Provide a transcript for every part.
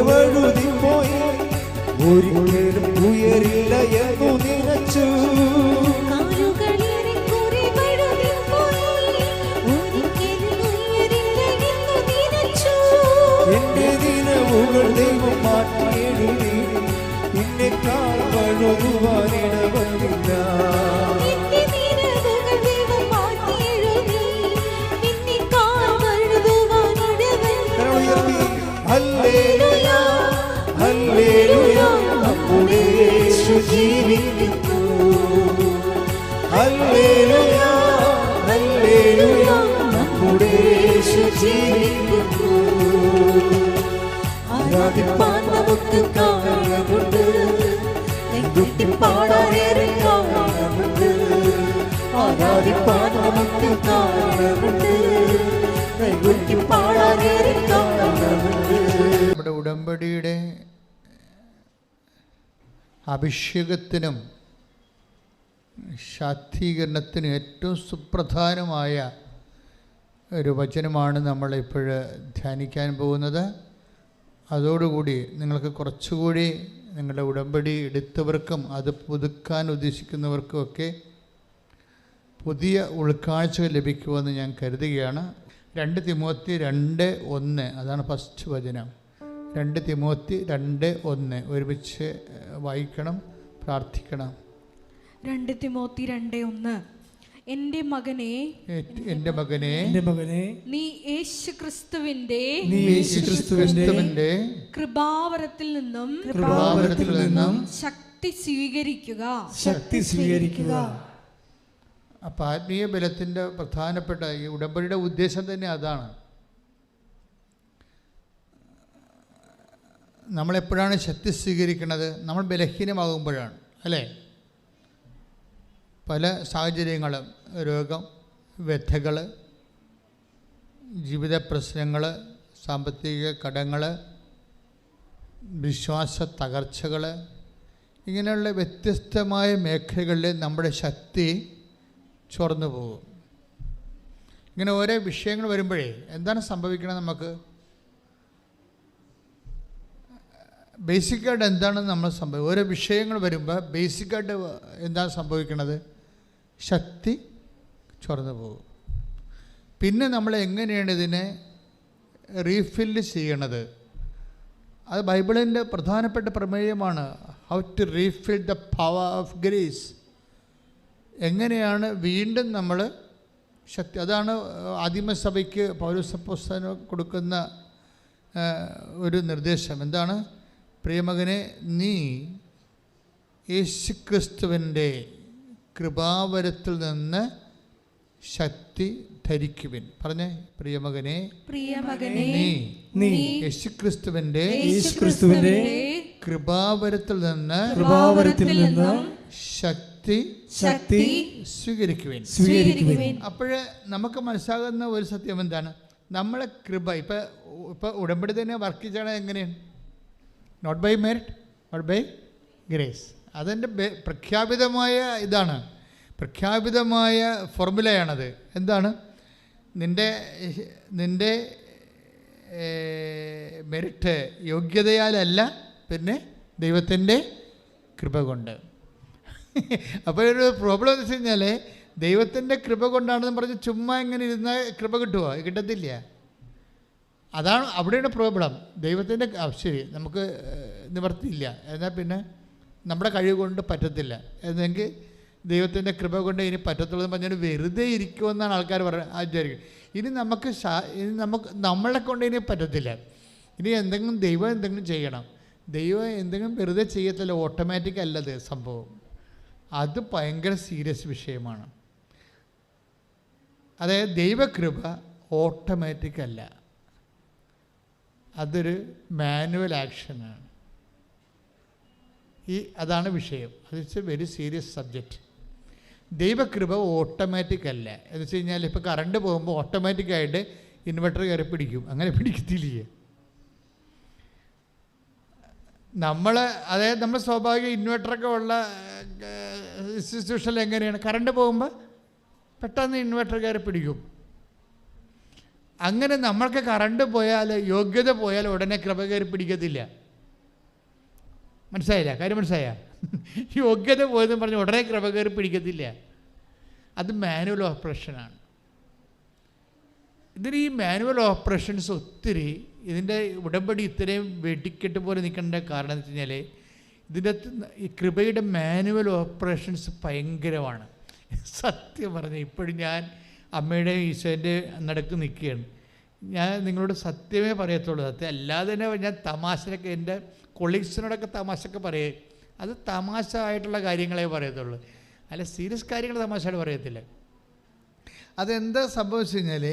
വഴുതിപ്പോയി ഒരിക്കലും ഉയരില്ല എന്നു നിനച്ചു. എന്റെ ദിനവുകൾ ദൈവം മാറ്റിയെഴുതി, നിന്നെക്കാൾ വഴുതുവാനിടവന്നില്ല. ഹല്ലേലൂയ ഹല്ലേലൂയ നമ്മുടെ യേശു ജീവിക്കുന്നു. ഹല്ലേലൂയ ഹല്ലേലൂയ നമ്മുടെ യേശു ജീവിക്കുന്നു. ആരാധിപ്പാൻ നമുക്ക് കാരണമുണ്ട്, പാടാനേറെ കാരണമുണ്ട്. ആരാധിപ്പാൻ നമുക്ക് കാരണമുണ്ട്, പാടാനേറെ കാരണമുണ്ട്. നമ്മുടെ ഉടമ്പടിയുടെ അഭിഷേകത്തിനും ശാക്തീകരണത്തിനും ഏറ്റവും സുപ്രധാനമായ ഒരു വചനമാണ് നമ്മളിപ്പോൾ ധ്യാനിക്കാൻ പോകുന്നത്. അതോടുകൂടി നിങ്ങൾക്ക് കുറച്ചുകൂടി നിങ്ങളുടെ ഉടമ്പടി എടുത്തവർക്കും അത് പുതുക്കാൻ ഉദ്ദേശിക്കുന്നവർക്കുമൊക്കെ പുതിയ ഉൾക്കാഴ്ചകൾ ലഭിക്കുമെന്ന് ഞാൻ കരുതുകയാണ്. 2 തിമോത്തി 2:1 അതാണ് ഫസ്റ്റ് വചനം. 2 തിമോത്തി 2:1 ഒരുമിച്ച് വായിക്കണം, പ്രാർത്ഥിക്കണം. 2 തിമോത്തി 2:1 എൻ്റെ മകനെ നീ യേശുക്രിസ്തുവിന്റെ കൃപാവരത്തിൽ നിന്നും ശക്തി സ്വീകരിക്കുക. അപ്പം ആത്മീയ ബലത്തിൻ്റെ പ്രധാനപ്പെട്ട ഈ ഉടമ്പടിയുടെ ഉദ്ദേശം തന്നെ അതാണ്. നമ്മളെപ്പോഴാണ് ശക്തി സ്വീകരിക്കുന്നത്? നമ്മൾ ബലഹീനമാകുമ്പോഴാണ്, അല്ലേ? പല സാഹചര്യങ്ങളും, രോഗം, വ്യഥകൾ, ജീവിത പ്രശ്നങ്ങൾ, സാമ്പത്തിക കടങ്ങൾ, വിശ്വാസ തകർച്ചകൾ, ഇങ്ങനെയുള്ള വ്യത്യസ്തമായ മേഖലകളിൽ നമ്മുടെ ശക്തി ചോർന്നു പോകും. ഇങ്ങനെ ഓരോ വിഷയങ്ങൾ വരുമ്പോഴേ എന്താണ് സംഭവിക്കുന്നത്? നമുക്ക് ബേസിക്കായിട്ട് എന്താണ് നമ്മൾ ഓരോ വിഷയങ്ങൾ വരുമ്പോൾ ബേസിക്കായിട്ട് എന്താണ് സംഭവിക്കുന്നത്? ശക്തി ചോർന്നു പോകും. പിന്നെ നമ്മൾ എങ്ങനെയാണ് ഇതിനെ റീഫില്ല് ചെയ്യണത്? അത് ബൈബിളിൻ്റെ പ്രധാനപ്പെട്ട പ്രമേയമാണ്. How to refill the power of grace. എങ്ങനെയാണ് വീണ്ടും നമ്മൾ ശക്തി, അതാണ് ആദിമസഭയ്ക്ക് പൗലോസപ്പോസ്തലൻ കൊടുക്കുന്ന ഒരു നിർദ്ദേശം. എന്താണ്? പ്രിയമകനെ, നീ യേശുക്രിസ്തുവിൻ്റെ കൃപാവരത്തിൽ നിന്ന് ശക്തി ധരിക്കുവിൻ. പറഞ്ഞേ, പ്രിയമകനെ നീ യേശുക്രിസ്തുവിൻ്റെ കൃപാവരത്തിൽ നിന്ന് ശക്തി സ്വീകരിക്കുവിൻ. അപ്പോഴേ നമുക്ക് മനസ്സിലാകുന്ന ഒരു സത്യം എന്താണ്? നമ്മളെ കൃപ ഇപ്പം ഉടമ്പടി തന്നെ വർക്ക് ചെയ്യണത് എങ്ങനെയാണ്? Not by merit, not by grace. അതെൻ്റെ പ്രഖ്യാപിതമായ ഇതാണ്, പ്രഖ്യാപിതമായ ഫോർമുലയാണത്. എന്താണ്? നിൻ്റെ മെറിറ്റ്, യോഗ്യതയാലല്ല, പിന്നെ ദൈവത്തിൻ്റെ കൃപ കൊണ്ട്. അപ്പോൾ ഒരു പ്രോബ്ലം എന്ന് വെച്ച് കഴിഞ്ഞാൽ ദൈവത്തിൻ്റെ കൃപ കൊണ്ടാണെന്ന് പറഞ്ഞ് ചുമ്മാ ഇങ്ങനെ ഇരുന്നാൽ കൃപ കിട്ടുമോ? കിട്ടത്തില്ല. അതാണ് അവിടെയാണ് പ്രോബ്ലം. ദൈവത്തിൻ്റെ ശരി, നമുക്ക് നിവർത്തിയില്ല, എന്നാൽ പിന്നെ നമ്മുടെ കഴിവ് കൊണ്ട് പറ്റത്തില്ല എന്നെങ്കിൽ ദൈവത്തിൻ്റെ കൃപ കൊണ്ട് ഇനി പറ്റത്തുള്ളൂ എന്ന് പറഞ്ഞാൽ വെറുതെ ഇരിക്കുമെന്നാണ് ആൾക്കാർ വിചാരിക്കും. ഇനി നമ്മളെ കൊണ്ട് ഇനി പറ്റത്തില്ല. ഇനി ദൈവം എന്തെങ്കിലും ചെയ്യണം. ദൈവം എന്തെങ്കിലും വെറുതെ ചെയ്യത്തില്ല, ഓട്ടോമാറ്റിക് അല്ലത് സംഭവം. അത് ഭയങ്കര സീരിയസ് വിഷയമാണ്. അതായത് ദൈവകൃപ ഓട്ടോമാറ്റിക് അല്ല, അതൊരു മാനുവൽ ആക്ഷനാണ്. അതാണ് വിഷയം. It's A very serious subject. ദൈവകൃപ ഓട്ടോമാറ്റിക് അല്ല. എന്ന് വെച്ച് കഴിഞ്ഞാൽ ഇപ്പോൾ കറണ്ട് പോകുമ്പോൾ ഓട്ടോമാറ്റിക്കായിട്ട് ഇൻവെർട്ടർ കയറി പിടിക്കും, അങ്ങനെ പിടിക്കത്തില്ലേ? അതായത് നമ്മൾ സ്വാഭാവിക ഇൻവെർട്ടറൊക്കെ ഉള്ള ഇൻസ്റ്റിറ്റ്യൂഷനിൽ എങ്ങനെയാണ്? കറണ്ട് പോകുമ്പോൾ പെട്ടെന്ന് ഇൻവെർട്ടർ കയറി പിടിക്കും. അങ്ങനെ നമ്മൾക്ക് കറണ്ട് പോയാൽ, യോഗ്യത പോയാൽ ഉടനെ കൃപ കയറി പിടിക്കത്തില്ല. മനസ്സിലായില്ല? കാര്യം മനസ്സിലായ? യോഗ്യത പോയതെന്ന് പറഞ്ഞ് ഉടനെ കൃപ കയറി പിടിക്കത്തില്ല. അത് മാനുവൽ ഓപ്പറേഷനാണ്. ഇതിന് ഈ മാനുവൽ ഓപ്പറേഷൻസ് ഒത്തിരി, ഇതിൻ്റെ ഉടമ്പടി ഇത്രയും വെടിക്കെട്ട് പോലെ നിൽക്കേണ്ട കാരണം എന്ന് വെച്ച് കഴിഞ്ഞാൽ ഇതിൻ്റെ ഈ കൃപയുടെ മാനുവൽ ഓപ്പറേഷൻസ് ഭയങ്കരമാണ്. സത്യം പറഞ്ഞാൽ ഇപ്പോഴും ഞാൻ അമ്മയുടെ ഈശോൻ്റെ നടക്ക് നിൽക്കുകയാണ്. ഞാൻ നിങ്ങളോട് സത്യമേ പറയത്തുള്ളൂ. സത്യം അല്ലാതെ തന്നെ ഞാൻ തമാശയൊക്കെ എൻ്റെ കൊളീഗ്സിനോടൊക്കെ തമാശയൊക്കെ പറയേ, അത് തമാശ ആയിട്ടുള്ള കാര്യങ്ങളെ പറയത്തുള്ളൂ, അല്ല സീരിയസ് കാര്യങ്ങൾ തമാശയോട് പറയത്തില്ല. അതെന്താ സംഭവിച്ചു കഴിഞ്ഞാൽ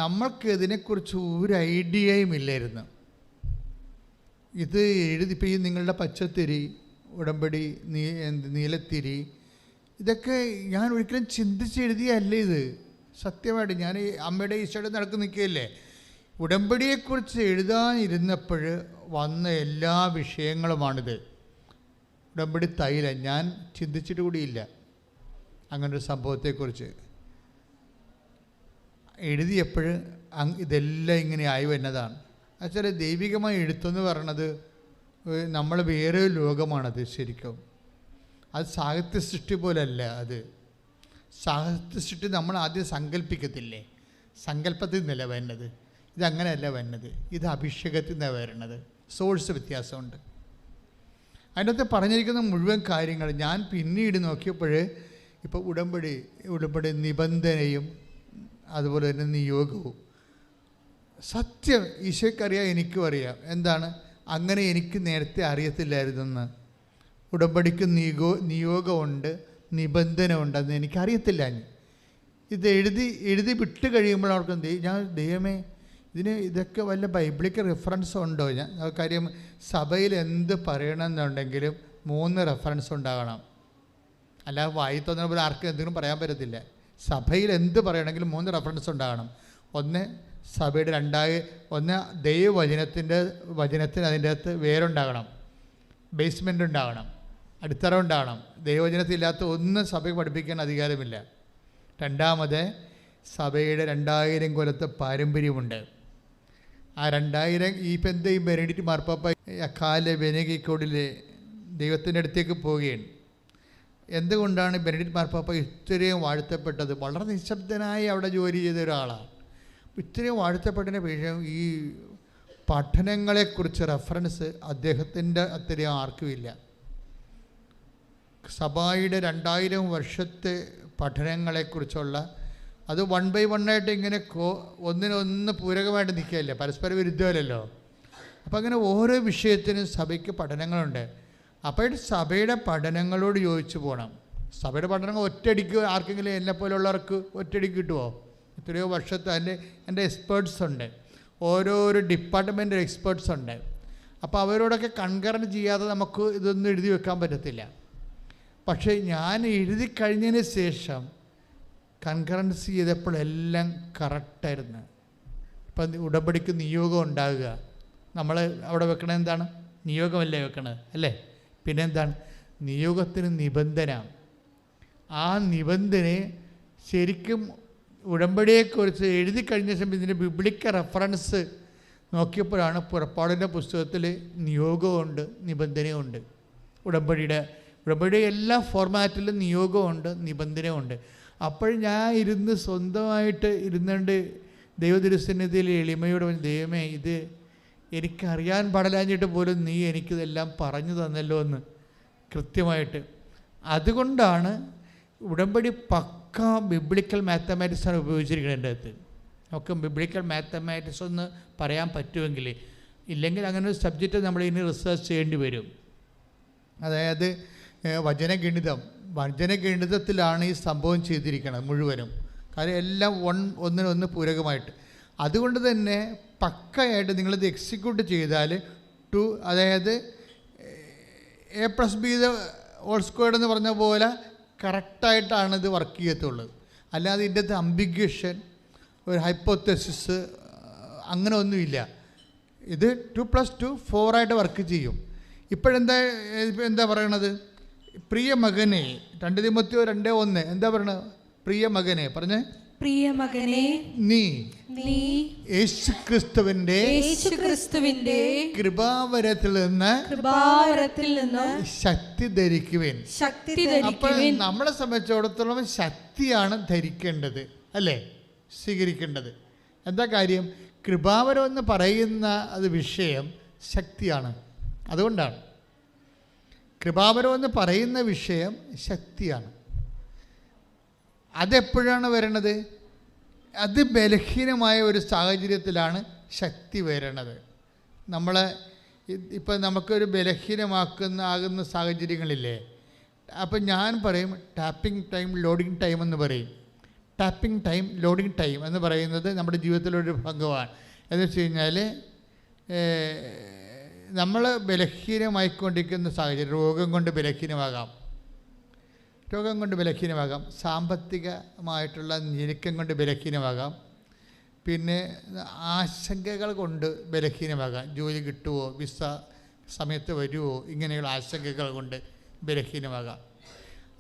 നമ്മൾക്ക് ഇതിനെക്കുറിച്ച് ഒരു ഐഡിയയും ഇല്ലായിരുന്നു. ഇത് ഇപ്പോൾ ഈ നിങ്ങളുടെ പച്ചത്തിരി, ഉടമ്പടി, നീലത്തിരി, ഇതൊക്കെ ഞാൻ ഒരിക്കലും ചിന്തിച്ച് എഴുതിയല്ല ഇത്. സത്യമായിട്ട് ഞാൻ ഈ അമ്മയുടെ ഈശോയുടെ നടക്ക് നിൽക്കുകയല്ലേ, ഉടമ്പടിയെക്കുറിച്ച് എഴുതാനിരുന്നപ്പോൾ വന്ന എല്ലാ വിഷയങ്ങളുമാണിത്. ഉടമ്പടി തൈലം ഞാൻ ചിന്തിച്ചിട്ട് കൂടിയില്ല അങ്ങനൊരു സംഭവത്തെക്കുറിച്ച്. എഴുതിയപ്പോൾ ഇതെല്ലാം ഇങ്ങനെ ആയി വരുന്നതാണ്. എന്നുവെച്ചാൽ ദൈവികമായി എഴുത്തെന്ന് പറയണത് നമ്മൾ വേറെ ലോകമാണത്. ശരിക്കും അത് സാഹിത്യ സൃഷ്ടി പോലല്ല. അത് സാഹിത്യ സൃഷ്ടി നമ്മൾ ആദ്യം സങ്കല്പിക്കത്തില്ലേ, സങ്കല്പത്തിൽ നിന്നല്ല വരുന്നത്. ഇതങ്ങനെയല്ല വരുന്നത്, ഇത് അഭിഷേകത്തിൽ നിന്നാണ് വരുന്നത്. സോഴ്സ് വ്യത്യാസമുണ്ട്. അതിനകത്ത് പറഞ്ഞിരിക്കുന്ന മുഴുവൻ കാര്യങ്ങൾ ഞാൻ പിന്നീട് നോക്കിയപ്പോൾ ഇപ്പോൾ ഉടമ്പടി നിബന്ധനയും അതുപോലെ തന്നെ നിയോഗവും, സത്യം ഈശോയ്ക്കറിയാം, എനിക്കും അറിയാം. എന്താണ് അങ്ങനെ എനിക്ക് നേരത്തെ അറിയത്തില്ലായിരുന്നെന്ന്. ഉടമ്പടിക്ക് നിയോഗമുണ്ട്, നിബന്ധന ഉണ്ട്, അന്ന് എനിക്കറിയത്തില്ല. ഇത് എഴുതി വിട്ട് കഴിയുമ്പോൾ അവർക്ക് ദൈവമേ ഇതൊക്കെ വല്ല ബൈബിളിക്ക് റെഫറൻസ് ഉണ്ടോ? കാര്യം സഭയിൽ എന്ത് പറയണമെന്നുണ്ടെങ്കിലും 3 റെഫറൻസ് ഉണ്ടാകണം. അല്ലാതെ വായി തോന്നുന്ന പോലെ ആർക്കും എന്തെങ്കിലും പറയാൻ പറ്റത്തില്ല. സഭയിൽ എന്ത് പറയണമെങ്കിലും 3 റെഫറൻസ് ഉണ്ടാകണം. ഒന്ന് സഭയുടെ ഒന്ന് വചനത്തിന് അതിൻ്റെ അകത്ത് വേരുണ്ടാകണം, ബേസ്മെൻ്റ് ഉണ്ടാകണം, അടിത്തറ ഉണ്ടാകണം. ദൈവവചനത്തിലില്ലാത്ത ഒന്നും സഭയ്ക്ക് പഠിപ്പിക്കാൻ അധികാരമില്ല. രണ്ടാമത് സഭയുടെ 2000 കൊല്ലത്തെ പാരമ്പര്യമുണ്ട്. ആ 2000 ഇപ്പം എന്താ ഈ ബെനഡിക്റ്റ് മാർപ്പാപ്പ അക്കാലെ വെനഗിക്കോടിൽ ദൈവത്തിൻ്റെ അടുത്തേക്ക് പോവുകയാണ്. എന്തുകൊണ്ടാണ് ബെനഡിക്റ്റ് മാർപ്പാപ്പ ഇത്രയും വാഴ്ത്തപ്പെട്ടത്? വളരെ നിശബ്ദനായി അവിടെ ജോലി ചെയ്ത ഒരാളാണ്. ഇത്രയും വാഴ്ത്തപ്പെട്ടതിന് വിഷയം ഈ പഠനങ്ങളെക്കുറിച്ച് റെഫറൻസ് അദ്ദേഹത്തിൻ്റെ അത്രയും ആർക്കുമില്ല. സഭയുടെ 2000 വർഷത്തെ പഠനങ്ങളെക്കുറിച്ചുള്ള അത് 1 by 1 ആയിട്ട് ഇങ്ങനെ ഒന്നിനൊന്ന് പൂരകമായിട്ട് നിൽക്കുകയല്ലേ, പരസ്പര വിരുദ്ധമല്ലല്ലോ. അപ്പം അങ്ങനെ ഓരോ വിഷയത്തിനും സഭയ്ക്ക് പഠനങ്ങളുണ്ട്. അപ്പോൾ സഭയുടെ പഠനങ്ങളോട് യോജിച്ച് പോകണം. സഭയുടെ പഠനങ്ങൾ ഒറ്റയടിക്ക് ആർക്കെങ്കിലും എന്നെപ്പോലുള്ളവർക്ക് ഒറ്റയടിക്ക് കിട്ടുമോ? എത്രയോ വർഷത്തെ എൻ്റെ എക്സ്പേർട്സ് ഉണ്ട്, ഓരോരോ ഡിപ്പാർട്ട്മെൻ്റ് എക്സ്പേർട്സ് ഉണ്ട്. അപ്പോൾ അവരോടൊക്കെ കൺകറൻറ്റ് ചെയ്യാതെ നമുക്ക് ഇതൊന്നും എഴുതി വെക്കാൻ പറ്റത്തില്ല. പക്ഷേ ഞാൻ എഴുതി കഴിഞ്ഞതിന് ശേഷം കൺകറൻസി ചെയ്തപ്പോഴെല്ലാം കറക്റ്റായിരുന്നു. ഇപ്പം ഉടമ്പടിക്ക് നിയോഗം ഉണ്ടാകുക, നമ്മൾ അവിടെ വെക്കണത് എന്താണ്? നിയോഗമല്ലേ വെക്കണത്, അല്ലേ? പിന്നെന്താണ്? നിയോഗത്തിന് നിബന്ധന. ആ നിബന്ധനയെ ശരിക്കും ഉടമ്പടിയെക്കുറിച്ച് എഴുതി കഴിഞ്ഞ ശേഷം ഇതിൻ്റെ ബിബ്ലിക്കൽ റെഫറൻസ് നോക്കിയപ്പോഴാണ് പുറപ്പാടിൻ്റെ പുസ്തകത്തിൽ നിയോഗമുണ്ട്, നിബന്ധനയുണ്ട്. ഉടമ്പടിയുടെ എല്ലാ ഫോർമാറ്റിലും നിയോഗമുണ്ട്, നിബന്ധനയുണ്ട്. അപ്പോൾ ഞാൻ സ്വന്തമായിട്ട് ഇരുന്നുകൊണ്ട് ദൈവതിരുസന്നിധിയിൽ എളിമയോടെ ദൈവമേ, ഇത് എനിക്കറിയാൻ പാടില്ലാഞ്ഞിട്ട് പോലും നീ എനിക്കിതെല്ലാം പറഞ്ഞു തന്നല്ലോ എന്ന് കൃത്യമായിട്ട്. അതുകൊണ്ടാണ് ഉടമ്പടി പക്ക ബിബ്ലിക്കൽ മാത്തമാറ്റിക്സാണ് ഉപയോഗിച്ചിരിക്കുന്നത്. എൻ്റെ അടുത്ത് നമുക്ക് ബിബ്ലിക്കൽ മാത്തമാറ്റിക്സ് ഒന്ന് പറയാൻ പറ്റുമെങ്കിൽ, ഇല്ലെങ്കിൽ അങ്ങനെ ഒരു സബ്ജക്റ്റ് നമ്മൾ ഇനി റിസർച്ച് ചെയ്യേണ്ടി വരും. അതായത് വചനഗണിതത്തിലാണ് ഈ സംഭവം ചെയ്തിരിക്കുന്നത് മുഴുവനും. കാര്യം എല്ലാം ഒന്നിനൊന്ന് പൂരകമായിട്ട്. അതുകൊണ്ട് തന്നെ പക്കയായിട്ട് നിങ്ങളിത് എക്സിക്യൂട്ട് ചെയ്താൽ അതായത് A+B² എന്ന് പറഞ്ഞ പോലെ കറക്റ്റായിട്ടാണ് ഇത് വർക്ക് ചെയ്യത്തുള്ളത്. അല്ലാതെ ഇതിൻ്റെ അകത്ത് അംബിഗ്വേഷൻ, ഒരു ഹൈപ്പോത്തസിസ് അങ്ങനെ ഒന്നുമില്ല. ഇത് 2+2 4 ആയിട്ട് വർക്ക് ചെയ്യും. എന്താ പറയണത്? പ്രിയ മകനെ, 2 തിമോത്തി 2:1 എന്താ പറയണത്? പ്രിയ മകനെ പറഞ്ഞേ. പ്രിയമകനെ, നീ നീ യേശുക്രിസ്തുവിന്റെ യേശുക്രിസ്തുവിന്റെ കൃപാവരത്തിൽ നിന്ന് ശക്തി ധരിക്കുവേൻ. ശക്തി അപ്പോൾ ധരിക്കുവിൻ. നമ്മളെ സംബന്ധിച്ചിടത്തോളം ശക്തിയാണ് ധരിക്കേണ്ടത്, അല്ലേ? സ്വീകരിക്കേണ്ടത്. എന്താ കാര്യം? കൃപാവരം എന്ന് പറയുന്ന അത് വിഷയം ശക്തിയാണ്. അതുകൊണ്ടാണ് കൃപാവരം എന്ന് പറയുന്ന വിഷയം ശക്തിയാണ്. അതെപ്പോഴാണ് വരണത്? അത് ബലഹീനമായ ഒരു സാഹചര്യത്തിലാണ് ശക്തി വരണത്. നമ്മളെ ഇപ്പം നമുക്കൊരു ആകുന്ന സാഹചര്യങ്ങളില്ലേ? അപ്പം ഞാൻ പറയും ടാപ്പിംഗ് ടൈം, ലോഡിങ് ടൈം എന്ന് പറയും. ടാപ്പിംഗ് ടൈം, ലോഡിങ് ടൈം എന്ന് പറയുന്നത് നമ്മുടെ ജീവിതത്തിലൊരു ഭാഗമാണ്. എന്ന് വെച്ച് കഴിഞ്ഞാൽ നമ്മൾ ബലഹീനമായിക്കൊണ്ടിരിക്കുന്ന സാഹചര്യം, രോഗം കൊണ്ട് ബലഹീനമാകാം, സാമ്പത്തികമായിട്ടുള്ള ഞെരുക്കം കൊണ്ട് ബലഹീനമാകാം, പിന്നെ ആശങ്കകൾ കൊണ്ട് ബലഹീനമാകാം. ജോലി കിട്ടുമോ, വിസ സമയത്ത് വരുമോ, ഇങ്ങനെയുള്ള ആശങ്കകൾ കൊണ്ട് ബലഹീനമാകാം.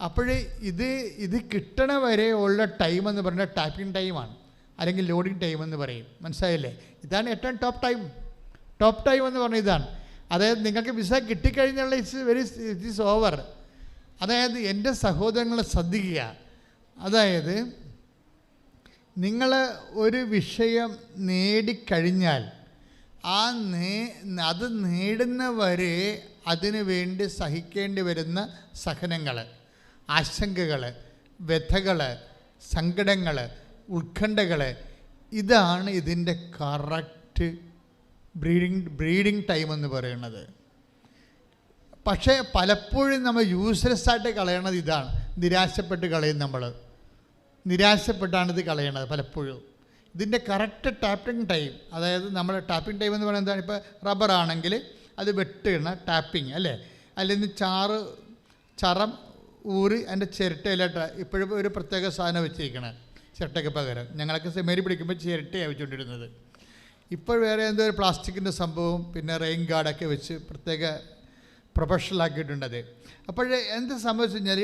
അപ്പോൾ ഇത് കിട്ടണ വരെ ഉള്ള ടൈം എന്ന് പറഞ്ഞാൽ ടാപ്പിംഗ് ടൈമാണ്, അല്ലെങ്കിൽ ലോഡിങ് ടൈം എന്ന് പറയും. മനസ്സിലായില്ലേ? ഇതാണ് ഏറ്റവും ടോപ്പ് ടൈം എന്ന് പറഞ്ഞാൽ ഇതാണ്. അതായത് നിങ്ങൾക്ക് വിസ കിട്ടിക്കഴിഞ്ഞുള്ള ഇറ്റ് ഈസ് ഓവർ. അതായത് എൻ്റെ സഹോദരങ്ങളെ ശ്രദ്ധിക്കുക. അതായത് നിങ്ങൾ ഒരു വിഷയം നേടിക്കഴിഞ്ഞാൽ അത് നേടുന്നവരെ അതിനു വേണ്ടി സഹിക്കേണ്ടി വരുന്ന സഹനങ്ങൾ, ആശങ്കകൾ, വ്യഥകൾ, സങ്കടങ്ങൾ, ഉത്കണ്ഠകൾ, ഇതാണ് ഇതിൻ്റെ കറക്റ്റ് ബ്രീഡിങ് ടൈം എന്ന് പറയുന്നത്. പക്ഷേ പലപ്പോഴും നമ്മൾ യൂസ്ലെസ്സായിട്ട് കളയണത് ഇതാണ്. നിരാശപ്പെട്ട് കളയും. നിരാശപ്പെട്ടാണ് ഇത് കളയണത് പലപ്പോഴും. ഇതിൻ്റെ കറക്റ്റ് ടാപ്പിംഗ് ടൈം, അതായത് നമ്മൾ ടാപ്പിംഗ് ടൈം എന്ന് പറയുന്നത് എന്താണ്? ഇപ്പോൾ റബ്ബറാണെങ്കിൽ അത് വെട്ടുകണ ടാപ്പിംഗ്, അല്ലേ? അല്ലെങ്കിൽ ചറം ഊറി അതിൻ്റെ ചിരട്ടയിലായിട്ട് ഇപ്പോഴും ഒരു പ്രത്യേക സാധനം വെച്ചിരിക്കണം ചിരട്ടയ്ക്ക് പകരം. ഞങ്ങളൊക്കെ സെമേരി പിടിക്കുമ്പോൾ ചിരട്ടയാണ് വെച്ചുകൊണ്ടിരുന്നത്. ഇപ്പോൾ വേറെ എന്തോ ഒരു പ്ലാസ്റ്റിക്കിൻ്റെ സംഭവം, പിന്നെ റെയിൻ ഗാർഡൊക്കെ വെച്ച് പ്രത്യേക പ്രൊഫഷണലാക്കിയിട്ടുണ്ടത്. അപ്പോൾ എന്ത് സംഭവിച്ചു കഴിഞ്ഞാൽ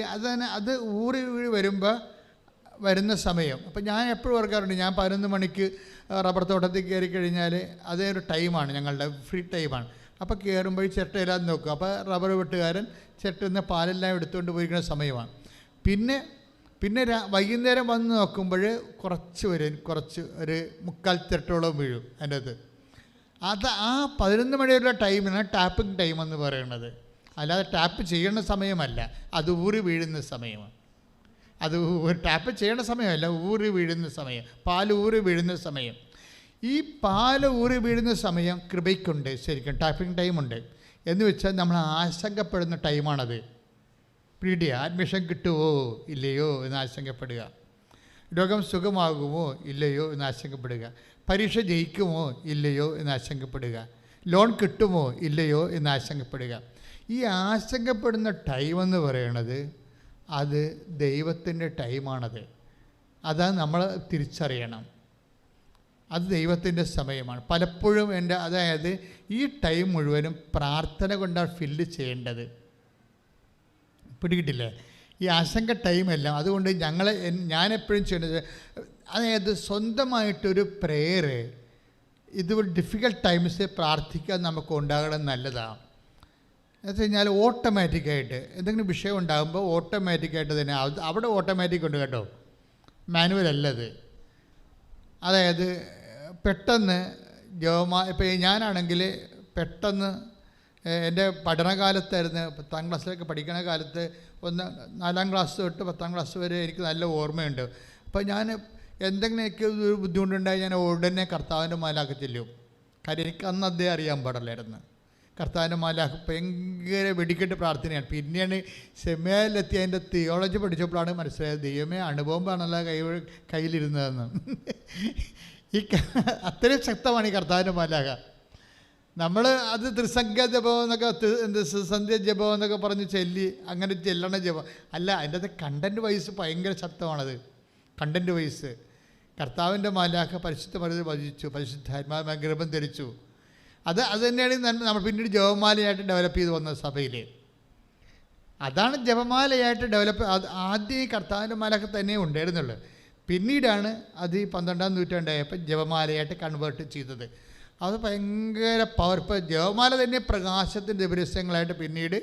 അത് ഊറി വരുന്ന സമയം. അപ്പോൾ ഞാൻ എപ്പോഴും ഓർക്കാറുണ്ട്, ഞാൻ 11 മണിക്ക് റബ്ബർ തോട്ടത്തിൽ കയറി കഴിഞ്ഞാൽ അതേ ഒരു ടൈമാണ്, ഞങ്ങളുടെ ഫ്രീ ടൈമാണ്. അപ്പോൾ കയറുമ്പോൾ ചിരട്ടയില്ലാതെ നോക്കും. അപ്പോൾ റബ്ബർ വെട്ടുകാരൻ ചിരട്ടയിൽ നിന്ന് പാലെല്ലാം എടുത്തുകൊണ്ട് പോയിരിക്കുന്ന സമയമാണ്. പിന്നെ വൈകുന്നേരം വന്ന് നോക്കുമ്പോൾ കുറച്ച് ഒരു 3/4 ചിരട്ടോളം വീഴും അതിൻ്റെ അത്. ആ 11 മണിയുള്ള ടൈമിനാണ് ടാപ്പിംഗ് ടൈം എന്ന് പറയുന്നത്. അല്ലാതെ ടാപ്പ് ചെയ്യുന്ന സമയമല്ല, അത് ഊറി വീഴുന്ന സമയമാണ്. അത് ടാപ്പ് ചെയ്യേണ്ട സമയമല്ല, ഊറി വീഴുന്ന സമയം, പാൽ ഊറി വീഴുന്ന സമയം. ഈ പാൽ ഊറി വീഴുന്ന സമയം കൃപയ്ക്കുണ്ട്, ശരിക്കും ടാപ്പിംഗ് ടൈമുണ്ട്. എന്ന് വെച്ചാൽ നമ്മൾ ആശങ്കപ്പെടുന്ന ടൈമാണത്. പീഡിയ അഡ്മിഷൻ കിട്ടുമോ ഇല്ലയോ എന്ന് ആശങ്കപ്പെടുക, രോഗം സുഖമാകുമോ ഇല്ലയോ എന്ന് ആശങ്കപ്പെടുക, പരീക്ഷ ജയിക്കുമോ ഇല്ലയോ എന്ന് ആശങ്കപ്പെടുക, ലോൺ കിട്ടുമോ ഇല്ലയോ എന്ന് ആശങ്കപ്പെടുക. ഈ ആശങ്കപ്പെടുന്ന ടൈമെന്ന് പറയണത് അത് ദൈവത്തിൻ്റെ ടൈമാണത്. അത് നമ്മൾ തിരിച്ചറിയണം. അത് ദൈവത്തിൻ്റെ സമയമാണ്. പലപ്പോഴും അതായത് ഈ ടൈം മുഴുവനും പ്രാർത്ഥന കൊണ്ടാണ് ഫില്ല് ചെയ്യേണ്ടത്. പിടികിട്ടില്ലേ? ഈ ആശങ്ക ടൈമെല്ലാം. അതുകൊണ്ട് ഞാനെപ്പോഴും ചെയ്യേണ്ടത്, അതായത് സ്വന്തമായിട്ടൊരു പ്രെയർ ഇതുപോലെ ഡിഫിക്കൽട്ട് ടൈംസ് പ്രാർത്ഥിക്കാൻ നമുക്ക് ഉണ്ടാകണം, നല്ലതാണ്. എന്ന് വെച്ച് കഴിഞ്ഞാൽ ഓട്ടോമാറ്റിക്കായിട്ട് എന്തെങ്കിലും വിഷയം ഉണ്ടാകുമ്പോൾ ഓട്ടോമാറ്റിക്കായിട്ട് തന്നെ അവിടെ ഓട്ടോമാറ്റിക് ഉണ്ട് കേട്ടോ, മാനുവൽ അല്ലത്. അതായത് പെട്ടെന്ന് ഇപ്പോൾ ഞാനാണെങ്കിൽ പെട്ടെന്ന് എൻ്റെ പഠനകാലത്തായിരുന്നു, 10ാം ക്ലാസ്സിലൊക്കെ പഠിക്കുന്ന കാലത്ത് 4ാം ക്ലാസ് തൊട്ട് 10ാം ക്ലാസ് വരെ എനിക്ക് നല്ല ഓർമ്മയുണ്ട്. അപ്പോൾ ഞാൻ എന്തെങ്കിലുമൊക്കെ ഒരു ബുദ്ധിമുട്ടുണ്ടായി ഞാൻ ഉടനെ കർത്താവിൻ്റെ മാലാഖ ചെല്ലും. കാര്യം എനിക്ക് അന്ന് അദ്ദേഹം അറിയാൻ പാടില്ലായിരുന്നു. കർത്താവിൻ്റെ മാലാഖ ഭയങ്കര വെടിക്കെട്ട് പ്രാർത്ഥനയാണ്. പിന്നെയാണ് സെമിനാരിലെത്തി അതിൻ്റെ തിയോളജി പഠിച്ചപ്പോഴാണ് മനസ്സിലായത്, ദൈവമേ അനുഭവമാണല്ലോ കയ്യിലിരുന്നതെന്ന്. അത്രയും ശക്തമാണ് ഈ കർത്താവിൻ്റെ മാലാഖ. നമ്മൾ അത് ത്രിസംഖ്യ ജപം എന്നൊക്കെ സന്ധ്യ ജപം എന്നൊക്കെ പറഞ്ഞ് അങ്ങനെ ചെല്ലണ ജപം അല്ല. അതിൻ്റെ അത് കണ്ടൻറ്റ് വൈസ് ഭയങ്കര ശക്തമാണത്. കണ്ടൻറ്റ് വൈസ് കർത്താവിൻ്റെ മാലാഖ പരിശുദ്ധ മരുന്ന് വചിച്ചു, പരിശുദ്ധാത്മാ ഗർഭം ധരിച്ചു. അത് തന്നെയാണ് നമ്മൾ പിന്നീട് ജപമാലയായിട്ട് ഡെവലപ്പ് ചെയ്ത് വന്ന സഭയിൽ. അതാണ് ജപമാലയായിട്ട് ഡെവലപ്പ്. ആദ്യം ഈ കർത്താവിൻ്റെ മാലാഖ തന്നെ ഉണ്ടായിരുന്നുള്ളൂ. പിന്നീടാണ് അത് ഈ 12-ാം നൂറ്റാണ്ടായപ്പോൾ ജപമാലയായിട്ട് കൺവേർട്ട് ചെയ്തത്. അത് ഭയങ്കര പവർ. ഇപ്പോൾ ജപമാല തന്നെ പ്രകാശത്തിൻ്റെ ദിവസങ്ങളായിട്ട് പിന്നീട്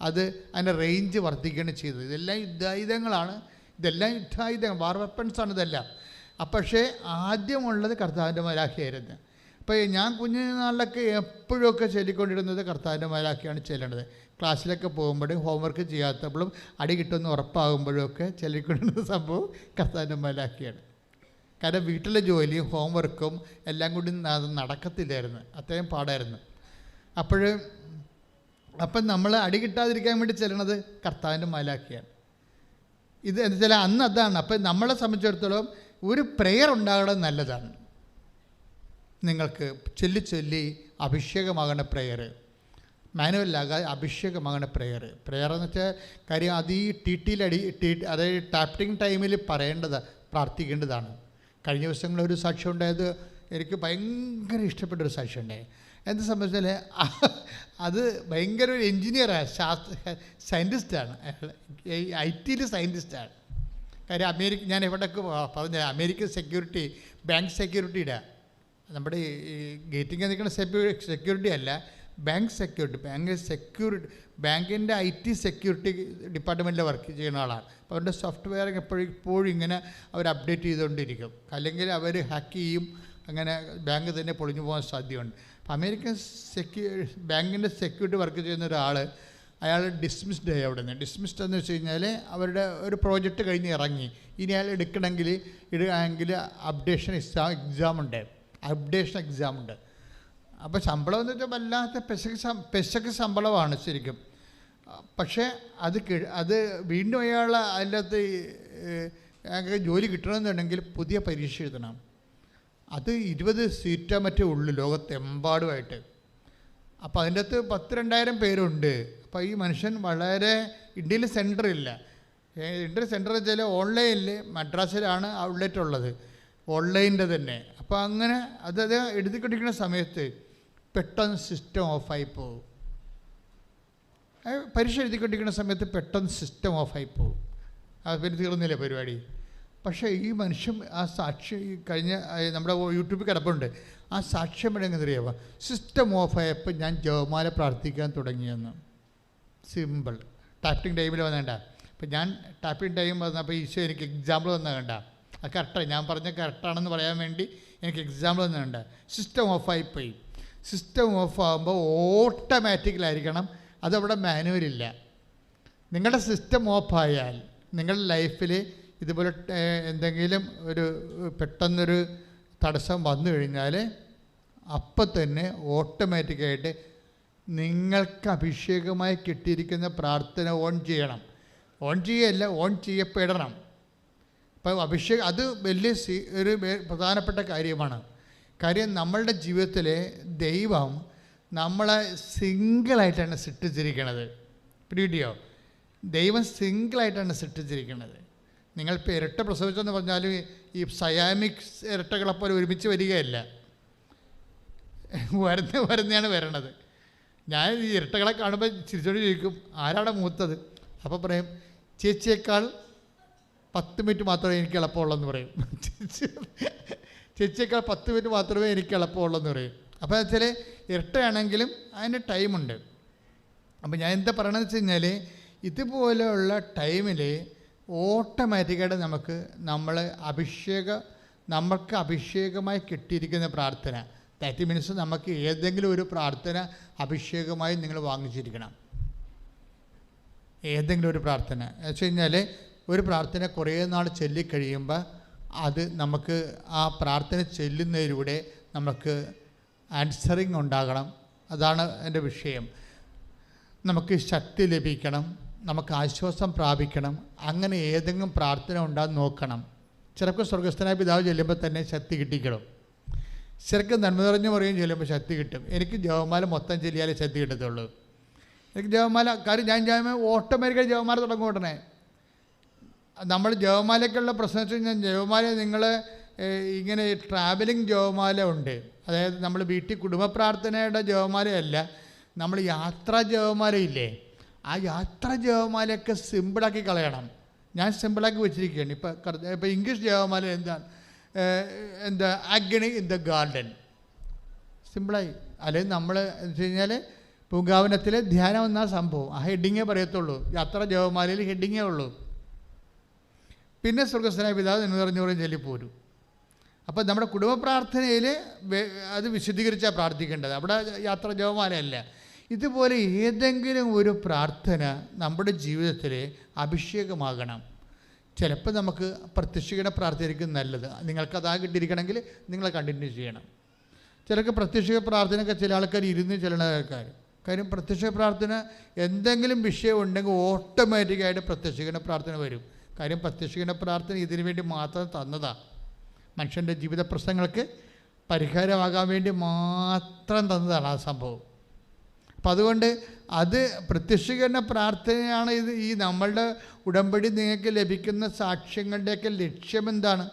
അത് അതിൻ്റെ റേഞ്ച് വർദ്ധിക്കുകയാണ് ചെയ്തത്. ഇതെല്ലാം യുദ്ധായുധങ്ങളാണ്, ഇതെല്ലാം യുദ്ധായുധങ്ങൾ, വാർ വെപ്പൺസാണ് ഇതെല്ലാം. പക്ഷേ ആദ്യമുള്ളത് കർത്താവിൻ്റെ മാലാഖയായിരുന്നു. അപ്പോൾ ഞാൻ കുഞ്ഞുനാളിലൊക്കെ എപ്പോഴൊക്കെ ചൊല്ലിക്കൊണ്ടിരുന്നത് കർത്താവിൻ്റെ മാലാഖയാണ് ചെല്ലേണ്ടത്. ക്ലാസ്സിലൊക്കെ പോകുമ്പോഴും ഹോംവർക്ക് ചെയ്യാത്തപ്പോഴും അടി കിട്ടുമെന്ന് ഉറപ്പാകുമ്പോഴും ഒക്കെ ചൊല്ലിക്കൊണ്ടിരുന്ന സംഭവം കർത്താവിൻ്റെ മാലാഖയാണ്. കാരണം വീട്ടിലെ ജോലിയും ഹോംവർക്കും എല്ലാം കൂടി അത് നടക്കത്തില്ലായിരുന്നു, അത്രയും പാടായിരുന്നു. അപ്പം നമ്മൾ അടി കിട്ടാതിരിക്കാൻ വേണ്ടി ചെല്ലണത് കർത്താവിൻ്റെ മാലാഖയാണ്. ഇത് എന്താ വെച്ചാൽ അന്ന് അതാണ്. അപ്പം നമ്മളെ സംബന്ധിച്ചിടത്തോളം ഒരു പ്രെയർ ഉണ്ടാകണം നല്ലതാണ്. നിങ്ങൾക്ക് ചൊല്ലി അഭിഷേകമാകണ പ്രെയർ, മാനുവലാകാതെ അഭിഷേകമാകണ പ്രെയർ എന്ന് വെച്ചാൽ കാര്യം അത് ഈ അതായത് ടാപ്പിംഗ് ടൈമിൽ പ്രാർത്ഥിക്കേണ്ടതാണ്. കഴിഞ്ഞ ദിവസങ്ങളൊരു സാക്ഷ്യം ഉണ്ടായത് എനിക്ക് ഭയങ്കര ഇഷ്ടപ്പെട്ടൊരു സാക്ഷ്യം ഉണ്ടായി. എന്താ സംബന്ധിച്ചാൽ അത് ഭയങ്കര ഒരു എൻജിനീയറാണ്, സയൻറ്റിസ്റ്റാണ്, IT സയൻറ്റിസ്റ്റാണ്. കാര്യം ഞാൻ എവിടെയൊക്കെ പറഞ്ഞ അമേരിക്കൻ സെക്യൂരിറ്റി, ബാങ്ക് സെക്യൂരിറ്റിയുടെ നമ്മുടെ ഈ ഗേറ്റിംഗ് നിൽക്കുന്ന സെക്യൂരിറ്റി അല്ല, ബാങ്കിൻ്റെ IT സെക്യൂരിറ്റി ഡിപ്പാർട്ട്മെൻറ്റിൽ വർക്ക് ചെയ്യുന്ന ആളാണ്. അപ്പോൾ അവരുടെ സോഫ്റ്റ്വെയർ എപ്പോഴും ഇങ്ങനെ അവർ അപ്ഡേറ്റ് ചെയ്തുകൊണ്ടിരിക്കും, അല്ലെങ്കിൽ അവർ ഹാക്ക് ചെയ്യും, അങ്ങനെ ബാങ്ക് തന്നെ പൊളിഞ്ഞു പോകാൻ സാധ്യതയുണ്ട്. അപ്പോൾ അമേരിക്കൻ ബാങ്കിൻ്റെ സെക്യൂരിറ്റി വർക്ക് ചെയ്യുന്ന ഒരാൾ, അയാൾ ഡിസ്മിസ്ഡ് ആയി അവിടെ നിന്ന്. ഡിസ്മിസ്ഡ് എന്ന് വെച്ച് കഴിഞ്ഞാൽ അവരുടെ ഒരു പ്രോജക്റ്റ് കഴിഞ്ഞ് ഇറങ്ങി, ഇനി അയാൾ ഇടുകയാണെങ്കിൽ അപ്ഡേഷൻ എക്സാം ഉണ്ട്. അപ്പോൾ ശമ്പളം എന്ന് വെച്ചാൽ വല്ലാത്ത പെശക്ക് ശമ്പളമാണ് ശരിക്കും. പക്ഷേ അത് വീണ്ടും അയാൾ അതിൻ്റെ അകത്ത് ജോലി കിട്ടണമെന്നുണ്ടെങ്കിൽ പുതിയ പരീക്ഷ എഴുതണം. അത് 20 സീറ്റാ മറ്റേ ഉള്ളു ലോകത്തെമ്പാടുമായിട്ട്. അപ്പോൾ അതിൻ്റെ അകത്ത് 10,000-2,000 പേരുണ്ട്. അപ്പോൾ ഈ മനുഷ്യൻ വളരെ ഇന്ത്യയിൽ സെൻറ്ററില്ല. ഇന്ത്യയിൽ സെൻറ്റർ വെച്ചാൽ ഓൺലൈനിൽ മദ്രാസിലാണ് ഔട്ട്ലെറ്റ് ഉള്ളത്, ഓൺലൈനിൻ്റെ തന്നെ. അപ്പോൾ അങ്ങനെ അത് എഴുതിക്കൊണ്ടിരിക്കുന്ന സമയത്ത് പെട്ടെന്ന് സിസ്റ്റം ഓഫായി പോകും. പരീക്ഷ എഴുതിക്കൊണ്ടിരിക്കുന്ന സമയത്ത് പെട്ടെന്ന് സിസ്റ്റം ഓഫായി പോകും. അത് പിന്നെ തീർന്നില്ല പരിപാടി. പക്ഷേ ഈ മനുഷ്യൻ ആ സാക്ഷ്യം കഴിഞ്ഞ നമ്മുടെ യൂട്യൂബിൽ കിടപ്പുണ്ട്. ആ സാക്ഷ്യം എങ്ങനെയെന്നറിയാമോ? സിസ്റ്റം ഓഫായപ്പോൾ ഞാൻ ജപമാല പ്രാർത്ഥിക്കാൻ തുടങ്ങിയെന്ന്. സിമ്പിൾ. ടാപ്പിംഗ് ടൈമിൽ വന്നേണ്ട. അപ്പം ഞാൻ ടാപ്പിംഗ് ടൈം വന്നപ്പോൾ ഈശോ എനിക്ക് എക്സാമ്പിൾ വന്ന കണ്ട. അത് കറക്റ്റാണ്, ഞാൻ പറഞ്ഞ കറക്റ്റാണെന്ന് പറയാൻ വേണ്ടി എനിക്ക് എക്സാമ്പിൾ വന്നിട്ടുണ്ട്. സിസ്റ്റം ഓഫായിപ്പോയി. സിസ്റ്റം ഓഫാകുമ്പോൾ ഓട്ടോമാറ്റിക്കലായിരിക്കണം, അതവിടെ മാനുവലില്ല. നിങ്ങളുടെ സിസ്റ്റം ഓഫായാൽ നിങ്ങളുടെ ലൈഫിൽ ഇതുപോലെ എന്തെങ്കിലും ഒരു പെട്ടെന്നൊരു തടസ്സം വന്നു കഴിഞ്ഞാൽ അപ്പം തന്നെ ഓട്ടോമാറ്റിക്കായിട്ട് നിങ്ങൾക്ക് അഭിഷേകമായി കിട്ടിയിരിക്കുന്ന പ്രാർത്ഥന ഓൺ ചെയ്യണം. ഓൺ ചെയ്യപ്പെടണം. അപ്പോൾ അഭിഷേകം അത് വലിയ ഒരു പ്രധാനപ്പെട്ട കാര്യമാണ്. കാര്യം നമ്മളുടെ ജീവിതത്തിലെ ദൈവം നമ്മളെ സിംഗിളായിട്ടാണ് സൃഷ്ടിച്ചിരിക്കുന്നത്. പിടികിട്ടിയോ? ദൈവം സിംഗിളായിട്ടാണ് സൃഷ്ടിച്ചിരിക്കുന്നത്. നിങ്ങളിപ്പോൾ ഇരട്ട പ്രസവിച്ചെന്ന് പറഞ്ഞാൽ ഈ സയാമിക് ഇരട്ടകളെപ്പോലെ ഒരുമിച്ച് വരികയല്ല, വരുന്നതാണ് വരണത്. ഞാൻ ഈ ഇരട്ടകളെ കാണുമ്പോൾ ചിരിച്ചോട് ചോദിക്കും, ആരാണ് മൂത്തത്? അപ്പോൾ പറയും, ചേച്ചിയേക്കാൾ 10 മിനിറ്റ് മാത്രമേ എനിക്ക് എളുപ്പമുള്ളെന്ന് പറയും. ചേച്ചിയേക്കാൾ 10 മിനിറ്റ് മാത്രമേ എനിക്ക് എളുപ്പമുള്ളെന്ന് പറയും. അപ്പോൾ വെച്ചാൽ ഇരട്ടയാണെങ്കിലും അതിന് ടൈമുണ്ട്. അപ്പോൾ ഞാൻ എന്താ പറയണമെന്ന് വെച്ച് കഴിഞ്ഞാൽ, ഇതുപോലെയുള്ള ടൈമിൽ ഓട്ടോമാറ്റിക്കായിട്ട് നമുക്ക് അഭിഷേകമായി കിട്ടിയിരിക്കുന്ന പ്രാർത്ഥന, 30 മിനിറ്റ്സ് നമുക്ക് ഏതെങ്കിലും ഒരു പ്രാർത്ഥന അഭിഷേകമായി നിങ്ങൾ വാങ്ങിച്ചിരിക്കണം. ഏതെങ്കിലും ഒരു പ്രാർത്ഥന എന്ന് വെച്ച് കഴിഞ്ഞാൽ, ഒരു പ്രാർത്ഥന കുറേ നാൾ ചൊല്ലിക്കഴിയുമ്പോൾ അത് നമുക്ക് ആ പ്രാർത്ഥന ചൊല്ലുന്നതിലൂടെ നമുക്ക് ആൻസറിങ് ഉണ്ടാകണം. അതാണ് എൻ്റെ വിഷയം. നമുക്ക് ശക്തി ലഭിക്കണം, നമുക്ക് ആശ്വാസം പ്രാപിക്കണം. അങ്ങനെ ഏതെങ്കിലും പ്രാർത്ഥന ഉണ്ടാകുന്ന നോക്കണം. ചിലർക്ക് സ്വർഗസ്ഥനായ പിതാവ് ചെല്ലുമ്പോൾ തന്നെ ശക്തി കിട്ടിക്കണം. ചിലർക്ക് നന്മ നിറഞ്ഞ പറയും ചെല്ലുമ്പോൾ ശക്തി കിട്ടും. എനിക്ക് ജപമാല മൊത്തം ചൊല്ലിയാലേ ശക്തി കിട്ടത്തുള്ളൂ. എനിക്ക് ജപമാല കാര്യം ഞാൻ ഓട്ടോമാറ്റിക്കായി ജപമാല തുടങ്ങും ഉടനെ. നമ്മൾ ജപമാലയ്ക്കുള്ള പ്രശ്നം വെച്ച് കഴിഞ്ഞാൽ, ജപമാല നിങ്ങൾ ഇങ്ങനെ ട്രാവലിംഗ് ജപമാല ഉണ്ട്. അതായത് നമ്മൾ വീട്ടിൽ കുടുംബ പ്രാർത്ഥനയുടെ ജപമാലയല്ല, നമ്മൾ യാത്രാ ജപമാലയില്ലേ, ആ യാത്രാ ജപമാലയൊക്കെ സിമ്പിളാക്കി കളയണം. ഞാൻ സിമ്പിളാക്കി വെച്ചിരിക്കുകയാണ്. ഇപ്പോൾ ഇംഗ്ലീഷ് ജപമാല എന്താണ്? അഗ്നി ഇൻ ദ ഗാർഡൻ. സിമ്പിളായി. അല്ലെങ്കിൽ നമ്മൾ എന്ന് വെച്ച് കഴിഞ്ഞാൽ പൂങ്കാവനത്തിൽ ധ്യാനം എന്ന സംഭവം ആ ഹെഡിങ്ങേ പറയത്തുള്ളൂ. യാത്ര ജപമാലയിൽ ഹെഡിങ്ങേ ഉള്ളൂ. പിന്നെ സ്വർഗ്ഗസ്ഥനായ പിതാവ് എന്ന് പറഞ്ഞോറും ചൊല്ലിപ്പോരും. അപ്പോൾ നമ്മുടെ കുടുംബ പ്രാർത്ഥനയിൽ അത് വിശദീകരിച്ചാൽ പ്രാർത്ഥിക്കേണ്ടത്. അവിടെ യാത്ര ജപമാലയല്ല. ഇതുപോലെ ഏതെങ്കിലും ഒരു പ്രാർത്ഥന നമ്മുടെ ജീവിതത്തിൽ അഭിഷേകമാകണം. ചിലപ്പോൾ നമുക്ക് പ്രത്യക്ഷീകരണ പ്രാർത്ഥനയ്ക്ക് നല്ലത്. നിങ്ങൾക്കതാ കിട്ടിയിരിക്കണമെങ്കിൽ നിങ്ങൾ കണ്ടിന്യൂ ചെയ്യണം. ചിലർക്ക് പ്രത്യക്ഷ പ്രാർത്ഥനയൊക്കെ ചില ആൾക്കാർ ഇരുന്ന് ചെല്ലണ ആൾക്കാർ. കാര്യം പ്രത്യക്ഷ പ്രാർത്ഥന എന്തെങ്കിലും വിഷയം ഉണ്ടെങ്കിൽ ഓട്ടോമാറ്റിക്കായിട്ട് പ്രത്യക്ഷീകരണ പ്രാർത്ഥന വരും. കാര്യം പ്രത്യക്ഷീകരണ പ്രാർത്ഥന ഇതിനു വേണ്ടി മാത്രം തന്നതാണ്. മനുഷ്യൻ്റെ ജീവിത പ്രശ്നങ്ങൾക്ക് പരിഹാരമാകാൻ വേണ്ടി മാത്രം തന്നതാണ് ആ സംഭവം. അപ്പം അതുകൊണ്ട് അത് പ്രത്യക്ഷീകരണ പ്രാർത്ഥനയാണ്. ഈ നമ്മളുടെ ഉടമ്പടി നിങ്ങൾക്ക് ലഭിക്കുന്ന സാക്ഷ്യങ്ങളുടെയൊക്കെ ലക്ഷ്യമെന്താണ്?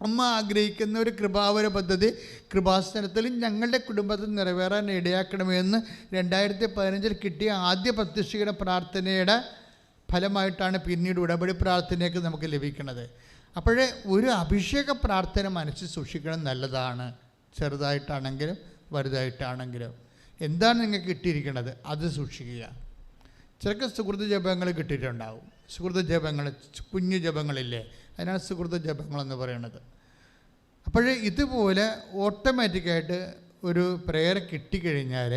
അമ്മ ആഗ്രഹിക്കുന്ന ഒരു കൃപാവര പദ്ധതി കൃപാസനത്തിൽ ഞങ്ങളുടെ കുടുംബത്തിൽ നിറവേറാൻ ഇടയാക്കണമെന്ന് 2015 കിട്ടിയ ആദ്യ പ്രത്യക്ഷീകരണ പ്രാർത്ഥനയുടെ ഫലമായിട്ടാണ് പിന്നീട് ഉടമ്പടി പ്രാർത്ഥനയൊക്കെ നമുക്ക് ലഭിക്കുന്നത്. അപ്പോഴേ ഒരു അഭിഷേക പ്രാർത്ഥന മനസ്സിൽ സൂക്ഷിക്കണം, നല്ലതാണ്. ചെറുതായിട്ടാണെങ്കിലും വലുതായിട്ടാണെങ്കിലും എന്താണ് നിങ്ങൾക്ക് കിട്ടിയിരിക്കുന്നത് അത് സൂക്ഷിക്കുക. ചിലർക്ക് സുഹൃത്ത് ജപങ്ങൾ കിട്ടിയിട്ടുണ്ടാവും. സുഹൃത്ത് ജപങ്ങൾ, കുഞ്ഞു ജപങ്ങളില്ലേ, അതിനാണ് സുഹൃത്ത് ജപങ്ങളെന്ന് പറയുന്നത്. അപ്പോഴേ ഇതുപോലെ ഓട്ടോമാറ്റിക്കായിട്ട് ഒരു പ്രെയർ കിട്ടിക്കഴിഞ്ഞാൽ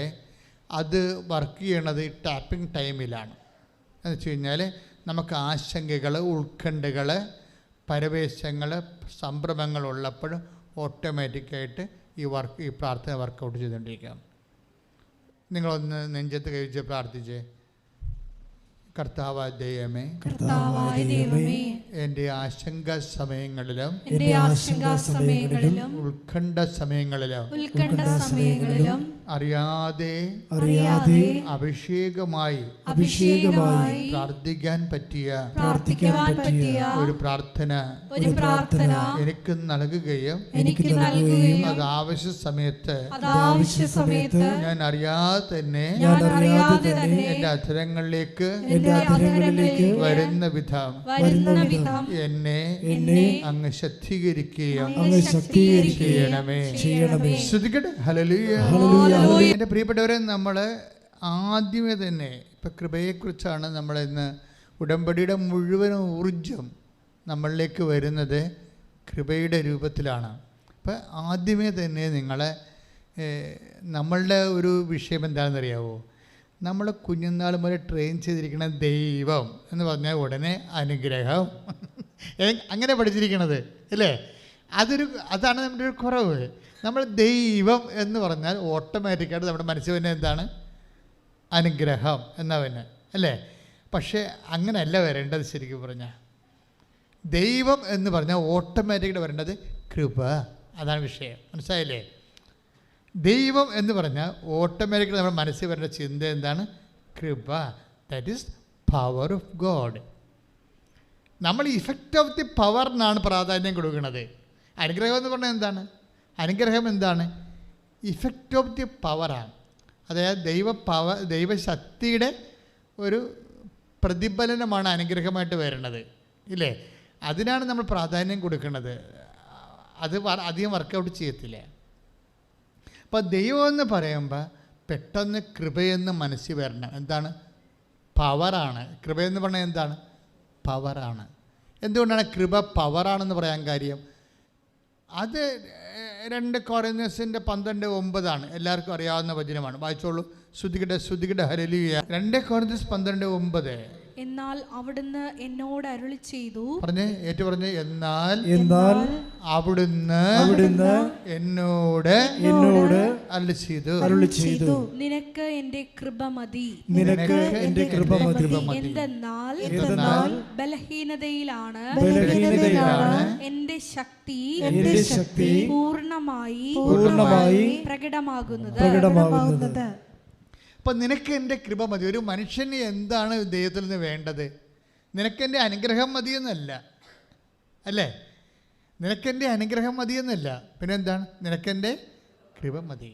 അത് വർക്ക് ചെയ്യണത് ടാപ്പിംഗ് ടൈമിലാണ്. എന്ന് വെച്ച് കഴിഞ്ഞാൽ നമുക്ക് ആശങ്കകൾ, ഉത്കണ്ഠകൾ, പരവേശങ്ങൾ, സംഭ്രമങ്ങളുള്ളപ്പോഴും ഓട്ടോമാറ്റിക്കായിട്ട് ഈ പ്രാർത്ഥന വർക്കൗട്ട് ചെയ്തുകൊണ്ടിരിക്കാം. നിങ്ങളൊന്ന് നെഞ്ചത്ത് കഴിച്ച് പ്രാർത്ഥിച്ചേ. കർത്താവായ ദൈവമേ, എൻ്റെ ആശങ്ക സമയങ്ങളിലും ഉത്കണ്ഠ സമയങ്ങളിലും അറിയാതെ അഭിഷേകമായി പ്രാർത്ഥിക്കാൻ പറ്റിയ ഒരു പ്രാർത്ഥന എനിക്ക് നൽകുകയും അത് ആവശ്യ സമയത്ത് ഞാൻ അറിയാതെ തന്നെ എൻ്റെ അധരങ്ങളിലേക്ക് വരുന്ന വിധം എന്നെ അങ്ങ് ശക്തീകരിക്കുകയും ചെയ്യണമേ. ഹല്ലേലൂയ. എൻ്റെ പ്രിയപ്പെട്ടവരെ, നമ്മൾ ആദ്യമേ തന്നെ ഇപ്പം കൃപയെക്കുറിച്ചാണ് നമ്മൾ ഇന്ന് ഉടമ്പടിയുടെ മുഴുവൻ ഊർജം നമ്മളിലേക്ക് വരുന്നത് കൃപയുടെ രൂപത്തിലാണ്. അപ്പം ആദ്യമേ തന്നെ നമ്മളുടെ ഒരു വിഷയം എന്താണെന്നറിയാവോ? നമ്മൾ കുഞ്ഞുനാൾ മുതൽ ട്രെയിൻ ചെയ്തിരിക്കുന്ന ദൈവം എന്ന് പറഞ്ഞാൽ ഉടനെ അനുഗ്രഹം, അങ്ങനെ പഠിച്ചിരിക്കണത് അല്ലേ? അതാണ് നമ്മുടെ ഒരു കുറവ്. നമ്മൾ ദൈവം എന്ന് പറഞ്ഞാൽ ഓട്ടോമാറ്റിക്കായിട്ട് നമ്മുടെ മനസ്സിൽ തന്നെ എന്താണ്? അനുഗ്രഹം എന്നാ പിന്നെ അല്ലേ? പക്ഷേ അങ്ങനെയല്ല വരേണ്ടത്. ശരിക്കും പറഞ്ഞാൽ ദൈവം എന്ന് പറഞ്ഞാൽ ഓട്ടോമാറ്റിക്കായിട്ട് വരേണ്ടത് കൃപ. അതാണ് വിഷയം. മനസ്സിലായില്ലേ? ദൈവം എന്ന് പറഞ്ഞാൽ ഓട്ടോമാറ്റിക്കലി നമ്മുടെ മനസ്സിൽ വരേണ്ട ചിന്ത എന്താണ്? കൃപ. That is power of God. നമ്മൾ ഇഫക്റ്റ് ഓഫ് ദി പവറിനാണ് പ്രാധാന്യം കൊടുക്കുന്നത്. അനുഗ്രഹം എന്ന് പറഞ്ഞാൽ എന്താണ്? അനുഗ്രഹം എന്താണ്? ഇഫക്റ്റ് ഓഫ് ദി പവറാണ്. അതായത് ദൈവശക്തിയുടെ ഒരു പ്രതിഫലനമാണ് അനുഗ്രഹമായിട്ട് വരുന്നത് ഇല്ലേ? അതിനാണ് നമ്മൾ പ്രാധാന്യം കൊടുക്കുന്നത്. അത് അധികം വർക്കൗട്ട് ചെയ്യത്തില്ല. അപ്പോൾ ദൈവം എന്ന് പറയുമ്പോൾ പെട്ടെന്ന് കൃപയെന്ന് മനസ്സിൽ വരണം. എന്താണ്? പവറാണ്. കൃപയെന്ന് പറഞ്ഞാൽ എന്താണ്? പവറാണ്. എന്തുകൊണ്ടാണ് കൃപ പവറാണെന്ന് പറയാൻ കാര്യം? അത് 2 കൊരിന്ത്യൻസിൻ്റെ 12:9 എല്ലാവർക്കും അറിയാവുന്ന വചനമാണ്. വായിച്ചോളൂ. ശ്രുതികട ഹല്ലേലൂയ. 2 കൊരിന്ത്യൻസ് 12:9. എന്നാൽ അവിടുന്ന് എന്നോട് അരുളി ചെയ്തു. പറഞ്ഞേ, ഏറ്റു പറഞ്ഞേ. എന്നാൽ അവിടുന്ന് എന്നോട് അരുളി ചെയ്തു. നിനക്ക് എന്റെ കൃപ മതി. എന്തെന്നാൽ ബലഹീനതയിലാണ് എന്റെ ശക്തി പൂർണ്ണമായി പ്രകടമാകുന്നത്. അപ്പം നിനക്ക് എൻ്റെ കൃപ മതി. ഒരു മനുഷ്യന് എന്താണ് ദൈവത്തിൽ നിന്ന് വേണ്ടത്? നിനക്കെൻ്റെ അനുഗ്രഹം മതിയെന്നല്ല അല്ലേ? നിനക്കെൻ്റെ അനുഗ്രഹം മതിയെന്നല്ല, പിന്നെ എന്താണ്? നിനക്കെൻ്റെ കൃപ മതി.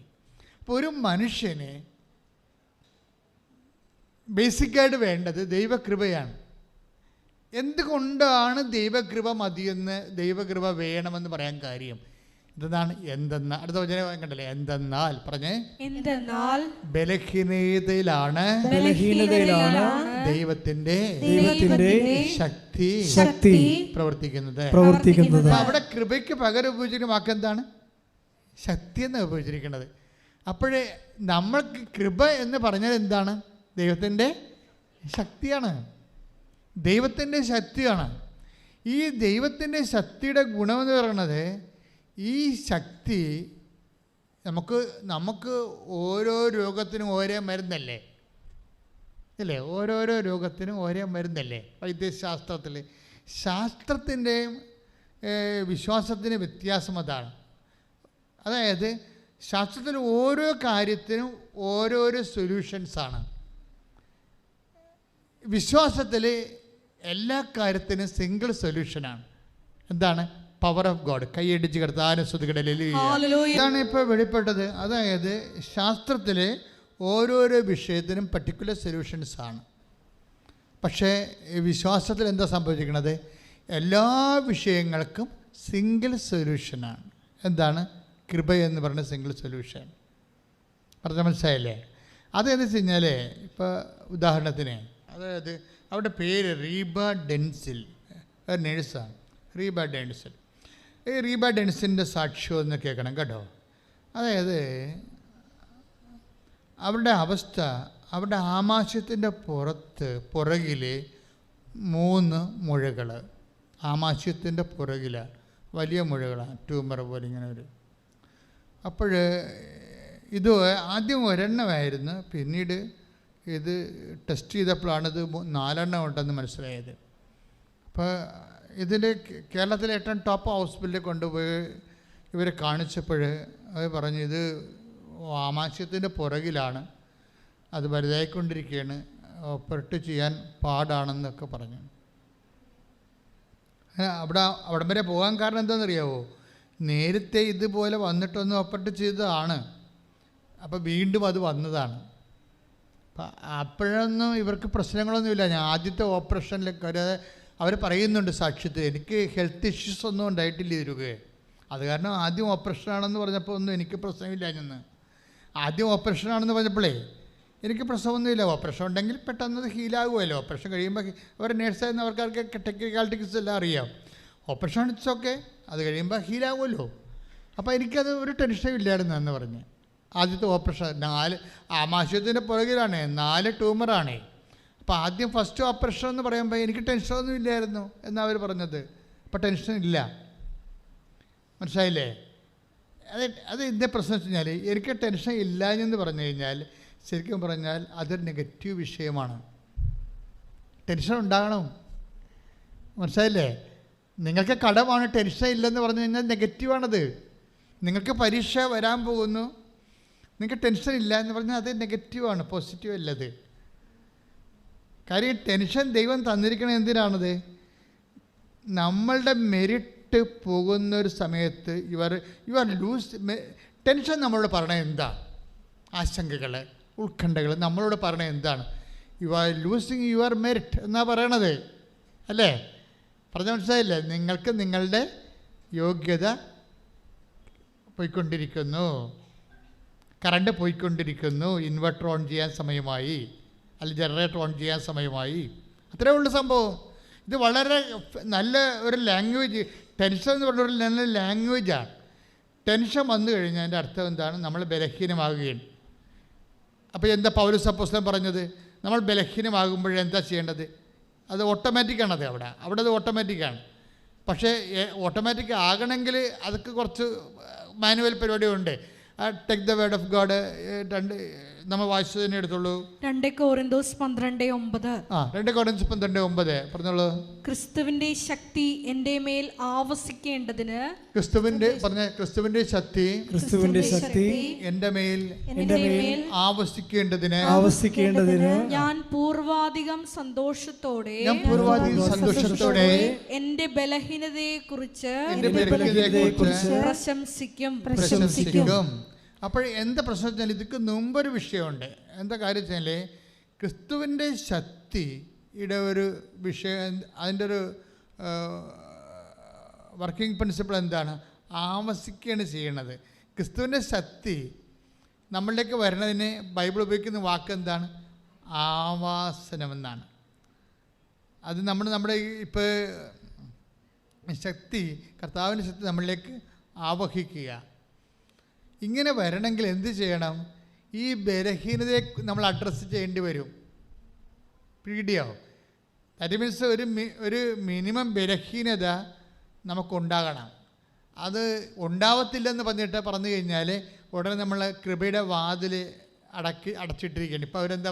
അപ്പോൾ ഒരു മനുഷ്യന് ബേസിക്കായിട്ട് വേണ്ടത് ദൈവകൃപയാണ്. എന്തുകൊണ്ടാണ് ദൈവകൃപ മതിയെന്ന്, ദൈവകൃപ വേണമെന്ന് പറയാൻ കാര്യം എന്താണ്? എന്തെന്നാൽ, അടുത്ത വചനം കണ്ടല്ലേ, എന്തെന്നാൽ പറഞ്ഞേ, എന്തെന്നാൽ ബലഹീനതയിലാണ് ദൈവത്തിന്റെ ശക്തി പ്രവർത്തിക്കുന്നത്. അപ്പൊ അവിടെ കൃപയ്ക്ക് പകരം ഉപയോഗിച്ചിരിക്കുന്ന വാക്കെന്താണ്? ശക്തി എന്ന് ഉപയോഗിച്ചിരിക്കുന്നത്. അപ്പോഴേ നമ്മൾക്ക് കൃപ എന്ന് പറഞ്ഞാൽ എന്താണ്? ദൈവത്തിൻ്റെ ശക്തിയാണ്. ദൈവത്തിൻ്റെ ശക്തിയാണ്. ഈ ദൈവത്തിൻ്റെ ശക്തിയുടെ ഗുണമെന്ന് പറയുന്നത്, ഈ ശക്തി നമുക്ക് ഓരോ രോഗത്തിനും ഓരോ മരുന്നല്ലേ അല്ലേ? ഓരോരോ രോഗത്തിനും ഓരോ മരുന്നല്ലേ വൈദ്യശാസ്ത്രത്തിൽ. ശാസ്ത്രത്തിൻ്റെയും വിശ്വാസത്തിൻ്റെ വ്യത്യാസം അതാണ്. അതായത് ശാസ്ത്രത്തിൽ ഓരോ കാര്യത്തിനും ഓരോരോ സൊല്യൂഷൻസാണ്. വിശ്വാസത്തിൽ എല്ലാ കാര്യത്തിനും സിംഗിൾ സൊല്യൂഷനാണ്. എന്താണ്? Power of God. കൈയടിച്ച് കിടത്താനും ശ്രുതികടലിൽ ഇതാണ് ഇപ്പോൾ വെളിപ്പെട്ടത്. അതായത് ശാസ്ത്രത്തിൽ ഓരോരോ വിഷയത്തിനും പർട്ടിക്കുലർ സൊല്യൂഷൻസാണ്. പക്ഷേ വിശ്വാസത്തിൽ എന്താ സംഭവിച്ചിരിക്കുന്നത്? എല്ലാ വിഷയങ്ങൾക്കും സിംഗിൾ സൊല്യൂഷനാണ്. എന്താണ്? കൃപ എന്ന് പറയുന്ന സിംഗിൾ സൊല്യൂഷൻ. പറഞ്ഞ മനസ്സിലായില്ലേ? അതെന്ന് വെച്ച് കഴിഞ്ഞാൽ, ഇപ്പോൾ ഉദാഹരണത്തിന്, അതായത് അവിടെ പേര് റീബ ഡെൻസിൽ, ഒരു നേഴ്സാണ് റീബ ഡെൻസിൽ. ഈ റീബ ഡെൻസിൻ്റെ സാക്ഷ്യം ഒന്ന് കേൾക്കണം കേട്ടോ. അതായത് അവരുടെ അവസ്ഥ, അവരുടെ ആമാശയത്തിൻ്റെ പുറകിൽ 3 മുഴകൾ, ആമാശയത്തിൻ്റെ പുറകിലാണ് വലിയ മുഴകളാണ്, ട്യൂമർ പോലെ ഇങ്ങനെ വരും. അപ്പോൾ ഇത് ആദ്യം ഒരെണ്ണമായിരുന്നു, പിന്നീട് ഇത് ടെസ്റ്റ് ചെയ്തപ്പോഴാണിത് 4 എണ്ണം ഉണ്ടെന്ന് മനസ്സിലായത്. അപ്പോൾ ഇതിൽ കേരളത്തിലെ ഏറ്റവും ടോപ്പ് ഹോസ്പിറ്റലിൽ കൊണ്ടുപോയി ഇവരെ കാണിച്ചപ്പോൾ അവർ പറഞ്ഞു, ഇത് ആമാശയത്തിൻ്റെ പുറകിലാണ്, അത് വലുതായിക്കൊണ്ടിരിക്കുകയാണ്, ഓപ്പറേറ്റ് ചെയ്യാൻ പാടാണെന്നൊക്കെ പറഞ്ഞു. അവിടം വരെ പോകാൻ കാരണം എന്താണെന്നറിയാവോ? നേരത്തെ ഇതുപോലെ വന്നിട്ടൊന്ന് ഓപ്പറേറ്റ് ചെയ്തതാണ്, അപ്പോൾ വീണ്ടും അത് വന്നതാണ്. അപ്പം അപ്പോഴൊന്നും ഇവർക്ക് പ്രശ്നങ്ങളൊന്നുമില്ല. ഞാൻ ആദ്യത്തെ ഓപ്പറേഷനിലൊക്കെ അവർ പറയുന്നുണ്ട് സാക്ഷ്യത്തിൽ, എനിക്ക് ഹെൽത്ത് ഇഷ്യൂസ് ഒന്നും ഉണ്ടായിട്ടില്ല ഇവർക്ക്. അത് കാരണം ആദ്യം ഓപ്പറേഷനാണെന്ന് പറഞ്ഞപ്പോൾ ഒന്നും എനിക്ക് പ്രശ്നമില്ല. ഞാൻ ആദ്യം ഓപ്പറേഷനാണെന്ന് പറഞ്ഞപ്പോഴേ എനിക്ക് പ്രശ്നമൊന്നുമില്ല. ഓപ്പറേഷൻ ഉണ്ടെങ്കിൽ പെട്ടെന്ന് ഹീലാകുമല്ലോ. ഓപ്പറേഷൻ കഴിയുമ്പോൾ അവർ നേഴ്സായിരുന്ന അവർക്കാർക്ക് ടെക്നിക്കാലിറ്റീസ് എല്ലാം അറിയാം. ഓപ്പറേഷൻ ഇറ്റ്സ് ഓക്കെ, അത് കഴിയുമ്പോൾ ഹീലാകുമല്ലോ. അപ്പോൾ എനിക്കത് ഒരു ടെൻഷനും ഇല്ലായിരുന്നു എന്ന് പറഞ്ഞ്. ആദ്യത്തെ ഓപ്പറേഷൻ 4 ആമാശയത്തിൻ്റെ പുറകിലാണ്, 4 ട്യൂമറാണ്. അപ്പോൾ ആദ്യം ഫസ്റ്റ് ഓപ്പറേഷൻ എന്ന് പറയുമ്പോൾ എനിക്ക് ടെൻഷനൊന്നും ഇല്ലായിരുന്നു എന്നാണ് അവർ പറഞ്ഞത്. അപ്പോൾ ടെൻഷൻ ഇല്ല. മനസ്സിലായില്ലേ? അത് എൻ്റെ പ്രശ്നം വെച്ച് കഴിഞ്ഞാൽ, എനിക്ക് ടെൻഷൻ ഇല്ല എന്ന് പറഞ്ഞു കഴിഞ്ഞാൽ ശരിക്കും പറഞ്ഞാൽ അതൊരു നെഗറ്റീവ് വിഷയമാണ്. ടെൻഷൻ ഉണ്ടാകണം. മനസ്സിലായില്ലേ? നിങ്ങൾക്ക് കടമാണ്, ടെൻഷൻ ഇല്ലെന്ന് പറഞ്ഞു കഴിഞ്ഞാൽ നെഗറ്റീവാണത്. നിങ്ങൾക്ക് പരീക്ഷ വരാൻ പോകുന്നു, നിങ്ങൾക്ക് ടെൻഷൻ ഇല്ല എന്ന് പറഞ്ഞാൽ അത് നെഗറ്റീവാണ്, പോസിറ്റീവ് അല്ലത്. കാര്യം ടെൻഷൻ ദൈവം തന്നിരിക്കണത് എന്തിനാണത്? നമ്മളുടെ മെരിറ്റ് പോകുന്നൊരു സമയത്ത് യു ആർ ലൂസ്. ടെൻഷൻ നമ്മളോട് പറയണത് എന്താ? ആശങ്കകൾ, ഉത്കണ്ഠകൾ നമ്മളോട് പറയണത് എന്താണ്? You are losing your merit എന്നാണ് പറയണത്, അല്ലേ? പറഞ്ഞ മനസ്സിലായില്ലേ? നിങ്ങൾക്ക് നിങ്ങളുടെ യോഗ്യത പോയിക്കൊണ്ടിരിക്കുന്നു, കറണ്ട് പോയിക്കൊണ്ടിരിക്കുന്നു, ഇൻവെർട്ടർ ഓൺ ചെയ്യാൻ സമയമായി, അല്ലെങ്കിൽ ജനറേറ്റർ ഓൺ ചെയ്യാൻ സമയമായി. അത്രേ ഉള്ളൂ സംഭവം. ഇത് വളരെ നല്ല ഒരു ലാംഗ്വേജ്. ടെൻഷൻ എന്ന് പറഞ്ഞ ഒരു നല്ല ലാംഗ്വേജാണ്. ടെൻഷൻ വന്നു കഴിഞ്ഞാൽ അതിൻ്റെ അർത്ഥം എന്താണ്? നമ്മൾ ബലഹീനമാകുകയാണ്. അപ്പോൾ എന്താ പൗലോസ് അപ്പോസ്തലൻ പറഞ്ഞത്? നമ്മൾ ബലഹീനമാകുമ്പോഴെന്താ ചെയ്യേണ്ടത്? അത് ഓട്ടോമാറ്റിക്കാണത്. അവിടെ അത് ഓട്ടോമാറ്റിക്കാണ്. പക്ഷേ ഓട്ടോമാറ്റിക് ആകണമെങ്കിൽ അതൊക്കെ കുറച്ച് മാനുവൽ പരിപാടിയുണ്ട്. Take the word of God 2 നമ്മൾ വായിച്ചു തന്നെ എടുത്തോളൂ. 2 കൊരിന്തോസ് 12:9. 2 കൊരിന്തോസ് 12:9 പറഞ്ഞോളൂ. ക്രിസ്തുവിന്റെ ശക്തി എൻ്റെ മേൽ ആവസിക്കേണ്ടതിന്, ക്രിസ്തുവിന്റെ ശക്തി എൻ്റെ മേൽ ആവസിക്കേണ്ടതിന് ഞാൻ പൂർവാധികം സന്തോഷത്തോടെ എൻ്റെ ബലഹീനതയെ കുറിച്ച് പ്രശംസിക്കും. അപ്പോൾ എന്താ പ്രശ്നം വെച്ചാൽ, ഇതൊക്കെ മുമ്പൊരു വിഷയമുണ്ട്. എന്താ കാര്യം വെച്ചാൽ, ക്രിസ്തുവിൻ്റെ ശക്തി യുടെ ഒരു വിഷയം, അതിൻ്റെ ഒരു വർക്കിംഗ് പ്രിൻസിപ്പിൾ എന്താണ്? ആവസിക്കുകയാണ് ചെയ്യണത്. ക്രിസ്തുവിൻ്റെ ശക്തി നമ്മളിലേക്ക് വരുന്നതിന് ബൈബിൾ ഉപയോഗിക്കുന്ന വാക്ക് എന്താണ്? ആവാസനമെന്നാണ്. അത് നമ്മുടെ ഇപ്പോൾ ശക്തി, കർത്താവിൻ്റെ ശക്തി നമ്മളിലേക്ക് ആവഹിക്കുക. ഇങ്ങനെ വരണമെങ്കിൽ എന്ത് ചെയ്യണം? ഈ ബലഹീനതയെ നമ്മൾ അഡ്രസ്സ് ചെയ്യേണ്ടി വരും. പീഡിയോ ദാറ്റ് മീൻസ് ഒരു മിനിമം ബലഹീനത നമുക്കുണ്ടാകണം. അത് ഉണ്ടാവത്തില്ലെന്ന് പറഞ്ഞു കഴിഞ്ഞാൽ ഉടനെ നമ്മൾ കൃപയുടെ വാതിൽ അടച്ചിട്ടിരിക്കുകയാണ്. ഇപ്പോൾ അവരെന്താ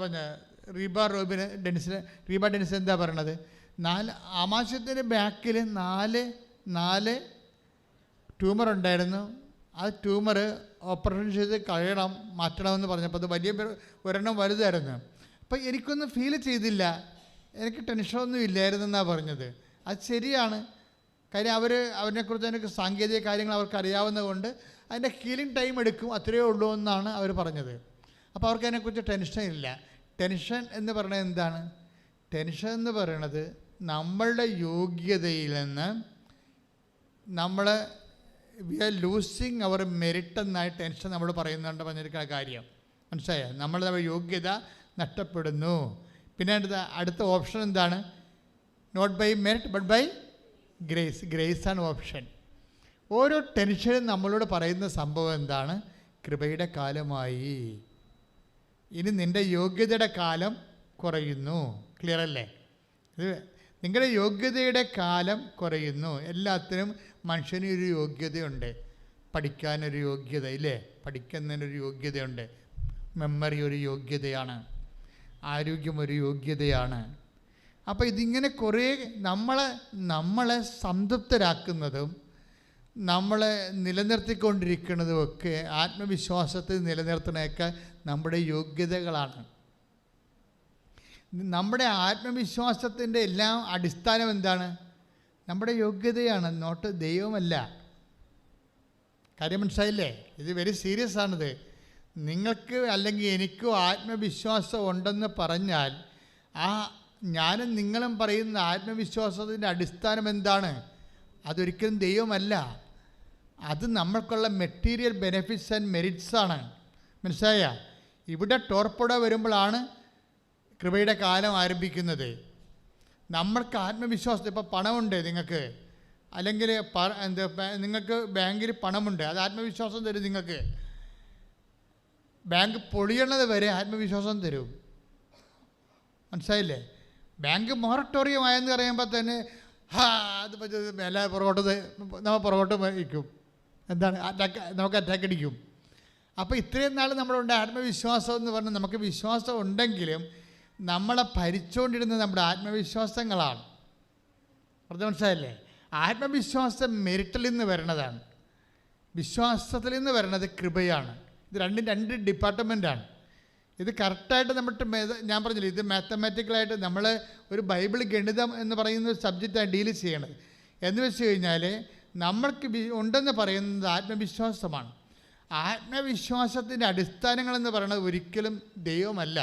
പറഞ്ഞത്? റീബ ഡെനിസ് എന്താ പറയണത്? 4 ആമാശയത്തിൻ്റെ ബാക്കിൽ 4 ട്യൂമർ ഉണ്ടായിരുന്നു. ആ ട്യൂമർ ഓപ്പറേഷൻ ചെയ്ത് മാറ്റണമെന്ന് പറഞ്ഞപ്പോൾ അത് വലിയ ഒരെണ്ണം വലുതായിരുന്നു. അപ്പോൾ എനിക്കൊന്നും ഫീൽ ചെയ്തില്ല, എനിക്ക് ടെൻഷനൊന്നും ഇല്ലായിരുന്നു എന്നാണ് പറഞ്ഞത്. അത് ശരിയാണ്. കാര്യം അവരെക്കുറിച്ച് എനിക്ക് സാങ്കേതിക കാര്യങ്ങൾ അവർക്ക് അറിയാവുന്നത് കൊണ്ട് അതിൻ്റെ ഹീലിംഗ് ടൈം എടുക്കും, അത്രയേ ഉള്ളൂ എന്നാണ് അവർ പറഞ്ഞത്. അപ്പോൾ അവർക്ക് അതിനെക്കുറിച്ച് ടെൻഷനില്ല. ടെൻഷൻ എന്ന് പറയുന്നത് എന്താണ്? ടെൻഷൻ എന്ന് പറയുന്നത് നമ്മളുടെ യോഗ്യതയിൽ നിന്ന് നമ്മൾ we are losing our merit എന്നായി ടെൻഷൻ നമ്മൾ പറഞ്ഞിരിക്കുന്ന കാര്യം മനസ്സിലായോ? നമ്മളുടെ യോഗ്യത നഷ്ടപ്പെടുന്നു. പിന്നെ അടുത്ത ഓപ്ഷൻ എന്താണ്? Not by merit but by grace. ഗ്രേസാണ് ഓപ്ഷൻ. ഓരോ ടെൻഷനും നമ്മളോട് പറയുന്ന സംഭവം എന്താണ്? കൃപയുടെ കാലമായി, ഇനി നിൻ്റെ യോഗ്യതയുടെ കാലം കുറയുന്നു. ക്ലിയർ അല്ലേ? ഇത് നിങ്ങളുടെ യോഗ്യതയുടെ കാലം കുറയുന്നു. എല്ലാത്തിനും മനുഷ്യന് ഒരു യോഗ്യതയുണ്ട്. പഠിക്കാനൊരു യോഗ്യത ഇല്ലേ? പഠിക്കുന്നതിനൊരു യോഗ്യതയുണ്ട്. മെമ്മറി ഒരു യോഗ്യതയാണ്. ആരോഗ്യം ഒരു യോഗ്യതയാണ്. അപ്പോൾ ഇതിങ്ങനെ കുറേ നമ്മളെ സംതൃപ്തരാക്കുന്നതും നമ്മളെ നിലനിർത്തിക്കൊണ്ടിരിക്കുന്നതുമൊക്കെ ആത്മവിശ്വാസത്തിൽ നിലനിർത്തുന്നതൊക്കെ നമ്മുടെ യോഗ്യതകളാണ്. നമ്മുടെ ആത്മവിശ്വാസത്തിൻ്റെ എല്ലാം അടിസ്ഥാനം എന്താണ്? നമ്മുടെ യോഗ്യതയാണ്, നോട്ട് ദൈവമല്ല. കാര്യം മനസ്സിലായില്ലേ? ഇത് വെരി സീരിയസ് ആണിത്. നിങ്ങൾക്ക് അല്ലെങ്കിൽ എനിക്കോ ആത്മവിശ്വാസം ഉണ്ടെന്ന് പറഞ്ഞാൽ ആ ഞാനും നിങ്ങളും പറയുന്ന ആത്മവിശ്വാസത്തിൻ്റെ അടിസ്ഥാനം എന്താണ്? അതൊരിക്കലും ദൈവമല്ല. അത് നമ്മൾക്കുള്ള മെറ്റീരിയൽ ബെനിഫിറ്റ്സ് ആൻഡ് മെറിറ്റ്സ് ആണ്. മനസ്സിലായ? ഇവിടെ ടോർപ്പഡോ വരുമ്പോഴാണ് കൃപയുടെ കാലം ആരംഭിക്കുന്നത്. നമ്മൾക്ക് ആത്മവിശ്വാസം, ഇപ്പോൾ പണമുണ്ട് നിങ്ങൾക്ക്, അല്ലെങ്കിൽ നിങ്ങൾക്ക് ബാങ്കിൽ പണമുണ്ട്, അത് ആത്മവിശ്വാസം തരും നിങ്ങൾക്ക്. ബാങ്ക് പൊളിയണത് വരെ ആത്മവിശ്വാസം തരും. മനസ്സിലായില്ലേ? ബാങ്ക് മൊറട്ടോറിയം ആയെന്ന് പറയുമ്പോൾ തന്നെ അത് എല്ലാ പുറകോട്ട് വയ്ക്കും. എന്താണ്? നമുക്ക് അറ്റാക്ക് അടിക്കും. അപ്പോൾ ഇത്രയും നാൾ നമ്മളുണ്ട് ആത്മവിശ്വാസം എന്ന് പറഞ്ഞാൽ നമുക്ക് വിശ്വാസം ഉണ്ടെങ്കിലും നമ്മളെ ഭരിച്ചുകൊണ്ടിരുന്നത് നമ്മുടെ ആത്മവിശ്വാസങ്ങളാണ്. പറഞ്ഞ മനസ്സിലായില്ലേ? ആത്മവിശ്വാസം മെറിറ്റിൽ നിന്ന് വരണതാണ്, വിശ്വാസത്തിൽ നിന്ന് വരണത് കൃപയാണ്. ഇത് രണ്ട് ഡിപ്പാർട്ട്മെൻറ്റാണ്. ഇത് കറക്റ്റായിട്ട് ഞാൻ പറഞ്ഞില്ല, ഇത് മാത്തമാറ്റിക്കലായിട്ട് നമ്മൾ ഒരു ബൈബിൾ ഗണിതം എന്ന് പറയുന്ന ഒരു സബ്ജക്റ്റാണ് ഡീൽ ചെയ്യണത്. എന്ന് വെച്ച് കഴിഞ്ഞാൽ നമ്മൾക്ക് ഉണ്ടെന്ന് പറയുന്നത് ആത്മവിശ്വാസമാണ്. ആത്മവിശ്വാസത്തിൻ്റെ അടിസ്ഥാനങ്ങളെന്ന് പറയുന്നത് ഒരിക്കലും ദൈവമല്ല,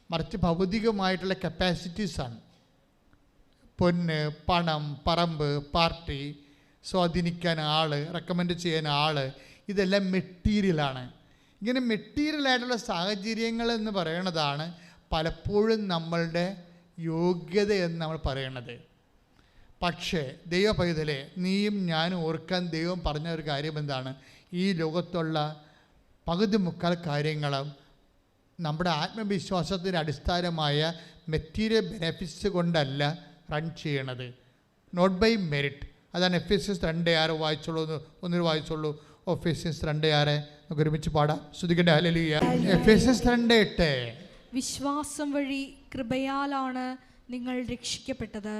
മറിച്ച് ഭൗതികമായിട്ടുള്ള കപ്പാസിറ്റീസാണ്. പൊന്ന്, പണം, പറമ്പ്, പാർട്ടി, സ്വാധീനിക്കാൻ ആൾ, റെക്കമെൻഡ് ചെയ്യാൻ ആൾ, ഇതെല്ലാം മെറ്റീരിയലാണ്. ഇങ്ങനെ മെറ്റീരിയലായിട്ടുള്ള സാഹചര്യങ്ങൾ എന്ന് പറയണതാണ് പലപ്പോഴും നമ്മളുടെ യോഗ്യത എന്ന് നമ്മൾ പറയണത്. പക്ഷേ ദൈവ പൈതലേ, നീയും ഞാനും ഓർക്കാൻ ദൈവം പറഞ്ഞ ഒരു കാര്യം എന്താണ്? ഈ ലോകത്തുള്ള പകുതി മുക്കാൽ കാര്യങ്ങളും നമ്മുടെ ആത്മവിശ്വാസത്തിന് അടിസ്ഥാനമായ മെറ്റീരിയൽ ബെനിഫിറ്റ്സ് കൊണ്ടല്ല റൺ ചെയ്യണത്, നോട്ട് ബൈ മെറിറ്റ്. അതാണ് എഫേസ്യൻസ് 2:6 വായിച്ചോളൂ, ഒന്നൊരു വായിച്ചോളൂ. എഫേസ്യൻസ് 2:6 നമുക്ക് ഒരുമിച്ച് പാടാം. സ്തുതിക്കട്ടെ, ഹല്ലേലൂയ. എഫേസ്യൻസ് 2:8 വിശ്വാസം വഴി കൃപയാലാണ് നിങ്ങൾ രക്ഷിക്കപ്പെട്ടത്,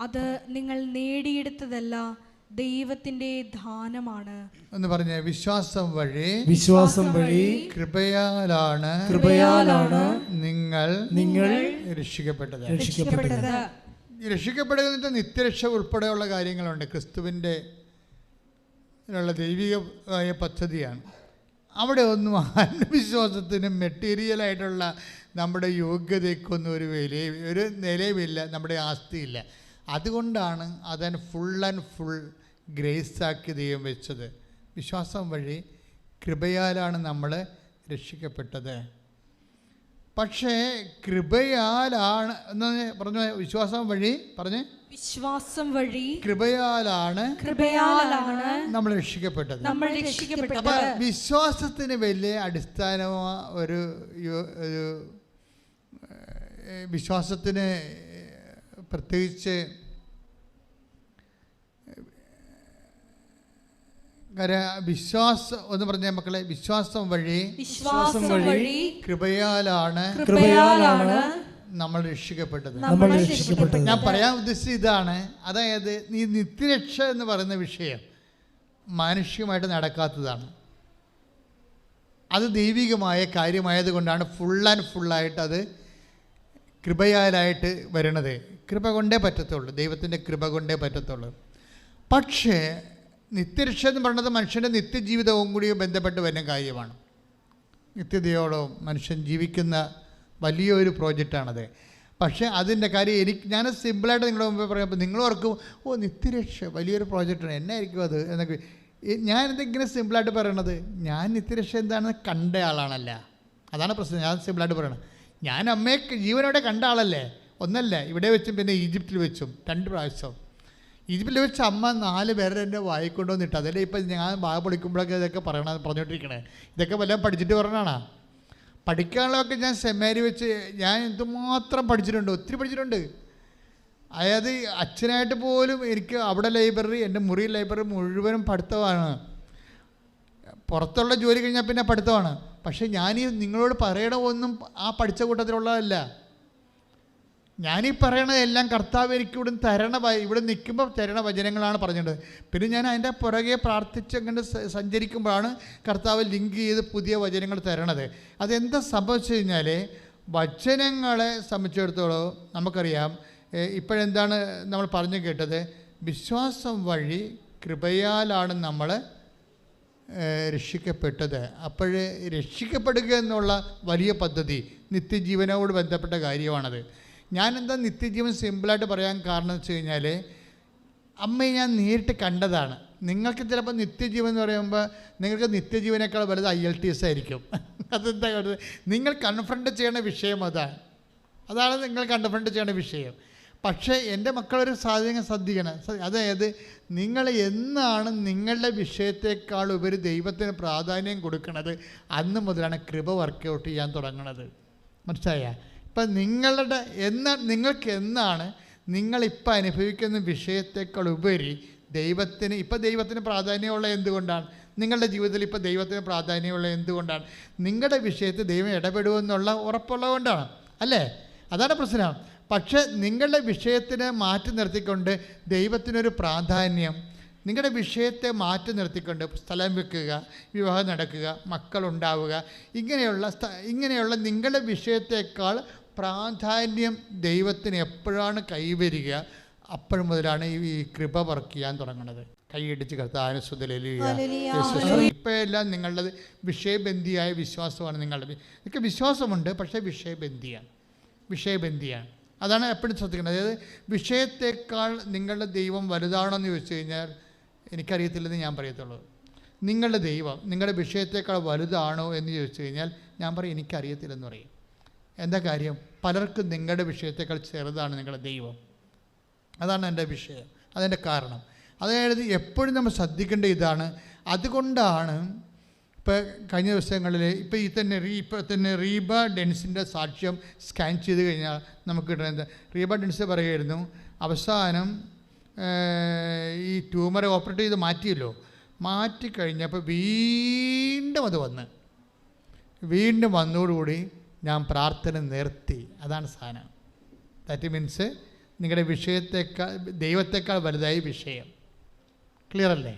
അത് നിങ്ങൾ നേടിയെടുത്തതല്ല, ദൈവത്തിന്റെ ദാനമാണ് എന്ന് പറഞ്ഞ വിശ്വാസം വഴി കൃപയാലാണ് നിങ്ങൾ രക്ഷിക്കപ്പെട്ടത്. രക്ഷിക്കപ്പെടുന്നതിൻ്റെ നിത്യരക്ഷ ഉൾപ്പെടെയുള്ള കാര്യങ്ങളുണ്ട്. ക്രിസ്തുവിൻ്റെ ദൈവികമായ പദ്ധതിയാണ്. അവിടെ ഒന്നും ആത്മവിശ്വാസത്തിനും മെറ്റീരിയലായിട്ടുള്ള നമ്മുടെ യോഗ്യതയ്ക്കൊന്നും ഒരു നിലയുമില്ല, നമ്മുടെ ആസ്തിയില്ല. അതുകൊണ്ടാണ് അതിന് ഫുൾ ആൻഡ് ഫുൾ ഗ്രേസാക്കി ദൈവം വെച്ചത്. വിശ്വാസം വഴി കൃപയാലാണ് നമ്മൾ രക്ഷിക്കപ്പെട്ടത്. പക്ഷേ കൃപയാലാണ് എന്ന് പറഞ്ഞു, വിശ്വാസം വഴി പറഞ്ഞ് വിശ്വാസം വഴി കൃപയാലാണ് നമ്മൾ രക്ഷിക്കപ്പെട്ടത്. അപ്പൊ വിശ്വാസത്തിന് വലിയ അടിസ്ഥാനമായ ഒരു വിശ്വാസത്തിന് പ്രത്യേകിച്ച് വിശ്വാസം എന്ന് പറഞ്ഞ മക്കളെ, വിശ്വാസം വഴി കൃപയാലാണ് നമ്മൾ രക്ഷിക്കപ്പെട്ടത്. ഞാൻ പറയാൻ ഉദ്ദേശിച്ചത് ഇതാണ്. അതായത് ഈ നിത്യരക്ഷ എന്ന് പറയുന്ന വിഷയം മാനുഷികമായിട്ട് നടക്കാത്തതാണ്. അത് ദൈവികമായ കാര്യമായത് കൊണ്ടാണ് ഫുൾ ആൻഡ് ഫുള്ളായിട്ട് അത് കൃപയാലായിട്ട് വരണത്. കൃപ കൊണ്ടേ പറ്റത്തുള്ളൂ, ദൈവത്തിൻ്റെ കൃപ കൊണ്ടേ പറ്റത്തുള്ളൂ. പക്ഷേ നിത്യരക്ഷ എന്ന് പറയുന്നത് മനുഷ്യൻ്റെ നിത്യജീവിതവും കൂടി ബന്ധപ്പെട്ട് വരുന്ന കാര്യമാണ്. നിത്യതയോളം മനുഷ്യൻ ജീവിക്കുന്ന വലിയൊരു പ്രോജക്റ്റാണത്. പക്ഷേ അതിൻ്റെ കാര്യം ഞാൻ സിമ്പിളായിട്ട് നിങ്ങളുടെ മുമ്പേ പറയുമ്പോൾ നിങ്ങൾ ഓർക്കും, നിത്യരക്ഷ വലിയൊരു പ്രോജക്റ്റാണ്, എന്നായിരിക്കും അത് എന്നൊക്കെ. ഞാനിതിങ്ങനെ സിമ്പിളായിട്ട് പറയണത്, ഞാൻ നിത്യരക്ഷ എന്താണെന്ന് കണ്ട ആളാണല്ല. അതാണ് പ്രശ്നം. ഞാൻ സിമ്പിളായിട്ട് പറയണത്, ഞാൻ അമ്മയെ ജീവനോടെ കണ്ട ആളല്ലേ. ഒന്നല്ല, ഇവിടെ വെച്ചും പിന്നെ ഈജിപ്തിൽ വെച്ചും 2 പ്രാവശ്യം. ഈജിപ്തിൽ വെച്ച് അമ്മ 4 പേരെ എൻ്റെ വായിക്കൊണ്ടുവന്നിട്ട്, അതല്ലേ ഇപ്പം ഞാൻ വാ പൊളിക്കുമ്പോഴൊക്കെ ഇതൊക്കെ പറഞ്ഞുകൊണ്ടിരിക്കണേ. ഇതൊക്കെ വല്ലതും പഠിച്ചിട്ട് പറഞ്ഞാണോ? പഠിക്കാനുള്ളതൊക്കെ ഞാൻ സെമിനാരി വെച്ച് ഞാൻ എന്തുമാത്രം പഠിച്ചിട്ടുണ്ട്, ഒത്തിരി പഠിച്ചിട്ടുണ്ട്. അതായത് അച്ഛനായിട്ട് പോലും എനിക്ക് അവിടെ ലൈബ്രറി, എൻ്റെ മുറി ലൈബ്രറി മുഴുവനും പഠിത്തമാണ്. പുറത്തുള്ള ജോലി കഴിഞ്ഞാൽ പിന്നെ പഠിത്തമാണ്. പക്ഷേ ഞാനീ നിങ്ങളോട് പറയണ ഒന്നും ആ പഠിച്ച കൂട്ടത്തിലുള്ളതല്ല. ഞാനീ പറയണതെല്ലാം കർത്താവ് എനിക്ക് ഇവിടെ നിൽക്കുമ്പോൾ തരണ വചനങ്ങളാണ് പറഞ്ഞത്. പിന്നെ ഞാൻ അതിൻ്റെ പുറകെ പ്രാർത്ഥിച്ച് അങ്ങനെ സഞ്ചരിക്കുമ്പോഴാണ് കർത്താവ് ലിങ്ക് ചെയ്ത് പുതിയ വചനങ്ങൾ തരണത്. അതെന്താ സംഭവിച്ചു കഴിഞ്ഞാൽ, വചനങ്ങളെ സംബന്ധിച്ചിടത്തോളം നമുക്കറിയാം. ഇപ്പോഴെന്താണ് നമ്മൾ പറഞ്ഞു കേട്ടത്? വിശ്വാസം വഴി കൃപയാലാണ് നമ്മൾ രക്ഷിക്കപ്പെട്ടത്. അപ്പോൾ രക്ഷിക്കപ്പെടുക എന്നുള്ള വലിയ പദ്ധതി നിത്യജീവനോട് ബന്ധപ്പെട്ട കാര്യമാണത്. ഞാനെന്താ നിത്യജീവൻ സിമ്പിളായിട്ട് പറയാൻ കാരണം വെച്ച് കഴിഞ്ഞാൽ, അമ്മയെ ഞാൻ നേരിട്ട് കണ്ടതാണ്. നിങ്ങൾക്ക് ചിലപ്പോൾ നിത്യജീവൻ എന്ന് പറയുമ്പോൾ നിങ്ങൾക്ക് നിത്യജീവനേക്കാൾ വലുത് IELTS ആയിരിക്കും. അതെന്താ കണ്ടത്? നിങ്ങൾ കൺഫ്രണ്ട് ചെയ്യേണ്ട വിഷയം അതാണ് നിങ്ങൾ കൺഫ്രണ്ട് ചെയ്യേണ്ട വിഷയം. പക്ഷേ എൻ്റെ മക്കളൊരു സാധ്യത ശ്രദ്ധിക്കണം. അതായത് നിങ്ങൾ എന്നാണ് നിങ്ങളുടെ വിഷയത്തെക്കാൾ ഉപരി ദൈവത്തിന് പ്രാധാന്യം കൊടുക്കുന്നത്, അന്ന് മുതലാണ് കൃപ വർക്കൗട്ട് ചെയ്യാൻ തുടങ്ങുന്നത്. മനസ്സിലായ? ഇപ്പം നിങ്ങൾക്ക് എന്നാണ് നിങ്ങളിപ്പോൾ അനുഭവിക്കുന്ന വിഷയത്തെക്കാൾ ഉപരി ദൈവത്തിന് പ്രാധാന്യമുള്ള എന്തുകൊണ്ടാണ്? നിങ്ങളുടെ ജീവിതത്തിൽ ഇപ്പോൾ ദൈവത്തിന് പ്രാധാന്യമുള്ള എന്തുകൊണ്ടാണ്? നിങ്ങളുടെ വിഷയത്തിൽ ദൈവം ഇടപെടുമെന്നുള്ള ഉറപ്പുള്ളതുകൊണ്ടാണ്, അല്ലേ? അതാണ് പ്രശ്നം. പക്ഷേ നിങ്ങളുടെ വിഷയത്തിനെ മാറ്റി നിർത്തിക്കൊണ്ട് ദൈവത്തിനൊരു പ്രാധാന്യം, നിങ്ങളുടെ വിഷയത്തെ നിർത്തിക്കൊണ്ട് സ്ഥലം വെക്കുക, വിവാഹം നടക്കുക, മക്കളുണ്ടാവുക, ഇങ്ങനെയുള്ള നിങ്ങളുടെ വിഷയത്തേക്കാൾ പ്രാധാന്യം ദൈവത്തിന് എപ്പോഴാണ് കൈവരിക, അപ്പോൾ മുതലാണ് ഈ കൃപ വർക്ക് ചെയ്യാൻ തുടങ്ങുന്നത്. കൈയടിച്ച് കർത്താവിനെ സ്തുതിക്കുക. ഇപ്പോഴെല്ലാം നിങ്ങളുടെ വിഷയബന്ധിയായ വിശ്വാസമാണ്. നിങ്ങൾക്ക് വിശ്വാസമുണ്ട്, പക്ഷേ വിഷയബന്ധിയാണ്. അതാണ് എപ്പോഴും ശ്രദ്ധിക്കുന്നത്. അതായത് വിഷയത്തേക്കാൾ നിങ്ങളുടെ ദൈവം വലുതാണെന്ന് ചോദിച്ചു കഴിഞ്ഞാൽ എനിക്കറിയത്തില്ലെന്ന് ഞാൻ പറയത്തുള്ളൂ. നിങ്ങളുടെ ദൈവം നിങ്ങളുടെ വിഷയത്തേക്കാൾ വലുതാണോ എന്ന് ചോദിച്ചു കഴിഞ്ഞാൽ ഞാൻ പറയും എനിക്കറിയത്തില്ലെന്ന് പറയും. എന്താ കാര്യം? പലർക്കും നിങ്ങളുടെ വിഷയത്തേക്കാൾ ചെറുതാണ് നിങ്ങളുടെ ദൈവം. അതാണ് എൻ്റെ വിഷയം, അതിൻ്റെ കാരണം. അതായത് എപ്പോഴും നമ്മൾ ശ്രദ്ധിക്കേണ്ട ഇതാണ്. അതുകൊണ്ടാണ് ഇപ്പോൾ കഴിഞ്ഞ ദിവസങ്ങളിൽ ഇപ്പോൾ തന്നെ റീബ ഡെൻസിൻ്റെ സാക്ഷ്യം സ്കാൻ ചെയ്ത് കഴിഞ്ഞാൽ നമുക്ക് കിട്ടുന്നത്, റീബ ഡെൻസ് പറയുമായിരുന്നു, അവസാനം ഈ ട്യൂമറെ ഓപ്പറേറ്റ് ചെയ്ത് മാറ്റിക്കഴിഞ്ഞപ്പോൾ വീണ്ടും വന്നതോടുകൂടി ഞാൻ പ്രാർത്ഥന നിർത്തി. അതാണ് സാധനം. ദാറ്റ് മീൻസ് നിങ്ങളുടെ വിഷയത്തേക്കാൾ ദൈവത്തെക്കാൾ വലുതായി വിഷയം. ക്ലിയർ അല്ലേ?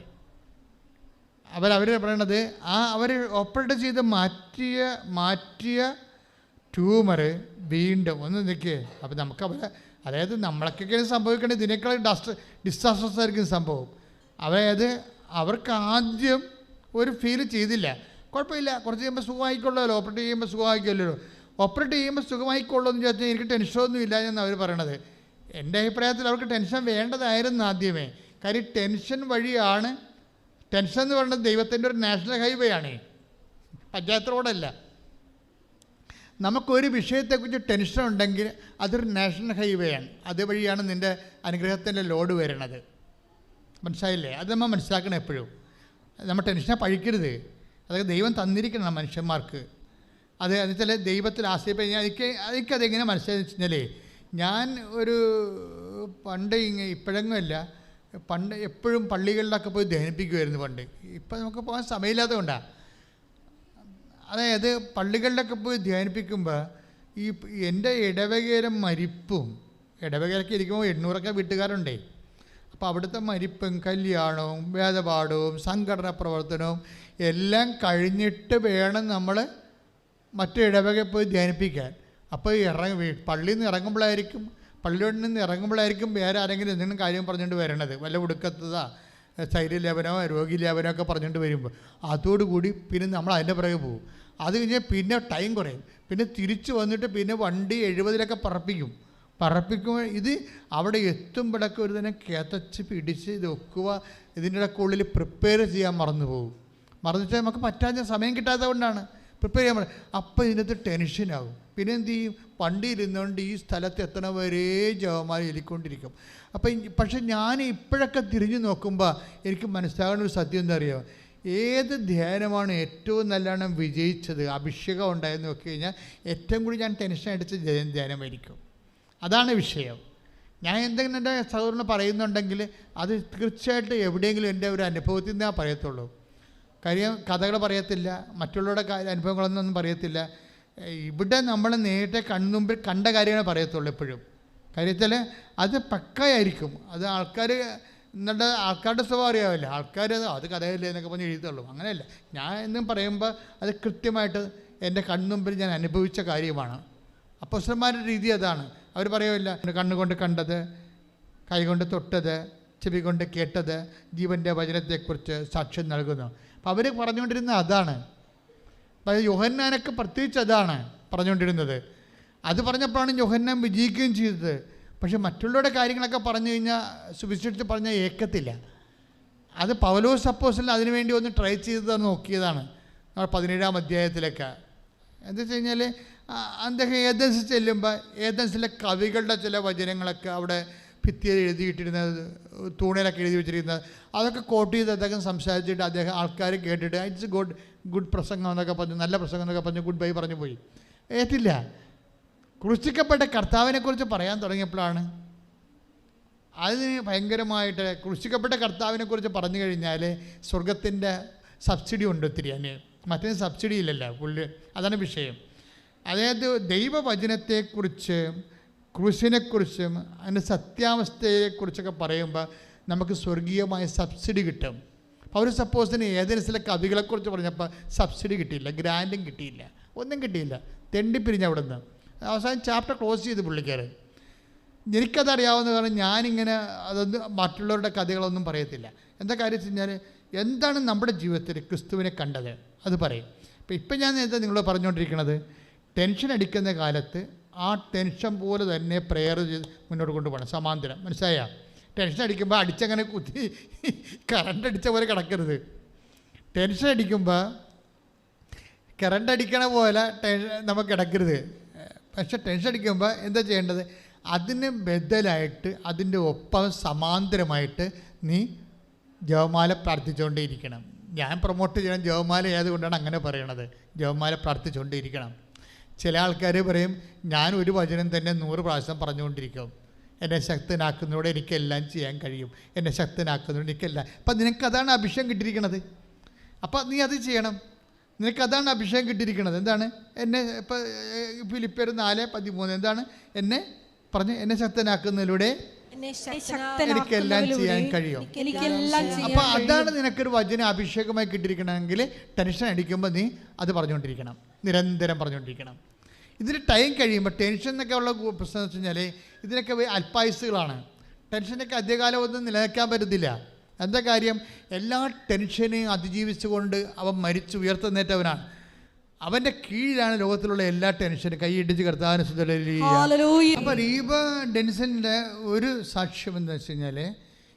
അവർ പറയണത് അവർ ഓപ്പറേറ്റ് ചെയ്ത് മാറ്റിയ ട്യൂമർ വീണ്ടും ഒന്ന് നിൽക്കുക. അപ്പോൾ നമുക്ക് അതായത് നമ്മളൊക്കെ സംഭവിക്കേണ്ടത് ഇതിനേക്കാൾ ഡിസാസ്റ്റേഴ്സ് ആയിരിക്കും സംഭവം. അതായത് അവർക്ക് ആദ്യം ഒരു ഫീൽ ചെയ്തില്ല, കുഴപ്പമില്ല, കുറച്ച് കഴിയുമ്പോൾ സുഖമായിക്കൊള്ളല്ലോ, ഓപ്പറേറ്റ് ചെയ്യുമ്പോൾ സുഖമായിക്കൊള്ളല്ലോ. ഓപ്പറേറ്റ് ചെയ്യുമ്പോൾ സുഖമായിക്കൊള്ളുമെന്ന് ചോദിച്ചാൽ എനിക്ക് ടെൻഷനൊന്നും ഇല്ല എന്നാണ് അവർ പറയണത്. എൻ്റെ അഭിപ്രായത്തിൽ അവർക്ക് ടെൻഷൻ വേണ്ടതായിരുന്നു ആദ്യമേ. കാര്യം ടെൻഷൻ വഴിയാണ്, ടെൻഷൻ എന്ന് പറയുന്നത് ദൈവത്തിൻ്റെ ഒരു നാഷണൽ ഹൈവേ ആണ്, പഞ്ചായത്ത് റോഡല്ല. നമുക്കൊരു വിഷയത്തെക്കുറിച്ച് ടെൻഷൻ ഉണ്ടെങ്കിൽ അതൊരു നാഷണൽ ഹൈവേ ആണ്. അതുവഴിയാണ് നിൻ്റെ അനുഗ്രഹത്തിൻ്റെ ലോഡ് വരുന്നത്. മനസ്സിലായില്ലേ? അത് നമ്മൾ മനസ്സിലാക്കണം എപ്പോഴും. നമ്മൾ ടെൻഷനെ പഴിക്കരുത്. അതൊക്കെ ദൈവം തന്നിരിക്കണം മനുഷ്യന്മാർക്ക്. അത് എന്നുവെച്ചാൽ ദൈവത്തിൽ ആശ്രയിപ്പം എനിക്കതെങ്ങനെ മനസ്സിലായെന്ന് വെച്ച് കഴിഞ്ഞാൽ, ഞാൻ ഒരു പണ്ട് ഇപ്പോഴെങ്ങുമല്ല, പണ്ട് എപ്പോഴും പള്ളികളിലൊക്കെ പോയി ധ്യാനിപ്പിക്കുമായിരുന്നു പണ്ട്. ഇപ്പം നമുക്ക് പോകാൻ സമയമില്ലാത്തത് കൊണ്ടാണ്. അതായത് പള്ളികളിലൊക്കെ പോയി ധ്യാനിപ്പിക്കുമ്പോൾ ഈ എൻ്റെ ഇടവകയിലെ മരിപ്പും, ഇടവകയിലൊക്കെ ഇരിക്കുമ്പോൾ 800 വീട്ടുകാരുണ്ടേ. അപ്പോൾ അവിടുത്തെ മരിപ്പും കല്യാണവും വേദപാഠവും സംഘടനാ പ്രവർത്തനവും എല്ലാം കഴിഞ്ഞിട്ട് വേണം നമ്മൾ മറ്റു ഇടവകയിൽ പോയി ധ്യാനിപ്പിക്കാൻ. അപ്പോൾ പള്ളിയിൽ നിന്ന് ഇറങ്ങുമ്പോഴായിരിക്കും, പള്ളിയോട് നിന്ന് ഇറങ്ങുമ്പോഴായിരിക്കും വേറെ ആരെങ്കിലും എന്തെങ്കിലും കാര്യം പറഞ്ഞുകൊണ്ട് വരണത്. വല്ല ഉടുക്കത്തതാ ശൈര്യലേപനോ രോഗീലേപനോ ഒക്കെ പറഞ്ഞുകൊണ്ട് വരുമ്പോൾ അതോടുകൂടി പിന്നെ നമ്മൾ അതിൻ്റെ പിറകെ പോകും. അത് കഴിഞ്ഞാൽ പിന്നെ ടൈം കുറയും. പിന്നെ തിരിച്ച് വന്നിട്ട് പിന്നെ വണ്ടി 70 പറപ്പിക്കുമ്പോൾ ഇത് അവിടെ എത്തുമ്പോഴൊക്കെ ഒരു തന്നെ കേത്തച്ച് പിടിച്ച് ഇത് വെക്കുക, ഇതിൻ്റെ ഇടയ്ക്കുള്ളിൽ പ്രിപ്പയർ ചെയ്യാൻ മറന്നു പോകും. മറന്നിട്ട് നമുക്ക് പറ്റാത്ത സമയം കിട്ടാത്തത് കൊണ്ടാണ് പ്രിപ്പയർ ചെയ്യാൻ പറ്റും. അപ്പോൾ ഇതിനകത്ത് ടെൻഷനാകും. പിന്നെ എന്ത് ചെയ്യും? വണ്ടിയിരുന്നുകൊണ്ട് ഈ സ്ഥലത്ത് എത്തണവരെ ജവമാല എലിക്കൊണ്ടിരിക്കും. പക്ഷെ ഞാൻ ഇപ്പോഴൊക്കെ തിരിഞ്ഞു നോക്കുമ്പോൾ എനിക്ക് മനസ്സിലാകുന്ന ഒരു സത്യം എന്താ അറിയാമോ? ഏത് ധ്യാനമാണ് ഏറ്റവും നല്ലോണം വിജയിച്ചത്, അഭിഷേകം ഉണ്ടായെന്ന് നോക്കി കഴിഞ്ഞാൽ ഏറ്റവും കൂടി ഞാൻ ടെൻഷൻ അടിച്ച ധ്യാനമായിരിക്കും. അതാണ് വിഷയം. ഞാൻ എന്തെങ്കിലും എൻ്റെ സഹോദരന് പറയുന്നുണ്ടെങ്കിൽ അത് തീർച്ചയായിട്ടും എവിടെയെങ്കിലും എൻ്റെ ഒരു അനുഭവത്തിൽ നിന്നേ പറയത്തുള്ളൂ. കാര്യം കഥകൾ പറയത്തില്ല, മറ്റുള്ളവരുടെ അനുഭവങ്ങളൊന്നും പറയത്തില്ല. ഇവിടെ നമ്മൾ നേരിട്ട് കൺമുമ്പിൽ കണ്ട കാര്യങ്ങൾ പറയത്തുള്ളൂ എപ്പോഴും. കാര്യത്തിൽ അത് പക്കയായിരിക്കും. അത് എന്നിട്ട് ആൾക്കാരുടെ സ്വഭാവം അറിയാവില്ല. ആൾക്കാർ അത് കഥയില്ലേ എന്നൊക്കെ പറഞ്ഞ് എഴുതുള്ളൂ. അങ്ങനെയല്ല, ഞാൻ എന്നും പറയുമ്പോൾ അത് കൃത്യമായിട്ട് എൻ്റെ കൺമുമ്പിൽ ഞാൻ അനുഭവിച്ച കാര്യമാണ്. അപ്പോസ്തലന്മാരുടെ രീതി അതാണ്. അവർ പറയുമില്ല, കണ്ണുകൊണ്ട് കണ്ടത്, കൈകൊണ്ട് തൊട്ടത്, ചെവി കൊണ്ട് കേട്ടത്, ജീവൻ്റെ വചനത്തെക്കുറിച്ച് സാക്ഷ്യം നൽകുന്നു. അപ്പോൾ അവർ പറഞ്ഞുകൊണ്ടിരുന്നത് അതാണ്. അപ്പോൾ യോഹന്നാനൊക്കെ പ്രത്യേകിച്ച് അതാണ് പറഞ്ഞുകൊണ്ടിരുന്നത്. അത് പറഞ്ഞപ്പോഴാണ് യോഹന്നാൻ വിജയിക്കുകയും ചെയ്തത്. പക്ഷെ മറ്റുള്ളവരുടെ കാര്യങ്ങളൊക്കെ പറഞ്ഞു കഴിഞ്ഞാൽ, സുവിശേഷത്തിൽ പറഞ്ഞാൽ ഏക്കത്തില്ല. അത് പൗലോസ് അപ്പോസ്തലൻ അതിനുവേണ്ടി ഒന്ന് ട്രൈ ചെയ്ത് നോക്കിയതാണ്. നമ്മൾ 17-ാം അധ്യായത്തിലൊക്കെ എന്താ വെച്ച് കഴിഞ്ഞാൽ, അദ്ദേഹം ഏതൻസിൽ ചെല്ലുമ്പോൾ ഏതൻസിലെ കവികളുടെ ചില വചനങ്ങളൊക്കെ അവിടെ ഭിത്തിയിൽ എഴുതിയിട്ടിരുന്നത്, തൂണിലൊക്കെ എഴുതി വെച്ചിരിക്കുന്നത്, അതൊക്കെ കോട്ട് ചെയ്ത് അദ്ദേഹം സംസാരിച്ചിട്ട് അദ്ദേഹം ആൾക്കാർ കേട്ടിട്ട് ഇറ്റ്സ് ഗുഡ് പ്രസംഗം എന്നൊക്കെ പറഞ്ഞു, നല്ല പ്രസംഗം എന്നൊക്കെ പറഞ്ഞ് ഗുഡ് ബൈ പറഞ്ഞു പോയി. ഏറ്റില്ല. ക്രൂശിക്കപ്പെട്ട കർത്താവിനെക്കുറിച്ച് പറയാൻ തുടങ്ങിയപ്പോഴാണ് അതിന് ഭയങ്കരമായിട്ട്, ക്രൂശിക്കപ്പെട്ട കർത്താവിനെക്കുറിച്ച് പറഞ്ഞു കഴിഞ്ഞാൽ സ്വർഗത്തിൻ്റെ സബ്സിഡി ഉണ്ട് ഒത്തിരി. അതിന് മറ്റേ സബ്സിഡി ഇല്ലല്ലോ പുള്ളി. അതാണ് വിഷയം. അതായത് ദൈവവചനത്തെക്കുറിച്ച്, ക്രൂശിനെക്കുറിച്ചും അതിൻ്റെ സത്യാവസ്ഥയെക്കുറിച്ചൊക്കെ പറയുമ്പോൾ നമുക്ക് സ്വർഗീയമായ സബ്സിഡി കിട്ടും. പൗലോസ് അപ്പോസ്തലൻ ഏതൻസിലെ കവികളെക്കുറിച്ച് പറഞ്ഞപ്പോൾ സബ്സിഡി കിട്ടിയില്ല, ഗ്രാൻറ്റും കിട്ടിയില്ല, ഒന്നും കിട്ടിയില്ല. തെണ്ടിപ്പിരിഞ്ഞ് അവിടെ നിന്ന് അവസാനം ചാപ്റ്റർ ക്ലോസ് ചെയ്ത് പുള്ളിക്കാരൻ. എനിക്കതറിയാവുന്ന കാരണം ഞാനിങ്ങനെ അതൊന്നും മറ്റുള്ളവരുടെ കഥകളൊന്നും പറയത്തില്ല. എന്താ കാര്യം വെച്ച് കഴിഞ്ഞാൽ, എന്താണ് നമ്മുടെ ജീവിതത്തിൽ ക്രിസ്തുവിനെ കണ്ടത് അത് പറയും. ഇപ്പം ഞാൻ എന്താ നിങ്ങളോട് പറഞ്ഞുകൊണ്ടിരിക്കുന്നത്, ടെൻഷൻ അടിക്കുന്ന കാലത്ത് ആ ടെൻഷൻ പോലെ തന്നെ പ്രെയർ ചെയ്ത് മുന്നോട്ട് കൊണ്ടുപോകണം, സമാന്തരം. മനസ്സിലായ? ടെൻഷൻ അടിക്കുമ്പോൾ അടിച്ചങ്ങനെ കുത്തി കറണ്ട് അടിച്ച പോലെ കിടക്കരുത്. ടെൻഷൻ അടിക്കുമ്പോൾ കറണ്ട് അടിക്കണ പോലെ നമുക്ക് കിടക്കരുത്. പക്ഷെ ടെൻഷൻ അടിക്കുമ്പോൾ എന്താ ചെയ്യേണ്ടത്? അതിന് ബദലായിട്ട്, അതിൻ്റെ ഒപ്പം സമാന്തരമായിട്ട് നീ ജപമാല പ്രാർത്ഥിച്ചുകൊണ്ടേയിരിക്കണം. ഞാൻ പ്രൊമോട്ട് ചെയ്യണം ജപമാല ഏതുകൊണ്ടാണ് അങ്ങനെ പറയണത്. ജപമാല പ്രാർത്ഥിച്ചുകൊണ്ടേയിരിക്കണം. ചില ആൾക്കാർ പറയും, ഞാൻ ഒരു വചനം തന്നെ 100 പ്രാവശ്യം പറഞ്ഞുകൊണ്ടിരിക്കും. എന്നെ ശക്തനാക്കുന്നതോടെ എനിക്കെല്ലാം ചെയ്യാൻ കഴിയും, എന്നെ ശക്തനാക്കുന്നതോടെ എനിക്കെല്ലാം. അപ്പം നിനക്കതാണ് അഭിഷേകം കിട്ടിയിരിക്കണത്. അപ്പം നീ അത് ചെയ്യണം. നിനക്കതാണ് അഭിഷേകം കിട്ടിയിരിക്കുന്നത്. എന്താണ്? എന്നെ ഇപ്പം ഫിലിപ്പിയർ 4:13 എന്താണ്? എന്നെ ശക്തനാക്കുന്നതിലൂടെ എനിക്കെല്ലാം ചെയ്യാൻ കഴിയും. അപ്പം അതാണ് നിനക്കൊരു വചന അഭിഷേകമായി കിട്ടിയിരിക്കണമെങ്കിൽ ടെൻഷൻ അടിക്കുമ്പോൾ നീ അത് പറഞ്ഞുകൊണ്ടിരിക്കണം, നിരന്തരം പറഞ്ഞുകൊണ്ടിരിക്കണം. ഇതിന് ടൈം കഴിയുമ്പോൾ ടെൻഷൻ എന്നൊക്കെ ഉള്ള പ്രശ്നം എന്ന് വെച്ച് കഴിഞ്ഞാൽ ഇതിനൊക്കെ അല്പായുസുകളാണ്. ടെൻഷനൊക്കെ അധികകാലം ഒന്നും നിലനിൽക്കാൻ പറ്റത്തില്ല. എന്താ കാര്യം? എല്ലാ ടെൻഷനെയും അതിജീവിച്ചുകൊണ്ട് അവൻ മരിച്ചു ഉയർത്തെന്നേറ്റവനാണ്. അവൻ്റെ കീഴിലാണ് ലോകത്തിലുള്ള എല്ലാ ടെൻഷനും. കൈയിടിച്ച് കർത്താവിനെ സ്തുതിക്കുക. ഹല്ലേലൂയ. അപ്പോൾ റീബ ഡെൻസൻ്റെ ഒരു സാക്ഷ്യം എന്താ വെച്ച് കഴിഞ്ഞാൽ,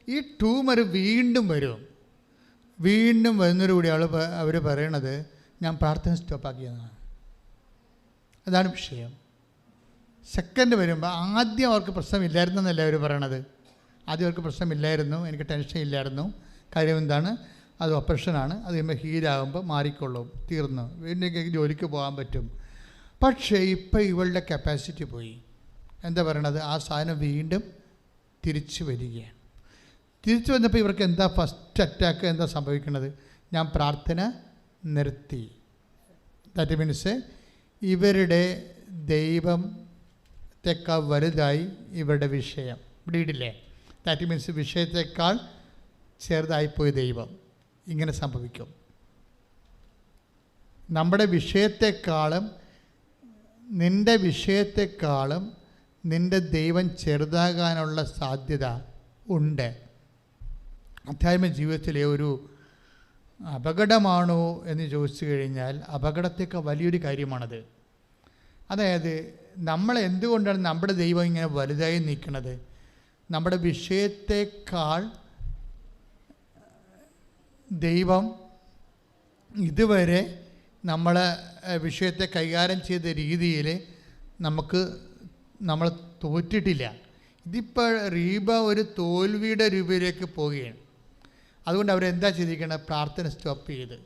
ഈ ട്യൂമർ വീണ്ടും വരും. വീണ്ടും വരുന്നതോടുകൂടി അവർ പറയണത് ഞാൻ പ്രാർത്ഥന സ്റ്റോപ്പാക്കിയതാണ്. അതാണ് വിഷയം. സെക്കൻഡ് വരുമ്പോൾ ആദ്യം അവർക്ക് പ്രശ്നമില്ലായിരുന്നെന്നല്ല അവർ പറയണത്. ആദ്യം അവർക്ക് പ്രശ്നമില്ലായിരുന്നു, എനിക്ക് ടെൻഷൻ ഇല്ലായിരുന്നു. കാര്യം എന്താണ്? അത് ഓപ്പറേഷനാണ്, അത് കഴിയുമ്പോൾ ഹീലാകുമ്പോൾ മാറിക്കൊള്ളും, തീർന്നു, വീണ്ടും ജോലിക്ക് പോകാൻ പറ്റും. പക്ഷേ ഇപ്പോൾ ഇവളുടെ കപ്പാസിറ്റി പോയി. എന്താ പറയണത്? ആ സാധനം വീണ്ടും തിരിച്ചു വരികയാണ്. തിരിച്ചു വന്നപ്പോൾ ഇവർക്ക് എന്താ ഫസ്റ്റ് അറ്റാക്ക് എന്താ സംഭവിക്കുന്നത്? ഞാൻ പ്രാർത്ഥന നിർത്തി. ദാറ്റ് മീൻസ് ഇവരുടെ ദൈവത്തെക്കാൾ വലുതായി ഇവരുടെ വിഷയം. ബ്ലീഡില്ലേ? ദാറ്റ് മീൻസ് വിഷയത്തെക്കാൾ ചെറുതായിപ്പോയി ദൈവം. ഇങ്ങനെ സംഭവിക്കും. നമ്മുടെ വിഷയത്തെക്കാളും നിൻ്റെ വിഷയത്തെക്കാളും നിൻ്റെ ദൈവം ചെറുതാകാനുള്ള സാധ്യത ഉണ്ട്. അധ്യാത്മ ജീവിതത്തിലെ ഒരു അപകടമാണോ എന്ന് ചോദിച്ചു കഴിഞ്ഞാൽ അപകടത്തേക്കാൾ വലിയൊരു കാര്യമാണത്. അതായത് നമ്മൾ എന്തുകൊണ്ടാണ് നമ്മുടെ ദൈവം ഇങ്ങനെ വലുതായി നിൽക്കുന്നത്? നമ്മുടെ വിഷയത്തെക്കാൾ ദൈവം ഇതുവരെ നമ്മളെ വിഷയത്തെ കൈകാര്യം ചെയ്ത രീതിയിൽ നമ്മൾ തോറ്റിട്ടില്ല. ഇതിപ്പോൾ റീബ ഒരു തോൽവിയുടെ രൂപയിലേക്ക് പോവുകയാണ്. അതുകൊണ്ട് അവരെന്താ ചെയ്തിരിക്കണം? പ്രാർത്ഥന സ്റ്റോപ്പ് ചെയ്ത്.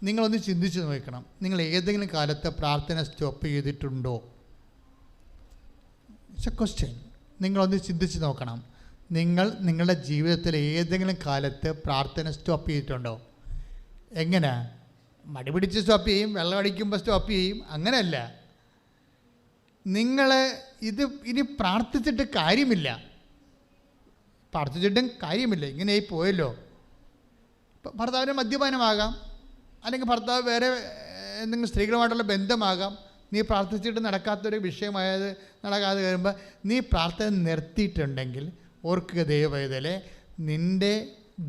നിങ്ങളൊന്ന് ചിന്തിച്ച് നോക്കണം, നിങ്ങൾ ഏതെങ്കിലും കാലത്ത് പ്രാർത്ഥന സ്റ്റോപ്പ് ചെയ്തിട്ടുണ്ടോ? It's A question. നിങ്ങളൊന്ന് ചിന്തിച്ച് നോക്കണം. നിങ്ങളുടെ ജീവിതത്തിൽ ഏതെങ്കിലും കാലത്ത് പ്രാർത്ഥന സ്റ്റോപ്പ് ചെയ്തിട്ടുണ്ടോ? എങ്ങനെ? മടി പിടിച്ച് സ്റ്റോപ്പ് ചെയ്യും, വെള്ളം അടിക്കുമ്പോൾ സ്റ്റോപ്പ് ചെയ്യും, അങ്ങനെയല്ല. നിങ്ങൾ ഇനി പ്രാർത്ഥിച്ചിട്ട് കാര്യമില്ല. പ്രാർത്ഥിച്ചിട്ടും കാര്യമില്ല, ഇങ്ങനെ പോയല്ലോ. ഭർത്താവിന് മദ്യപാനമാകാം, അല്ലെങ്കിൽ ഭർത്താവ് വേറെ എന്തെങ്കിലും സ്ത്രീകളുമായിട്ടുള്ള ബന്ധമാകാം. നീ പ്രാർത്ഥിച്ചിട്ട് നടക്കാത്തൊരു വിഷയമായത് നടക്കാതെ കഴിയുമ്പോൾ നീ പ്രാർത്ഥന നിർത്തിയിട്ടുണ്ടെങ്കിൽ ഓർക്കുക ദൈവവേദലെ, നിൻ്റെ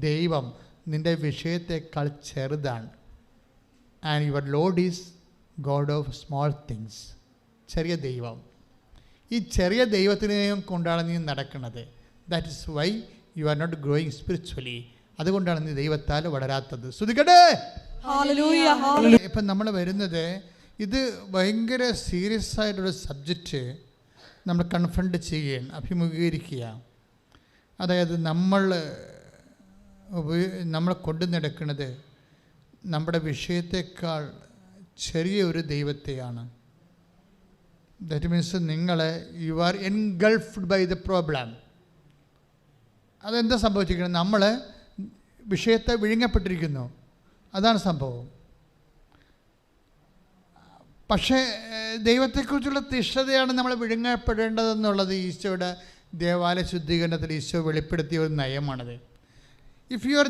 ദൈവം നിൻ്റെ വിഷയത്തെക്കാൾ ചെറുതാണ്. And your Lord is God of small things. ചെറിയ ദൈവം. ഈ ചെറിയ ദൈവത്തിനെയും കൊണ്ടാണ് നീ നടക്കുന്നത്. That is why you are not growing spiritually. അതുകൊണ്ടാണ് നീ ദൈവത്താൽ വളരാത്തത്. ശ്രുതിക്കട്ടെ. ഇപ്പം നമ്മൾ വരുന്നത്, ഇത് ഭയങ്കര സീരിയസ് ആയിട്ടൊരു സബ്ജക്റ്റ് നമ്മൾ കൺഫ്രണ്ട് ചെയ്യുകയാണ്, അഭിമുഖീകരിക്കുക. അതായത് നമ്മൾ കൊണ്ടു നടക്കുന്നത് നമ്മുടെ വിഷയത്തെക്കാൾ ചെറിയൊരു ദൈവത്തെയാണ്. That means you are engulfed by the problem. അതെന്താ സംഭവിച്ചിരിക്കുന്നത്? നമ്മൾ വിഷയത്തെ വിഴുങ്ങപ്പെട്ടിരിക്കുന്നു, അതാണ് സംഭവം. പക്ഷേ ദൈവത്തെക്കുറിച്ചുള്ള തിഷ്ഠതയാണ് നമ്മൾ വിഴുങ്ങപ്പെടേണ്ടതെന്നുള്ളത് ഈശോയുടെ ദേവാലയ ശുദ്ധീകരണത്തിൽ ഈശോ വെളിപ്പെടുത്തിയ ഒരു നയമാണത്. ഇഫ് യു ആർ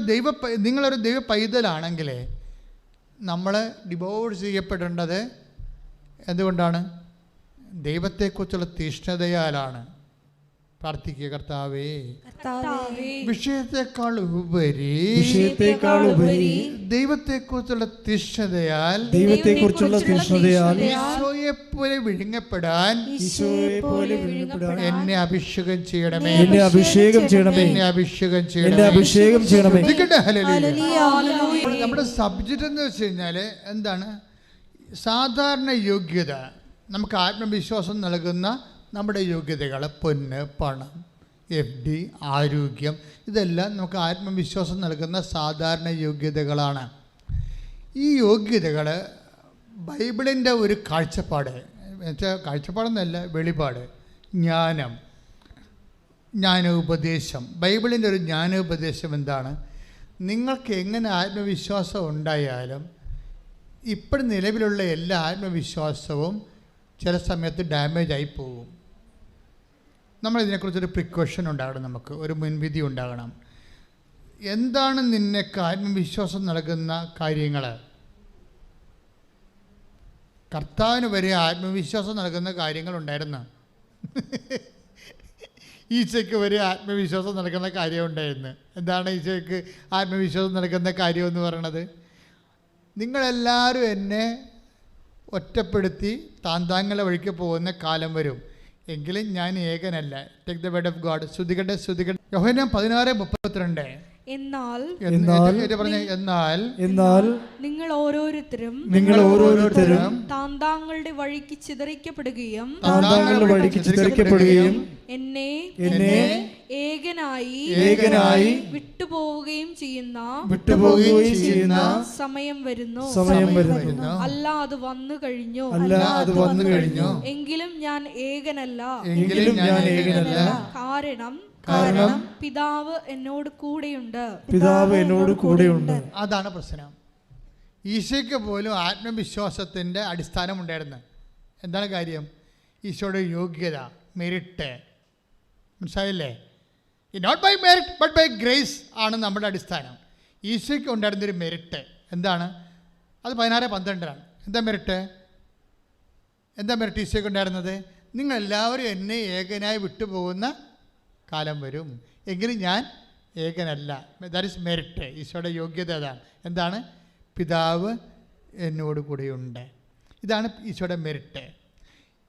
നിങ്ങളൊരു ദൈവ പൈതലാണെങ്കിൽ നമ്മൾ ഡിവോഴ്സ് ചെയ്യപ്പെടേണ്ടത് എന്തുകൊണ്ടാണ്? ദൈവത്തെക്കുറിച്ചുള്ള തീഷ്ണതയാലാണ്. പ്രാർത്ഥിക്കുക, കർത്താവേ, വിഷയത്തെക്കാൾ ഉപരി ദൈവത്തെക്കുറിച്ചുള്ള തീഷ്ണതയാൽ ഈശോയെ പോലെ വിഴുങ്ങപ്പെടാൻ എന്നെ അഭിഷേകം ചെയ്യണമേ. നമ്മുടെ സബ്ജക്റ്റ് എന്ന് വെച്ച് കഴിഞ്ഞാൽ എന്താണ്? സാധാരണ യോഗ്യത, നമുക്ക് ആത്മവിശ്വാസം നൽകുന്ന നമ്മുടെ യോഗ്യതകൾ, പൊന്ന്, പണം, FD, ആരോഗ്യം, ഇതെല്ലാം നമുക്ക് ആത്മവിശ്വാസം നൽകുന്ന സാധാരണ യോഗ്യതകളാണ്. ഈ യോഗ്യതകൾ ബൈബിളിൻ്റെ ഒരു കാഴ്ചപ്പാട്, കാഴ്ചപ്പാടെന്നല്ല, വെളിപാട്, ജ്ഞാനോപദേശം. ബൈബിളിൻ്റെ ഒരു ജ്ഞാനോപദേശം എന്താണ്? നിങ്ങൾക്ക് എങ്ങനെ ആത്മവിശ്വാസം ഉണ്ടായാലും ഇപ്പോൾ നിലവിലുള്ള എല്ലാ ആത്മവിശ്വാസവും ചില സമയത്ത് ഡാമേജ് ആയി പോകും. നമ്മളിതിനെക്കുറിച്ചൊരു പ്രിക്കോഷൻ ഉണ്ടാകണം, നമുക്ക് ഒരു മുൻവിധി ഉണ്ടാകണം. എന്താണ് നിനക്ക് ആത്മവിശ്വാസം നൽകുന്ന കാര്യങ്ങൾ? കർത്താവിന് വരെ ആത്മവിശ്വാസം നൽകുന്ന കാര്യങ്ങളുണ്ടായിരുന്നു. ഈശോയ്ക്ക് വരെ ആത്മവിശ്വാസം നൽകുന്ന കാര്യമുണ്ടായിരുന്നു. എന്താണ് ഈശോയ്ക്ക് ആത്മവിശ്വാസം നൽകുന്ന കാര്യമെന്ന് പറയണത്? നിങ്ങളെല്ലാവരും എന്നെ ഒറ്റപ്പെടുത്തി താന്താങ്ങളെ വഴിക്ക് പോകുന്ന കാലം വരും. എങ്കിലും ഞാൻ ഏകനല്ല. Take the word of God. ശ്രുതികട്ടെ ശ്രുതികട്ടെ. യോഹന്നാൻ 16:32. എന്നാൽ നിങ്ങൾ ഓരോരുത്തരും താന്താങ്ങളുടെ വഴിക്ക് ചിതറിക്കപ്പെടുകയും എന്നെ ഏകനായി വിട്ടുപോവുകയും ചെയ്യുന്ന സമയം വരുന്നു. അല്ല, അത് വന്നു കഴിഞ്ഞു. എങ്കിലും ഞാൻ ഏകനല്ല. കാരണം പിതാവ് എന്നോട് കൂടെയുണ്ട്. അതാണ് പ്രശ്നം. ഈശോയ്ക്ക് പോലും ആത്മവിശ്വാസത്തിൻ്റെ അടിസ്ഥാനം ഉണ്ടായിരുന്നു. എന്താണ് കാര്യം? ഈശോയുടെ യോഗ്യത, മെറിറ്റ്. മനസ്സിലായില്ലേ? Not by merit but by grace ആണ് നമ്മുടെ അടിസ്ഥാനം. ഈശോയ്ക്ക് ഉണ്ടായിരുന്നൊരു മെറിറ്റ് എന്താണ്? അത് 16:12. എന്താ മെറിറ്റ് ഈശോയ്ക്ക് ഉണ്ടായിരുന്നത്? നിങ്ങളെല്ലാവരും എന്നെ ഏകനായി വിട്ടുപോകുന്ന കാലം വരും, എങ്കിലും ഞാൻ ഏകനല്ല. That is merit. ഈശോയുടെ യോഗ്യത അതാണ്. എന്താണ്? പിതാവ് എന്നോട് കൂടെയുണ്ട്. ഇതാണ് ഈശോയുടെ മെറിറ്റ്.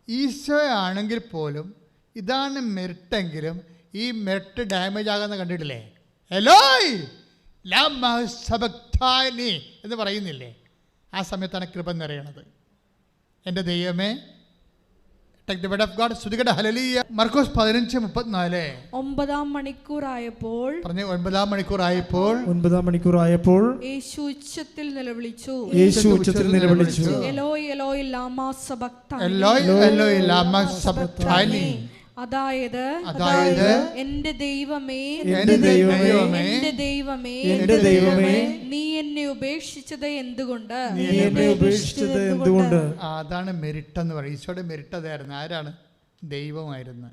ഈശോ ആണെങ്കിൽ പോലും ഇതാണ് മെറിറ്റെങ്കിലും ഈ മെറിറ്റ് ഡാമേജ് ആകാമെന്ന് കണ്ടിട്ടില്ലേ? എലോയ് ലമ്മ സബക്താനി എന്ന് പറയുന്നില്ലേ? ആ സമയത്താണ് കൃപ നിറയണത്. എൻ്റെ ദൈവമേ, Take the word of God. ശ്രുതികട്ടെ ഹല്ലേലൂയ. മർക്കോസ് 15:34. 9-ാം മണിക്കൂറായപ്പോൾ യേശു ഉച്ചത്തിൽ നിലവിളിച്ചു. എലോയ് എലോയ് ലാമാ സബക്താനി. എലോയ് ലാമാ സബക്താനി. അതായത് എന്റെ ദൈവമേ നീ എന്നെ ഉപേക്ഷിച്ചത് എന്തുകൊണ്ട്? അതാണ് മെറിറ്റ് എന്ന് പറയും. ഈശോയുടെ മെറിറ്റ് അതായിരുന്നു. ആരാണ്? ദൈവമായിരുന്നു.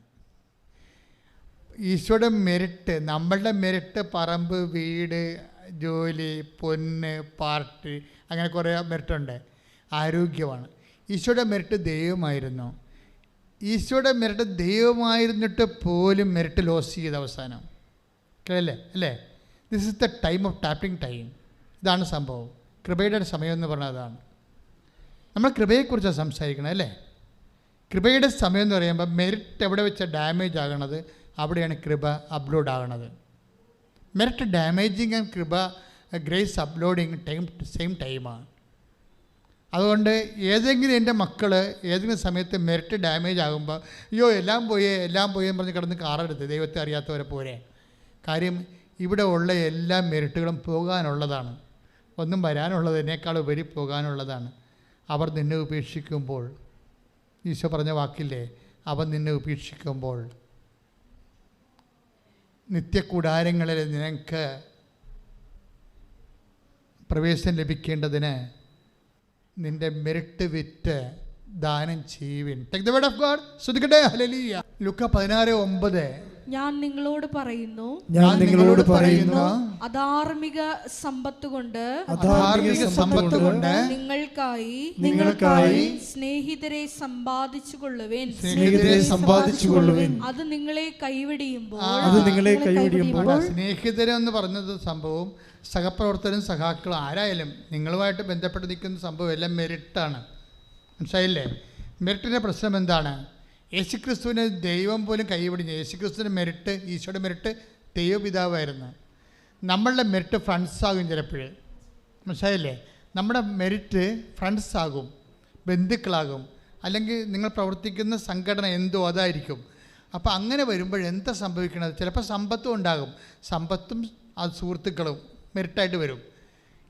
ഈശോയുടെ മെറിറ്റ്, നമ്മളുടെ മെറിറ്റ് പറമ്പ്, വീട്, ജോലി, പൊന്ന്, പാർട്ടി, അങ്ങനെ കുറേ മെറിറ്റുണ്ട്. ആരോഗ്യമാണ്. ഈശോയുടെ മെറിറ്റ് ദൈവമായിരുന്നു. ഈശോയുടെ മെറിറ്റ് ദൈവമായിരുന്നിട്ട് പോലും മെറിറ്റ് ലോസ് ചെയ്ത അവസാനം. അല്ലേ? This is the time of tapping time. ഇതാണ് സംഭവം. കൃപയുടെ സമയം എന്ന് പറഞ്ഞാൽ അതാണ്. നമ്മൾ കൃപയെക്കുറിച്ചാണ് സംസാരിക്കണം, അല്ലേ? കൃപയുടെ സമയം എന്ന് പറയുമ്പോൾ മെറിറ്റ് എവിടെ വെച്ച് ഡാമേജ് ആകണത് അവിടെയാണ് കൃപ അപ്ലോഡ് ആകണത്. മെറിറ്റ് ഡാമേജിങ് ആൻഡ് കൃപ ഗ്രേസ് അപ്ലോഡിങ് സെയിം ടൈമാണ്. അതുകൊണ്ട് ഏതെങ്കിലും എൻ്റെ മക്കൾ ഏതെങ്കിലും സമയത്ത് മെറിറ്റ് ഡാമേജ് ആകുമ്പോൾ അയ്യോ എല്ലാം പോയി എന്ന് പറഞ്ഞ് കിടന്ന് കാറെടുത്ത് ദൈവത്തെ അറിയാത്തവരെ പോരെ. കാര്യം ഇവിടെ ഉള്ള എല്ലാ മെറിറ്റുകളും പോകാനുള്ളതാണ്. ഒന്നും വരാനുള്ളതിനേക്കാൾ ഉപരി പോകാനുള്ളതാണ്. അവർ നിന്നെ ഉപേക്ഷിക്കുമ്പോൾ, ഈശോ പറഞ്ഞ വാക്കില്ലേ, അവൻ നിന്നെ ഉപേക്ഷിക്കുമ്പോൾ നിത്യകൂടാരങ്ങളിൽ നിനക്ക് പ്രവേശനം ലഭിക്കേണ്ടതിന് നിന്റെ മെറിറ്റ് വിറ്റ് ദാനം ചെയ്യുവിൻ. Take the word of God. ശ്രുതികട്ടെ ഹല്ലേലൂയ. ലൂക്ക 16:9. ഞാൻ നിങ്ങളോട് പറയുന്നു അധാർമിക സമ്പത്ത് കൊണ്ട് നിങ്ങൾക്കായി സ്നേഹിതരെ സമ്പാദിച്ചു കൊള്ളുവേൻ. അത് നിങ്ങളെ കൈവെടിയുമ്പോൾ സ്നേഹിതരെ എന്ന് പറഞ്ഞത് സംഭവം സഹപ്രവർത്തകരും സഹാക്കളും ആരായാലും നിങ്ങളുമായിട്ട് ബന്ധപ്പെട്ട് നിൽക്കുന്ന സംഭവം എല്ലാം മെറിറ്റാണ്. മനസ്സിലായില്ലേ? മെറിറ്റിൻ്റെ പ്രശ്നം എന്താണ്? യേശുക്രിസ്തുവിനെ ദൈവം പോലും കൈവിടിഞ്ഞു. യേശുക്രിസ്തുവിൻ്റെ മെറിറ്റ്, ഈശോയുടെ മെറിറ്റ് ദൈവപിതാവായിരുന്നു. നമ്മളുടെ മെറിറ്റ് ഫ്രണ്ട്സ് ആകും ചിലപ്പോൾ. മനസ്സിലായില്ലേ? നമ്മുടെ മെറിറ്റ് ഫ്രണ്ട്സ് ആകും, ബന്ധുക്കളാകും, അല്ലെങ്കിൽ നിങ്ങൾ പ്രവർത്തിക്കുന്ന സംഘടന എന്തോ അതായിരിക്കും. അപ്പോൾ അങ്ങനെ വരുമ്പോൾ എന്താ സംഭവിക്കണത്? ചിലപ്പോൾ സമ്പത്തും ഉണ്ടാകും. സമ്പത്തും അത് സുഹൃത്തുക്കളും മെറിറ്റായിട്ട് വരും.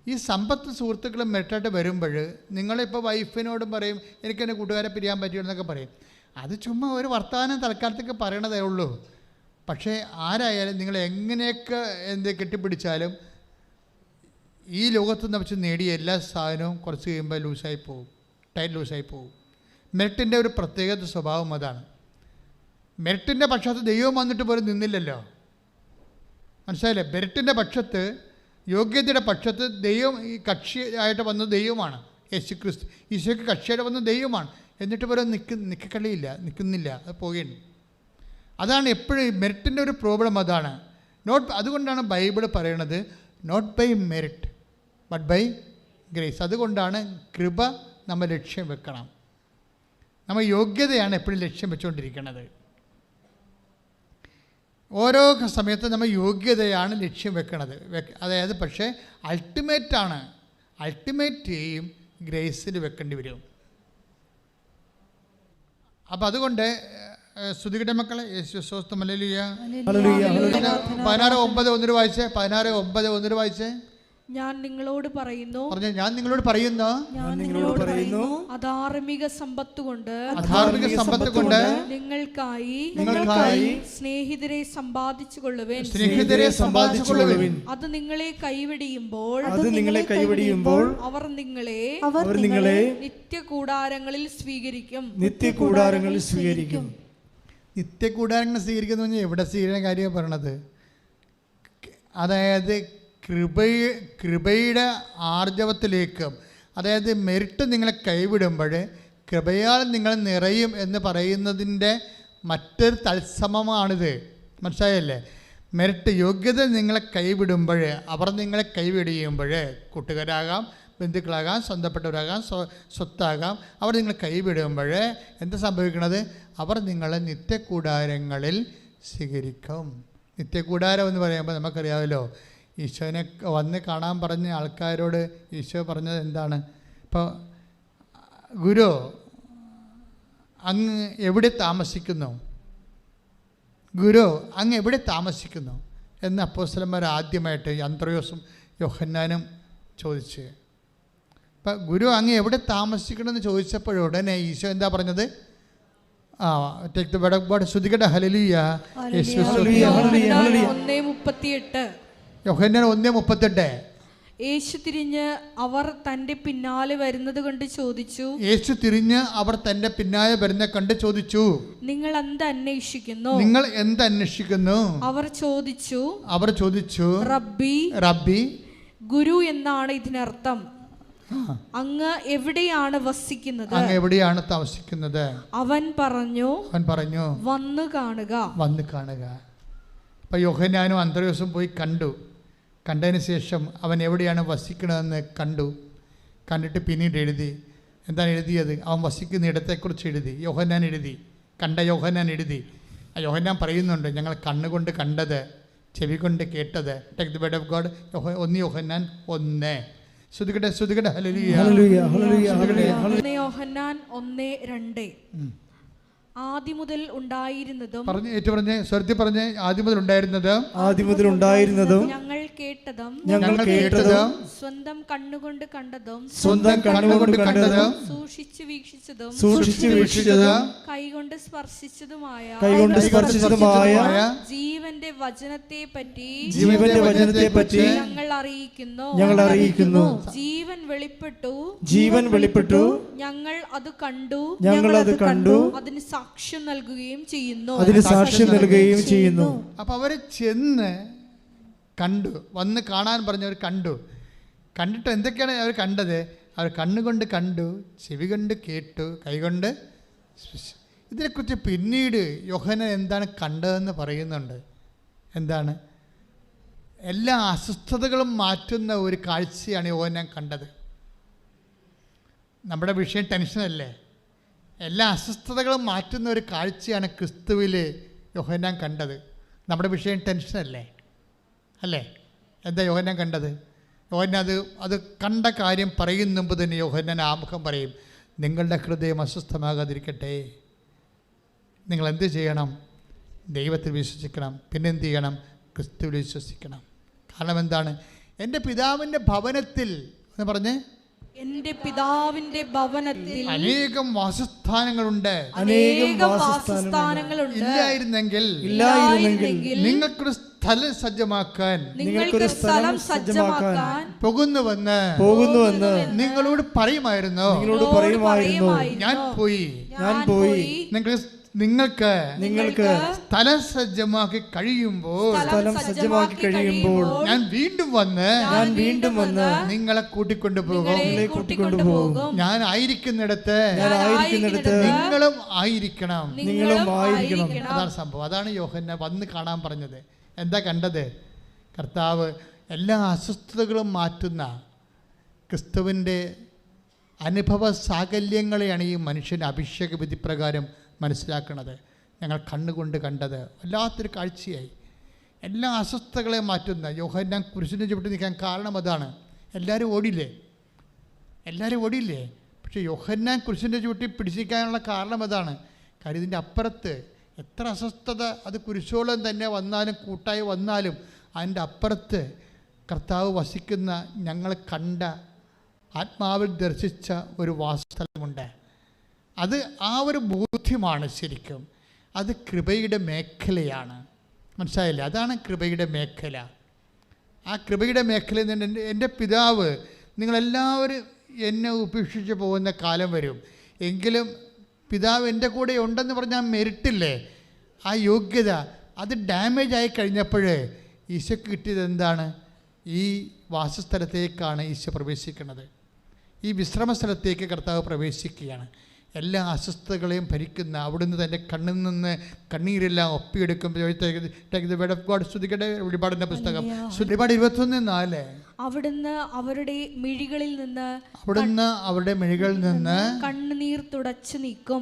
ഈ സമ്പത്ത് സുഹൃത്തുക്കളും മെറിറ്റായിട്ട് വരുമ്പോൾ നിങ്ങളിപ്പോൾ വൈഫിനോടും പറയും എനിക്കെൻ്റെ കൂട്ടുകാരെ പിരിയാൻ പറ്റുമെന്നൊക്കെ പറയും. അത് ചുമ്മാ ഒരു വർത്തമാനം തൽക്കാലത്തേക്ക് പറയണതേ ഉള്ളൂ. പക്ഷേ ആരായാലും നിങ്ങൾ എങ്ങനെയൊക്കെ കെട്ടിപ്പിടിച്ചാലും ഈ ലോകത്ത് നിന്ന് വെച്ച് നേടിയ എല്ലാ സാധനവും കുറച്ച് കഴിയുമ്പോൾ ലൂസായി പോകും, ലൂസായി പോകും. മെറിറ്റിൻ്റെ ഒരു പ്രത്യേകത സ്വഭാവം അതാണ്. മെറിറ്റിൻ്റെ പക്ഷത്ത് ദൈവം വന്നിട്ട് പോലും നിന്നില്ലല്ലോ. മനസ്സിലായില്ലേ? മെറിറ്റിൻ്റെ പക്ഷത്ത്, യോഗ്യതയുടെ പക്ഷത്ത് ദൈവം ഈ കക്ഷിയായിട്ട് വന്നത് ദൈവമാണ്. യേശുക്രിസ്തു ഈശോയ്ക്ക് കക്ഷിയായിട്ട് വന്നത് ദൈവമാണ്. എന്നിട്ട് പോലും നിൽക്കുന്നില്ല, അത് പോകുകയാണ്. അതാണ് എപ്പോഴും മെറിറ്റിൻ്റെ ഒരു പ്രോബ്ലം. അതാണ് അതുകൊണ്ടാണ് ബൈബിൾ പറയണത് not by merit but by grace. അതുകൊണ്ടാണ് കൃപ നമ്മൾ ലക്ഷ്യം വെക്കണം. നമ്മൾ യോഗ്യതയാണ് എപ്പോഴും ലക്ഷ്യം വെച്ചുകൊണ്ടിരിക്കുന്നത്. ഓരോ സമയത്തും നമ്മൾ യോഗ്യതയാണ് ലക്ഷ്യം വെക്കുന്നത്. അതായത് പക്ഷേ അൾട്ടിമേറ്റ് എയിം ഗ്രേസിൽ വെക്കേണ്ടി വരും. അപ്പം അതുകൊണ്ട് സ്തുതിക്കട്ടെ മക്കളെ. യേശു സ്വസ്ഥം. ഹല്ലേലൂയ. 16:9 വായിച്ചേ. 16:9 വായിച്ചേ. ഞാൻ നിങ്ങളോട് പറയുന്നു, ഞാൻ നിങ്ങളോട് പറയുന്നു, അധാർമിക സമ്പത്ത് കൊണ്ട് നിങ്ങൾക്കായി സ്നേഹിതരെ സമ്പാദിച്ചുകൊള്ളുവേൻ. അത് നിങ്ങളെ കൈവെടിയുമ്പോൾ അവർ നിങ്ങളെ നിത്യകൂടാരങ്ങളിൽ സ്വീകരിക്കും. നിത്യകൂടാരങ്ങളിൽ സ്വീകരിക്കുന്നു പറഞ്ഞാൽ എവിടെ സ്വീകരിക്കുന്ന കാര്യമാണ് പറയണത്? അതായത് കൃപയുടെ ആർജവത്തിലേക്ക്, അതായത് മെറിറ്റ് നിങ്ങളെ കൈവിടുമ്പോൾ കൃപയാൽ നിങ്ങൾ നിറയും എന്ന് പറയുന്നതിൻ്റെ മറ്റൊരു തത്സമമാണിത്. മനസ്സിലായല്ലേ? മെറിറ്റ് യോഗ്യത നിങ്ങളെ കൈവിടുമ്പോൾ, അവർ നിങ്ങളെ കൈവിടിയുമ്പോൾ, കൂട്ടുകാരാകാം, ബന്ധുക്കളാകാം, സ്വന്തപ്പെട്ടവരാകാം, സ്വത്താകാം, അവർ നിങ്ങളെ കൈവിടുമ്പോൾ എന്താ സംഭവിക്കുന്നത്? അവർ നിങ്ങളെ നിത്യകൂടാരങ്ങളിൽ സ്വീകരിക്കും. നിത്യകൂടാരം എന്ന് പറയുമ്പോൾ നമുക്കറിയാമല്ലോ, ഈശോനെ വന്ന് കാണാൻ പറഞ്ഞ ആൾക്കാരോട് ഈശോ പറഞ്ഞത് എന്താണ്? ഇപ്പോൾ ഗുരു അങ്ങ് എവിടെ താമസിക്കുന്നു? ഗുരു അങ്ങ് എവിടെ താമസിക്കുന്നു എന്ന് അപ്പോസ്തലന്മാർ ആദ്യമായിട്ട് അന്ത്രയോസും യോഹന്നാനും ചോദിച്ച്. ഇപ്പം ഗുരു അങ്ങ് എവിടെ താമസിക്കണമെന്ന് ചോദിച്ചപ്പോഴുടനെ ഈശോ എന്താ പറഞ്ഞത്? ശ്രുതികട ഹല്ലേലൂയ. യോഹന്നാൻ 1:38. യേശു തിരിഞ്ഞ് അവർ തന്റെ പിന്നാലെ വരുന്നത് കണ്ട് ചോദിച്ചു, നിങ്ങൾ എന്ത് അന്വേഷിക്കുന്നു? അവർ ചോദിച്ചു, റബ്ബി, ഗുരു എന്നാണ് ഇതിനർത്ഥം. അങ്ങ് എവിടെയാണ് താമസിക്കുന്നത്? അവൻ പറഞ്ഞു വന്നു കാണുക. അപ്പം യോഹന്നാനും അന്ത്രയോസും പോയി കണ്ടതിന് ശേഷം അവൻ എവിടെയാണ് വസിക്കണമെന്ന് കണ്ടിട്ട് പിന്നീട് എഴുതി. എന്താണ് എഴുതിയത്? അവൻ വസിക്കുന്ന ഇടത്തെക്കുറിച്ച് എഴുതി. യോഹന്നാൻ എഴുതി. ആ യോഹന്നാൻ പറയുന്നുണ്ട്, ഞങ്ങൾ കണ്ണുകൊണ്ട് കണ്ടത്, ചെവി കൊണ്ട് കേട്ടത്. Take the word of God. 1 Yohannan 1. ശ്രുതികട ഹല്ലേലൂയ. യോഹന്നാൻ 1:2. ആദി മുതൽ ഉണ്ടായിരുന്നതും ഞങ്ങൾ കേട്ടതും സ്വന്തം കണ്ണുകൊണ്ട് കണ്ടതും സൂക്ഷിച്ചു വീക്ഷിച്ചതും കൈകൊണ്ട് സ്പർശിച്ചതുമായ ജീവന്റെ വചനത്തെ പറ്റി ഞങ്ങൾ അറിയിക്കുന്നു. ജീവൻ വെളിപ്പെട്ടു, ഞങ്ങൾ അത് കണ്ടു, അതിന് സാക്ഷ്യം നൽകുകയും ചെയ്യുന്നു. അപ്പോൾ അവർ ചെന്ന് വന്ന് കാണാൻ പറഞ്ഞവർ കണ്ടിട്ട് എന്തൊക്കെയാണ് അവർ കണ്ടത്? അവർ കണ്ണുകൊണ്ട് കണ്ടു, ചെവി കൊണ്ട് കേട്ടു, കൈകൊണ്ട്. ഇതിനെക്കുറിച്ച് പിന്നീട് യോഹന്നാൻ എന്താണ് കണ്ടതെന്ന് പറയുന്നുണ്ട്. എന്താണ്? എല്ലാ അസ്വസ്ഥതകളും മാറ്റുന്ന ഒരു കാഴ്ചയാണ് യോഹന്നാൻ കണ്ടത്. നമ്മുടെ വിഷയം ടെൻഷനല്ലേ? എല്ലാ അസ്വസ്ഥതകളും മാറ്റുന്ന ഒരു കാഴ്ചയാണ് ക്രിസ്തുവിൽ യോഹന്നാൻ കണ്ടത്. നമ്മുടെ വിഷയം ടെൻഷനല്ലേ? അല്ലേ? എന്താ യോഹന്നാൻ കണ്ടത്? യോഹന്നാൻ അത് കണ്ട കാര്യം പറയും മുമ്പ് തന്നെ യോഹന്നാൻ ആമുഖം പറയും, നിങ്ങളുടെ ഹൃദയം അസ്വസ്ഥമാകാതിരിക്കട്ടെ. നിങ്ങൾ എന്ത് ചെയ്യണം? ദൈവത്തിൽ വിശ്വസിക്കണം. പിന്നെന്ത് ചെയ്യണം? ക്രിസ്തുവിൽ വിശ്വസിക്കണം. കാരണം എന്താണ്? എൻ്റെ പിതാവിൻ്റെ ഭവനത്തിൽ എന്ന് പറഞ്ഞ്, എന്റെ പിതാവിന്റെ ഭവനത്തിൽ അനേകം വാസസ്ഥാനങ്ങളുണ്ട്. ഇല്ലായിരുന്നെങ്കിൽ നിങ്ങൾക്കൊരു സ്ഥലം സജ്ജമാക്കാൻ പോകുന്നുവെന്ന് നിങ്ങളോട് പറയുമായിരുന്നു. ഞാൻ പോയി നിങ്ങൾക്ക് സ്ഥലം സജ്ജമാക്കി കഴിയുമ്പോൾ ഞാൻ വീണ്ടും വന്ന് നിങ്ങളെ കൂട്ടിക്കൊണ്ടു പോകും. ഞാൻ ആയിരിക്കുന്നിടത്ത് നിങ്ങളും ആയിരിക്കണം. അതാണ് സംഭവം. അതാണ് യോഹന്നാൻ വന്ന് കാണാൻ പറഞ്ഞത്. എന്താ കണ്ടത്? കർത്താവ് എല്ലാ അസ്വസ്ഥതകളും മാറ്റുന്ന ക്രിസ്തുവിൻ്റെ അനുഭവ സാകല്യങ്ങളെയാണ് ഈ മനുഷ്യൻ അഭിഷേക വിധിപ്രകാരം മനസ്സിലാക്കുന്നത്. ഞങ്ങൾ കണ്ണുകൊണ്ട് കണ്ടത് വല്ലാത്തൊരു കാഴ്ചയായി. എല്ലാ അസ്വസ്ഥതകളെയും മാറ്റുന്ന യോഹന്നാൻ കുരിശിനെ ചുവട്ടി നിൽക്കാൻ കാരണം അതാണ്. എല്ലാവരും ഓടിയില്ലേ? പക്ഷേ യോഹന്നാൻ കുരിശിൻ്റെ ചുവട്ടി പിടിച്ചിരിക്കാനുള്ള കാരണം അതാണ്. കാര്യം ഇതിൻ്റെ അപ്പുറത്ത് എത്ര അസ്വസ്ഥത അത് കുരിശോളം തന്നെ വന്നാലും കൂട്ടായി വന്നാലും അതിൻ്റെ അപ്പുറത്ത് കർത്താവ് വസിക്കുന്ന, ഞങ്ങൾ കണ്ട, ആത്മാവിൽ ദർശിച്ച ഒരു വാസസ്ഥലമുണ്ട്. അത് ആ ഒരു ബോധ്യമാണ് ശരിക്കും. അത് കൃപയുടെ മേഖലയാണ്. മനസ്സിലായില്ലേ? അതാണ് കൃപയുടെ മേഖല. ആ കൃപയുടെ മേഖലയിൽ നിന്ന് എൻ്റെ പിതാവ് നിങ്ങളെല്ലാവരും എന്നെ ഉപേക്ഷിച്ച് പോകുന്ന കാലം വരും, എങ്കിലും പിതാവ് എൻ്റെ കൂടെ ഉണ്ടെന്ന് പറഞ്ഞാൽ മെരിട്ടില്ലേ, ആ യോഗ്യത അത് ഡാമേജ് ആയി കഴിഞ്ഞപ്പോൾ ഈശോക്ക് കിട്ടിയത് എന്താണ്? ഈ വാസസ്ഥലത്തേക്കാണ് ഈശോ പ്രവേശിക്കുന്നത്. ഈ വിശ്രമ സ്ഥലത്തേക്ക് കർത്താവ് പ്രവേശിക്കുകയാണ്. എല്ലാ അസ്വസ്ഥതകളെയും ഭരിക്കുന്ന, അവിടുന്ന് തൻ്റെ കണ്ണിൽ നിന്ന് കണ്ണീരെല്ലാം ഒപ്പിയെടുക്കുമ്പോൾ വെളിപാടിൻ്റെ പുസ്തകം വെളിപാട് 21:4 അവിടുന്ന് അവരുടെ മിഴികളിൽ നിന്ന് കണ്ണുനീർ തുടച്ചു നീക്കും.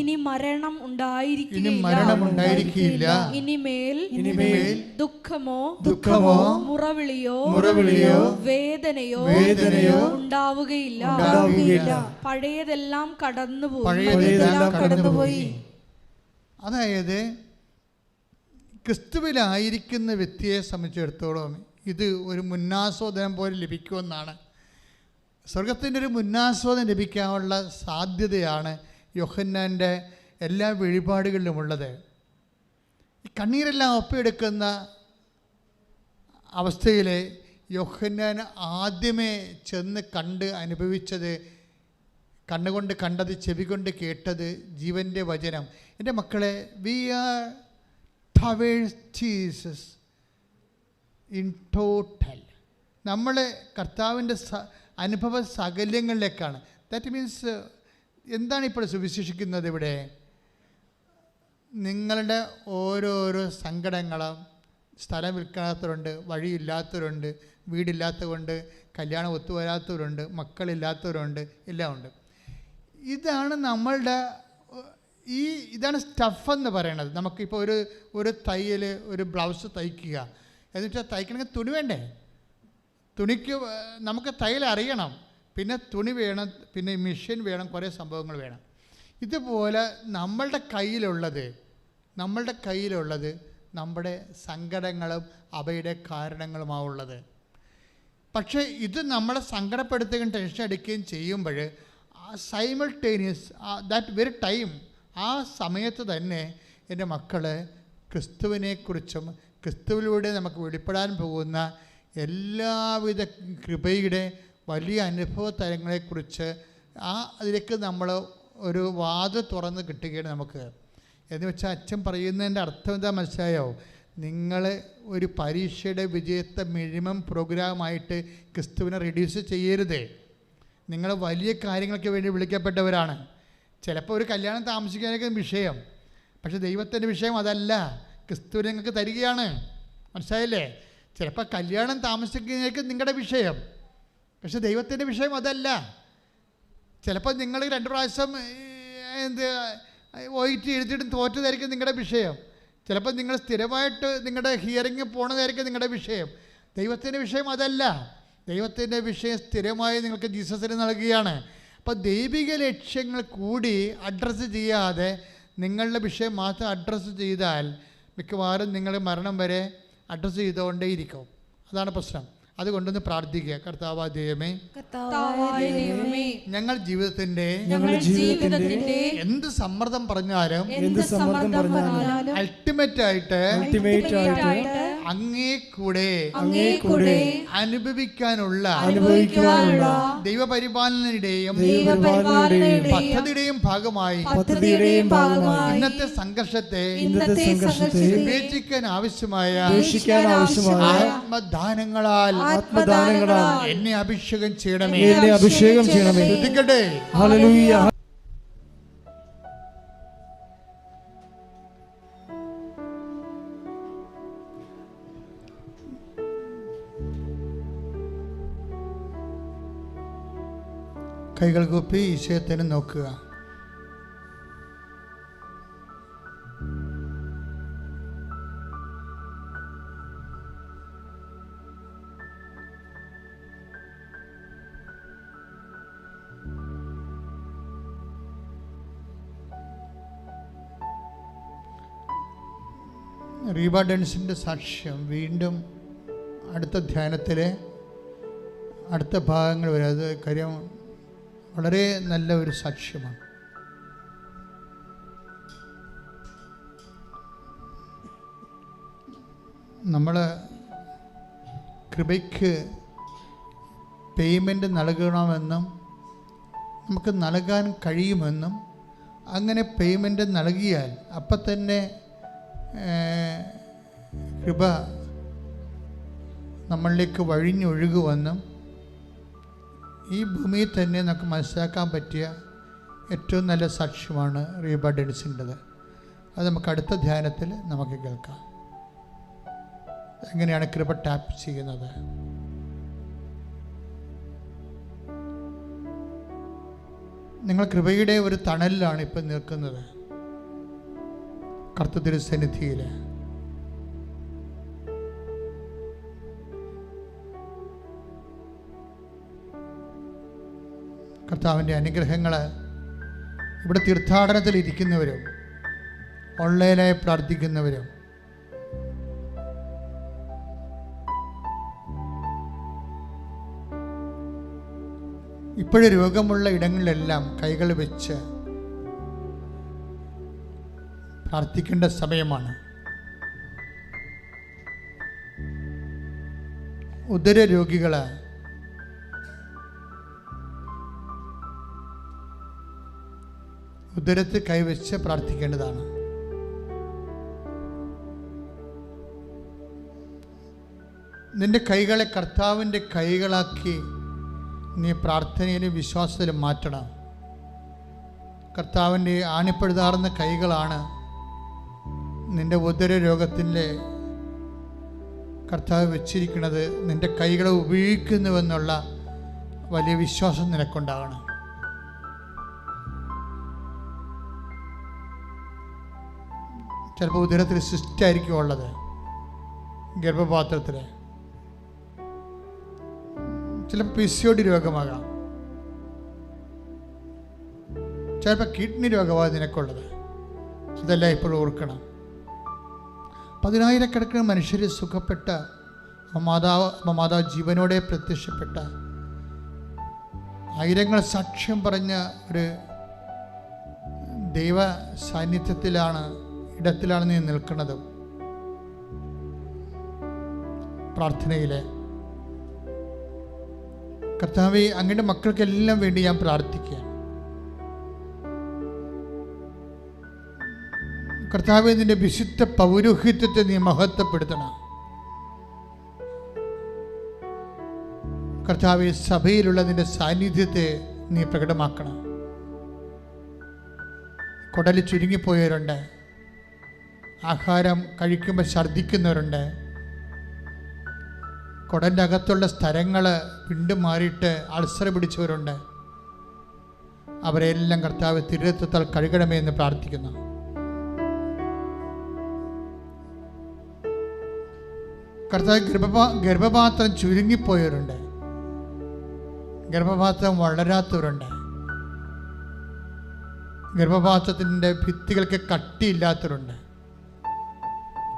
ഇനി മരണം ഉണ്ടായിരിക്കില്ല. ഇനിമേൽ ദുഃഖമോ മുറവിളിയോ വേദനയോ ഉണ്ടാവുകയില്ല. പഴയതെല്ലാം കടന്നുപോയി. അതായത് ക്രിസ്തുവിലായിരിക്കുന്ന വ്യക്തിയെ സംബന്ധിച്ചിടത്തോളം ഇത് ഒരു മുന്നാസ്വാദനം പോലെ ലഭിക്കുമെന്നാണ്. സ്വർഗത്തിൻ്റെ ഒരു മുന്നാസ്വാദനം ലഭിക്കാനുള്ള സാധ്യതയാണ് യോഹന്നാൻ്റെ എല്ലാ വെളിപാടുകളിലുമുള്ളത്. ഈ കണ്ണീരെല്ലാം ഒപ്പിയെടുക്കുന്ന അവസ്ഥയിൽ യോഹന്നാൻ ആദ്യമേ ചെന്ന് കണ്ട് അനുഭവിച്ചത്, കണ്ണുകൊണ്ട് കണ്ടത്, ചെവി കൊണ്ട് കേട്ടത് ജീവൻ്റെ വചനം. എൻ്റെ മക്കളെ, we are towards Jesus in total. നമ്മൾ കർത്താവിൻ്റെ അനുഭവ സാകല്യങ്ങളിലേക്കാണ്. ദാറ്റ് മീൻസ് എന്താണ് ഇപ്പോൾ സുവിശേഷിക്കുന്നത്? ഇവിടെ നിങ്ങളുടെ ഓരോരോ സങ്കടങ്ങളും, സ്ഥലം വിൽക്കാത്തവരുണ്ട്, വഴിയില്ലാത്തവരുണ്ട്, വീടില്ലാത്തതുകൊണ്ട്, കല്യാണം ഒത്തുവരാത്തവരുണ്ട്, മക്കളില്ലാത്തവരുണ്ട്, എല്ലാം ഉണ്ട്. ഇതാണ് നമ്മളുടെ ഇതാണ് സ്റ്റഫെന്ന് പറയണത്. നമുക്കിപ്പോൾ ഒരു തയ്യൽ, ഒരു ബ്ലൗസ് തയ്ക്കുക എന്ന് വെച്ചാൽ തയ്ക്കണമെങ്കിൽ തുണി വേണ്ടേ? തുണിക്ക് നമുക്ക് തയ്യൽ അറിയണം, പിന്നെ തുണി വേണം, പിന്നെ മെഷീൻ വേണം, കുറേ സംഭവങ്ങൾ വേണം. ഇതുപോലെ നമ്മളുടെ കയ്യിലുള്ളത് നമ്മുടെ സങ്കടങ്ങളും അവയുടെ കാരണങ്ങളുമാവുള്ളത്. പക്ഷേ ഇത് നമ്മളെ സങ്കടപ്പെടുത്തുകയും ടെൻഷൻ അടിക്കുകയും ചെയ്യുമ്പോൾ സൈമൾട്ടേനിയസ് ദാറ്റ് വെരി ടൈം, ആ സമയത്ത് തന്നെ എൻ്റെ മക്കൾ ക്രിസ്തുവിനെക്കുറിച്ചും ക്രിസ്തുവിലൂടെ നമുക്ക് വെളിപ്പെടാൻ പോകുന്ന എല്ലാവിധ കൃപയുടെ വലിയ അനുഭവ തലങ്ങളെക്കുറിച്ച് അതിലേക്ക് നമ്മൾ ഒരു വാതിൽ തുറന്ന് കിട്ടുകയാണ് നമുക്ക്. എന്ന് വെച്ചാൽ അച്ഛൻ പറയുന്നതിൻ്റെ അർത്ഥം എന്താ മനസ്സിലായോ? നിങ്ങൾ ഒരു പരീക്ഷയുടെ വിജയത്തെ മിനിമം പ്രോഗ്രാമായിട്ട് ക്രിസ്തുവിനെ റെഡ്യൂസ് ചെയ്യരുത്. നിങ്ങൾ വലിയ കാര്യങ്ങൾക്ക് വേണ്ടി വിളിക്കപ്പെട്ടവരാണ്. ചിലപ്പോൾ ഒരു കല്യാണം താമസിക്കാനൊക്കെ വിഷയം, പക്ഷെ ദൈവത്തിൻ്റെ വിഷയം അതല്ല, ക്രിസ്തുവിനെ നിങ്ങൾക്ക് തരികയാണ്. മനസ്സിലായില്ലേ? ചിലപ്പോൾ കല്യാണം താമസിക്കുന്നതിലേക്ക് നിങ്ങളുടെ വിഷയം, പക്ഷെ ദൈവത്തിൻ്റെ വിഷയം അതല്ല. ചിലപ്പോൾ നിങ്ങൾ 2 പ്രാവശ്യം OIT എഴുതിയിട്ടും തോറ്റതായിരിക്കും നിങ്ങളുടെ വിഷയം. ചിലപ്പോൾ നിങ്ങൾ സ്ഥിരമായിട്ട് നിങ്ങളുടെ ഹിയറിങ് പോണതായിരിക്കും നിങ്ങളുടെ വിഷയം. ദൈവത്തിൻ്റെ വിഷയം അതല്ല. ദൈവത്തിൻ്റെ വിഷയം സ്ഥിരമായി നിങ്ങൾക്ക് ജീസസിന് നൽകുകയാണ്. അപ്പോൾ ദൈവിക ലക്ഷ്യങ്ങൾ കൂടി അഡ്രസ്സ് ചെയ്യാതെ നിങ്ങളുടെ വിഷയം മാത്രം അഡ്രസ്സ് ചെയ്താൽ മിക്കവാറും നിങ്ങൾ മരണം വരെ അഡ്രസ്സ് ചെയ്തുകൊണ്ടേയിരിക്കും. അതാണ് പ്രശ്നം. അതുകൊണ്ടൊന്ന് പ്രാർത്ഥിക്കുക. കർത്താവായ ദൈവമേ, ഞങ്ങൾ ജീവിതത്തിന്റെ എന്ത് സമ്മർദ്ദം പറഞ്ഞാലും അൾട്ടിമേറ്റ് ആയിട്ട് അങ്ങേ കൂടെ അനുഭവിക്കാനുള്ള ദൈവപരിപാലനയുടെയും പദ്ധതിയുടെയും ഭാഗമായി ഇന്നത്തെ സംഘർഷത്തെ വിവേചിക്കാൻ ആവശ്യമായ ആത്മദാനങ്ങളാൽ എന്നെ അഭിഷേകം ചെയ്യണമേ. ശ്രദ്ധിക്കട്ടെ. ഹല്ലേലൂയ. കൈകൾ കൂപ്പി ഈശോയെ തന്നെ നോക്കുക. റീബ ഡെൻസിൻ്റെ സാക്ഷ്യം വീണ്ടും അടുത്ത ധ്യാനത്തിലെ അടുത്ത ഭാഗങ്ങൾ വരെ, അത് കാര്യം വളരെ നല്ല ഒരു സാക്ഷ്യമാണ്. നമ്മൾ കൃപയ്ക്ക് പേയ്മെൻറ്റ് നൽകണമെന്നും നമുക്ക് നൽകാൻ കഴിയുമെന്നും അങ്ങനെ പേയ്മെൻറ്റ് നൽകിയാൽ അപ്പം തന്നെ കൃപ നമ്മളിലേക്ക് വഴിഞ്ഞൊഴുകുമെന്നും ഈ ഭൂമിയിൽ തന്നെ നമുക്ക് മനസ്സിലാക്കാൻ പറ്റിയ ഏറ്റവും നല്ല സാക്ഷ്യമാണ് റീബ ഡെൻസിൻ്റെത്. അത് നമുക്ക് അടുത്ത ധ്യാനത്തിൽ നമുക്ക് കേൾക്കാം. എങ്ങനെയാണ് കൃപ ടാപ്പ് ചെയ്യുന്നത്? നിങ്ങൾ കൃപയുടെ ഒരു തണലിലാണ് ഇപ്പം നിൽക്കുന്നത്, കർത്തൃസന്നിധിയിൽ. കർത്താവിൻ്റെ അനുഗ്രഹങ്ങൾ ഇവിടെ തീർത്ഥാടനത്തിൽ ഇരിക്കുന്നവരും ഓൺലൈനായി പ്രാർത്ഥിക്കുന്നവരും ഇപ്പോഴും രോഗമുള്ള ഇടങ്ങളിലെല്ലാം കൈകൾ വെച്ച് പ്രാർത്ഥിക്കേണ്ട സമയമാണ്. ഉദര രോഗികൾ ഉദരത്തിൽ കൈവച്ച് പ്രാർത്ഥിക്കേണ്ടതാണ്. നിന്റെ കൈകളെ കർത്താവിൻ്റെ കൈകളാക്കി നീ പ്രാർത്ഥനയിലും വിശ്വാസത്തിലും മാറ്റണം. കർത്താവിൻ്റെ ആണിപ്പഴുതാർന്ന കൈകളാണ് നിന്റെ ഉദര രോഗത്തിൻ്റെ കർത്താവ് വെച്ചിരിക്കുന്നത്. നിന്റെ കൈകളെ ഉപയോഗിക്കുന്നുവെന്നുള്ള വലിയ വിശ്വാസം നിനക്കുണ്ടാകണം. ചിലപ്പോൾ ഉദരത്തിൽ സിസ്റ്റായിരിക്കും ഉള്ളത്, ഗർഭപാത്രത്തിൽ. ചിലപ്പോൾ PCOD രോഗമാകാം, ചിലപ്പോൾ കിഡ്നി രോഗമാണ് നിനക്കുള്ളത്. ഇതെല്ലാം ഇപ്പോൾ ഓർക്കണം. 10,000 മനുഷ്യർ സുഖപ്പെട്ട മാതാവ് ജീവനോടെ പ്രത്യക്ഷപ്പെട്ട ആയിരങ്ങൾ സാക്ഷ്യം പറഞ്ഞ ഒരു ദൈവ ഇടത്തിലാണ് നീ നിൽക്കുന്നത്. പ്രാർത്ഥനയിലെ കർത്താവേ, അങ്ങയുടെ മക്കൾക്കെല്ലാം വേണ്ടി ഞാൻ പ്രാർത്ഥിക്കുക. കർത്താവേ, നിന്റെ വിശുദ്ധ പൗരോഹിത്യത്തെ നീ മഹത്വപ്പെടുത്തണം. കർത്താവേ, സഭയിലുള്ള നിന്റെ സാന്നിധ്യത്തെ നീ പ്രകടമാക്കണം. കുടല് ചുരുങ്ങിപ്പോയവരുണ്ട്, ആഹാരം കഴിക്കുമ്പോൾ ഛർദ്ദിക്കുന്നവരുണ്ട്, കുടലിൻ്റെ അകത്തുള്ള സ്ഥലങ്ങൾ വീണ്ടും മാറിയിട്ട് അൾസർ പിടിച്ചവരുണ്ട്. അവരെല്ലാം കർത്താവ് തിരുരക്തത്താൽ കഴുകണമേ എന്ന് പ്രാർത്ഥിക്കുന്നു. കർത്താവ് ഗർഭപാത്രം ചുരുങ്ങിപ്പോയവരുണ്ട്, ഗർഭപാത്രം വളരാത്തവരുണ്ട്, ഗർഭപാത്രത്തിൻ്റെ ഭിത്തികൾക്ക് കട്ടിയില്ലാത്തവരുണ്ട്.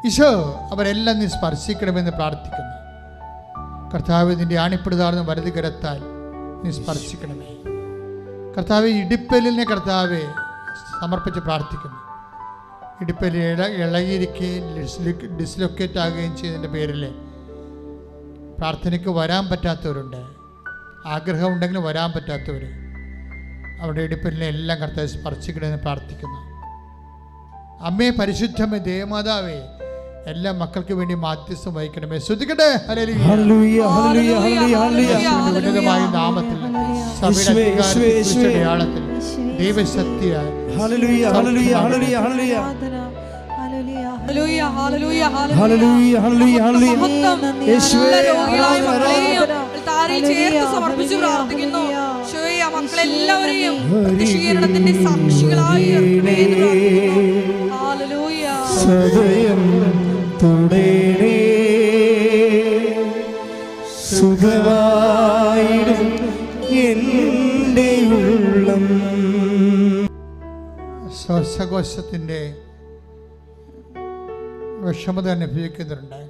ഈശോ, അവരെല്ലാം നീ സ്പർശിക്കണമെന്ന് പ്രാർത്ഥിക്കുന്നു. കർത്താവ്, നിന്റെ ആണിപ്പെടുതാർന്ന് വലത് കരത്താൽ നീ സ്പർശിക്കണമേ. കർത്താവ്, ഇടുപ്പലിനെ കർത്താവെ സമർപ്പിച്ച് പ്രാർത്ഥിക്കുന്നു. ഇടുപ്പലിൽ ഇളകിയിരിക്കുകയും ഡിസ്ലൊക്കേറ്റ് ആകുകയും ചെയ്തതിൻ്റെ പേരിൽ പ്രാർത്ഥനയ്ക്ക് വരാൻ പറ്റാത്തവരുണ്ട്, ആഗ്രഹമുണ്ടെങ്കിലും വരാൻ പറ്റാത്തവർ. അവരുടെ ഇടുപ്പലിനെ എല്ലാം കർത്താവ് സ്പർശിക്കണമെന്ന് പ്രാർത്ഥിക്കുന്നു. അമ്മേ, പരിശുദ്ധമേ, ദേവമാതാവേ, എല്ലാ മക്കൾക്ക് വേണ്ടി മാധ്യസ്ഥം വഹിക്കണമേ. ശ്രദ്ധിക്കട്ടെ. ഉന്നതമായ നാമത്തിൽ സഭയുടെ ആളത്തിൽ ദൈവശക്തിയായി സമർപ്പിച്ച് പ്രാർത്ഥിക്കുന്നു. മക്കളെല്ലാവരെയും പ്രത്യക്ഷീകരണത്തിന്റെ സാക്ഷികളായി ഉയർത്തണമേ എന്ന് പ്രാർത്ഥിക്കുന്നു. ഹല്ലേലൂയ. സദയം തുടരേ സുഖമായിടും എൻ്റെ ഉള്ളം. ശ്വാസകോശത്തിൻ്റെ വിഷമത അനുഭവിക്കുന്നവരുണ്ട്,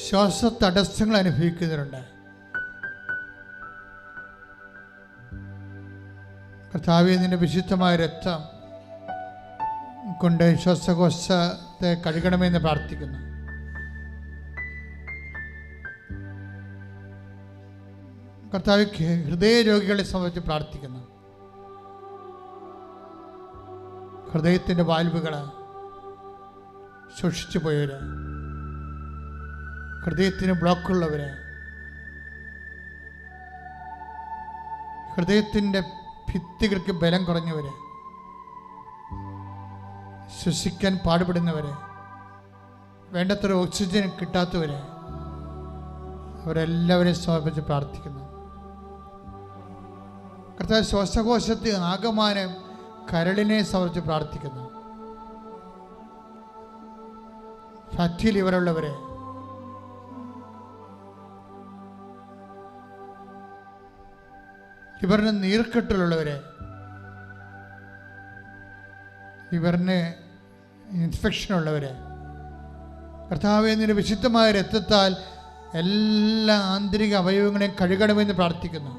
ശ്വാസ തടസ്സങ്ങൾ അനുഭവിക്കുന്നവരുണ്ട്. കർത്താവേ, നിന്റെ വിശുദ്ധമായ രക്തം കൊണ്ട് ശ്വാസകോശത്തെ കഴുകണമെന്ന് പ്രാർത്ഥിക്കുന്നു. കർത്താവ്, ഹൃദയ രോഗികളെ സംബന്ധിച്ച് പ്രാർത്ഥിക്കുന്നു. ഹൃദയത്തിൻ്റെ വാൽവുകൾ സൂക്ഷിച്ചു പോയവർ, ഹൃദയത്തിന് ബ്ലോക്കുള്ളവർ, ഹൃദയത്തിൻ്റെ ഭിത്തികൾക്ക് ബലം കുറഞ്ഞവർ, ശ്വസിക്കാൻ പാടുപെടുന്നവർ, വേണ്ടത്ര ഓക്സിജൻ കിട്ടാത്തവർ, അവരെല്ലാവരെയും സമർപ്പിച്ച് പ്രാർത്ഥിക്കുന്നു. കർത്താവ്, ശ്വാസകോശത്തിൽ ആകമാനം കരളിനെ സമർപ്പിച്ച് പ്രാർത്ഥിക്കുന്നു. ഫാറ്റി ലിവറുള്ളവരെ, ലിവറിന് നീർക്കെട്ടുള്ളവരെ, ലിവറിന് ഇൻഫെക്ഷൻ ഉള്ളവരെ, കർത്താവേ, നിന്റെ വിശുദ്ധമായ രക്തത്താൽ എല്ലാ ആന്തരിക അവയവങ്ങളെയും കഴുകണമെന്ന് പ്രാർത്ഥിക്കുന്നു.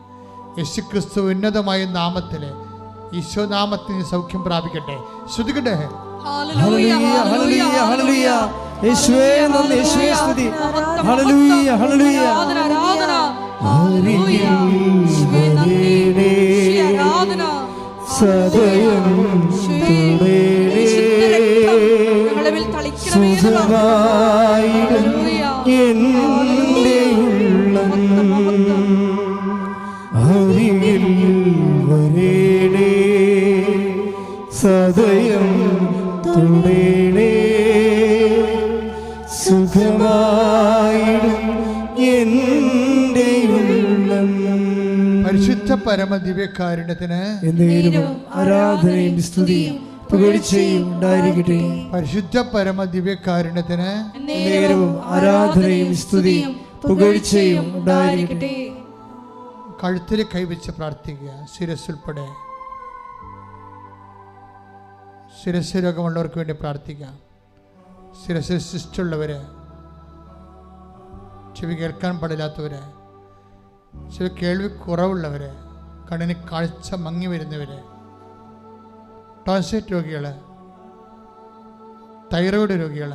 യേശുക്രിസ്തു ഉന്നതമായ നാമത്തിൽ, ഈശോനാമത്തിന് സൗഖ്യം പ്രാപിക്കട്ടെ. ശ്രുതിക്കട്ടെ. ഹല്ലേലൂയ, ഹല്ലേലൂയ, ഹല്ലേലൂയ. യേശുവേ നന്ദി, യേശുവേ സ്തുതി. ഹല്ലേലൂയ, ഹല്ലേലൂയ. ആരാധന, ആരാധന. ഹല്ലേലൂയ. യേശുവേ നന്ദി, യേശുവേ ആരാധന. സദയം തുടരേ ഞങ്ങളുടെ മേൽ തളിക്കണമേ എന്ന് സുഖമായിടും എൻ്റെ ഉള്ളം. അരികിൽ വരേണേ സദയം തുടരേ സുഖമായിടും എൻ്റെ ഉള്ളം. പരിശുദ്ധ പരമദിവ്യകാരുണ്യത്തിന് എന്നേരവും ആരാധനയും സ്തുതിയും പുകഴ്ചയും ഉണ്ടായിരിക്കട്ടെ. പരിശുദ്ധ പരമദിവ്യകാരുണ്യത്തിന് എന്നേരവും ആരാധനയും സ്തുതിയും പുകഴ്ചയും ഉണ്ടായിരിക്കട്ടെ. കഴുത്തിൽ കൈവച്ച് പ്രാർത്ഥിക്കുക. ശിരസ്സുൾപ്പെടെ ശിരസ് രോഗമുള്ളവർക്ക് വേണ്ടി പ്രാർത്ഥിക്കാം. ശിരസ് സിസ്റ്റുള്ളവർ, ചെവി കേൾക്കാൻ പാടില്ലാത്തവർ, ചെവി കേൾവി കുറവുള്ളവർ, കണ്ണിന് കാഴ്ച മങ്ങി വരുന്നവർ, ടോൺസിലൈറ്റ് രോഗികൾ, തൈറോയ്ഡ് രോഗികൾ,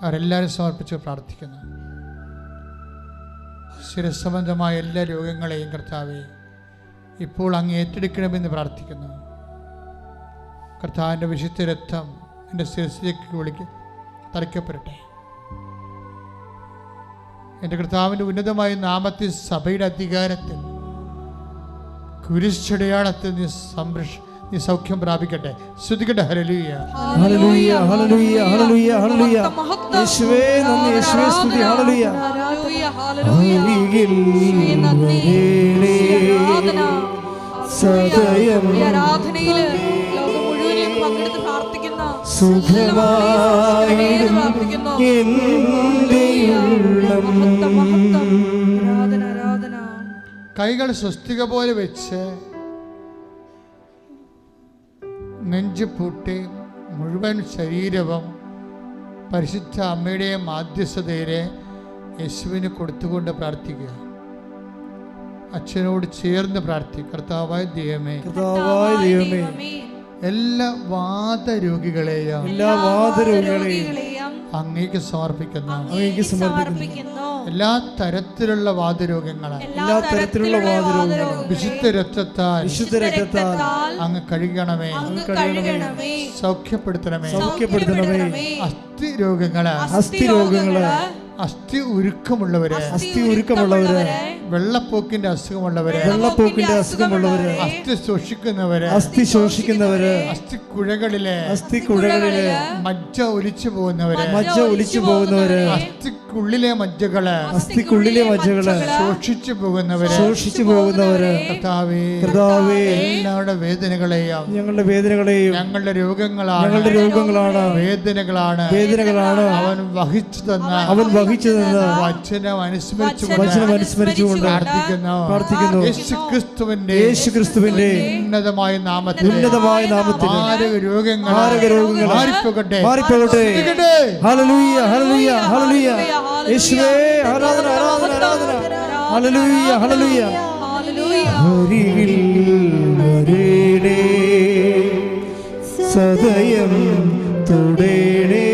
അവരെല്ലാവരും സമർപ്പിച്ച് പ്രാർത്ഥിക്കുന്നു. ശിരസംബന്ധമായ എല്ലാ രോഗങ്ങളെയും കർത്താവെ ഇപ്പോൾ അങ്ങ് ഏറ്റെടുക്കണമെന്ന് പ്രാർത്ഥിക്കുന്നു. കർത്താവിൻ്റെ വിശുദ്ധ രക്തം എൻ്റെ ശിരസിലേക്ക് തളിക്കപ്പെടട്ടെ. എൻ്റെ കർത്താവിൻ്റെ ഉന്നതമായ നാമത്തിൽ, സഭയുടെ അധികാരത്തിൽ, കുരിശടയാളത്തിൽ നീ സൗഖ്യം പ്രാപിക്കട്ടെ. ശ്രുതിക്കട്ടെ. ഹല്ലേലൂയ, ഹല്ലേലൂയ, ഹല്ലേലൂയ, ഹല്ലേലൂയ, ഹല്ലേലൂയ. യേശുവേ നന്ദി, യേശുവേ സ്തുതി. ഹല്ലേലൂയ. അരികിൽ വരേണേ സദയം ആരാധനയിൽ ലോകം മുഴുവനും പങ്കെടുത്ത് പ്രാർത്ഥിക്കുന്ന സുഖമായിടും എൻ്റെ ഉള്ളം. ആരാധന, ആരാധന. കൈകൾ സ്വസ്തിക പോലെ വെച്ച് നെഞ്ച് പൂട്ടി മുഴുവൻ ശരീരവും പരിശുദ്ധ അമ്മയുടെ മാധ്യസ്ഥതയിലെ യേശുവിന് കൊടുത്തുകൊണ്ട് പ്രാർത്ഥിക്കുക. അച്ഛനോട് ചേർന്ന് പ്രാർത്ഥിക്കുക. കർത്താവായ ദൈവമേ, കർത്താവായ ദൈവമേ, എല്ലാ വാദരോഗികളെയും അങ്ങേക്ക് സമർപ്പിക്കുന്നു. അങ്ങേക്ക് സമർപ്പിക്കുന്നു. എല്ലാ തരത്തിലുള്ള വാദരോഗങ്ങളെ വിശുദ്ധ രക്തത്താൽ അങ്ങ് കഴുകണമേ, സൗഖ്യപ്പെടുത്തണമേ. അസ്ഥി രോഗങ്ങള്, അസ്ഥി ഉരുക്കമുള്ളവര്, വെള്ളപ്പോക്കിന്റെ അസുഖമുള്ളവര്, അസ്ഥി ശോഷിക്കുന്നവര്, അസ്ഥി കുഴകളിലെ മജ്ജ ഒലിച്ചു പോകുന്നവര്, അസ്ഥി അസ്ഥിക്കുള്ളിലെ മജ്ജകള് സൂക്ഷിച്ചു പോകുന്നവര് കർത്താവേ എല്ലാവരുടെ വേദനകളെയും ഞങ്ങളുടെ വേദനകളെയും ഞങ്ങളുടെ രോഗങ്ങളാണ് വേദനകളാണ് അവൻ വഹിച്ചു തന്ന വചനം അനുസ്മരിച്ചുകൊണ്ട് പ്രാർത്ഥിക്കുന്നു യേശുക്രിസ്തുവിന്റെ ഉന്നതമായ നാമത്തിൽ രോഗങ്ങൾ മാറിപ്പോകട്ടെ. ഹല്ലേലൂയ ഹല്ലേലൂയ ഹല്ലേലൂയ യേശുവേ ആരാധന ആരാധന ആരാധന ഹല്ലേലൂയ ഹല്ലേലൂയ അരികിൽ വരേണേ സദയം തൊടേണേ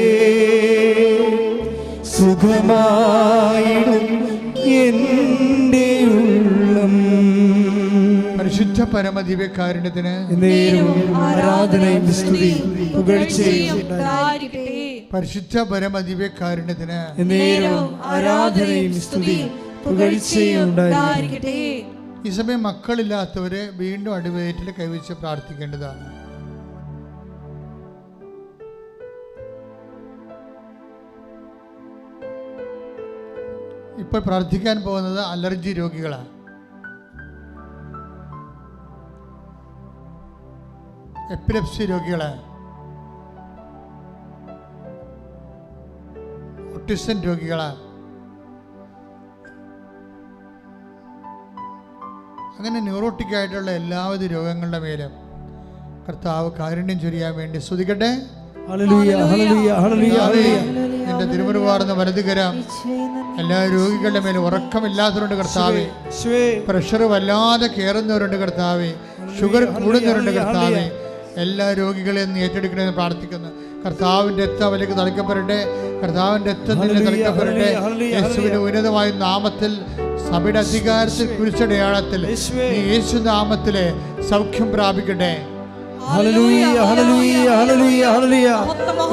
സുഖമായിടും എൻ്റെ ഉള്ളം. പരിശുദ്ധ പരമദിവ്യകാരുണ്യത്തിന് ആരാധനയും സ്തുതിയും പുകഴ്ചയും ഉണ്ടായിരിക്കട്ടെ. പരിശുദ്ധ പരമദിവ്യകാരുണ്യത്തിന് ആരാധനയും സ്തുതിയും പുകഴ്ചയും ഉണ്ടായിരിക്കട്ടെ. ഈ സമയം മക്കളില്ലാത്തവരെ വീണ്ടും അടിവയറ്റിൽ കൈവച്ച് പ്രാർത്ഥിക്കേണ്ടതാണ്. ഇപ്പോൾ പ്രാർത്ഥിക്കാൻ പോകുന്നത് അലർജി രോഗികളാണ്. എപ്പിലെപ്സി രോഗികള്, ഓട്ടിസം രോഗികള്, അങ്ങനെ ന്യൂറോട്ടിക് ആയിട്ടുള്ള എല്ലാവിധ രോഗങ്ങളുടെ മേലും കർത്താവ് കാരുണ്യം ചൊരിയാൻ വേണ്ടി സ്തുതിക്കട്ടെ. എന്റെ തിരുമുറുവാർന്ന വലതുകരം എല്ലാ രോഗികളുടെ മേലും ഉറക്കമില്ലാത്തവരുണ്ട് കർത്താവേ, പ്രഷർ വല്ലാതെ കയറുന്നവരുണ്ട് കർത്താവേ, ഷുഗർ കൂടുന്നവരുണ്ട് കർത്താവേ, എല്ലാ രോഗികളെയും ഏറ്റെടുക്കണമെന്ന് പ്രാർത്ഥിക്കുന്നു. കർത്താവിൻ്റെ രക്തം അവലേക്ക് തളിക്കപ്പെടട്ടെ, കർത്താവിൻ്റെ രക്തം തളിക്കപ്പെടട്ടെ. യേശുവിന്റെ ഉന്നതമായ നാമത്തിൽ സഭയുടെ അധികാരത്തിൽ കുരിശടയാളത്തിൽ യേശു നാമത്തിലെ സൗഖ്യം പ്രാപിക്കട്ടെ. ഹല്ലേലൂയ ഹല്ലേലൂയ ഹല്ലേലൂയ ഹല്ലേലൂയ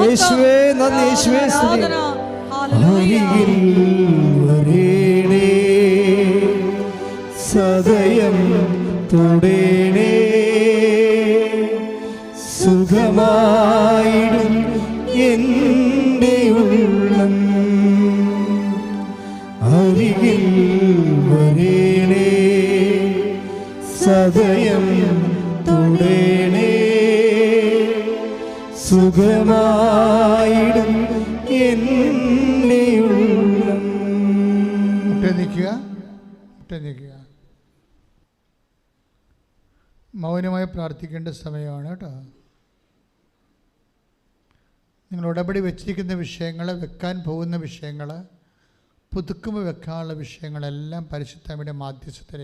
യേശുവേ നന്ദി, യേശുവേ സ്തുതി. അരികിൽ വരേണേ സദയം തൊടേണേ സുഖമായിടും എൻ്റെ ഉള്ളം. അരികിൽ വരേണേ സദയം തൊടേണേ സുഖമായിടും എൻ്റെ ഉള്ളം. നിൽക്കുക. മൗനമായി പ്രാർത്ഥിക്കേണ്ട സമയമാണ് കേട്ടോ. നിങ്ങൾ ഉടമ്പടി വെച്ചിരിക്കുന്ന വിഷയങ്ങൾ, വെക്കാൻ പോകുന്ന വിഷയങ്ങൾ, പുതുക്കുമ്പോൾ വെക്കാനുള്ള വിഷയങ്ങളെല്ലാം പരിശുദ്ധയുടെ മാധ്യസ്ഥത്തിൽ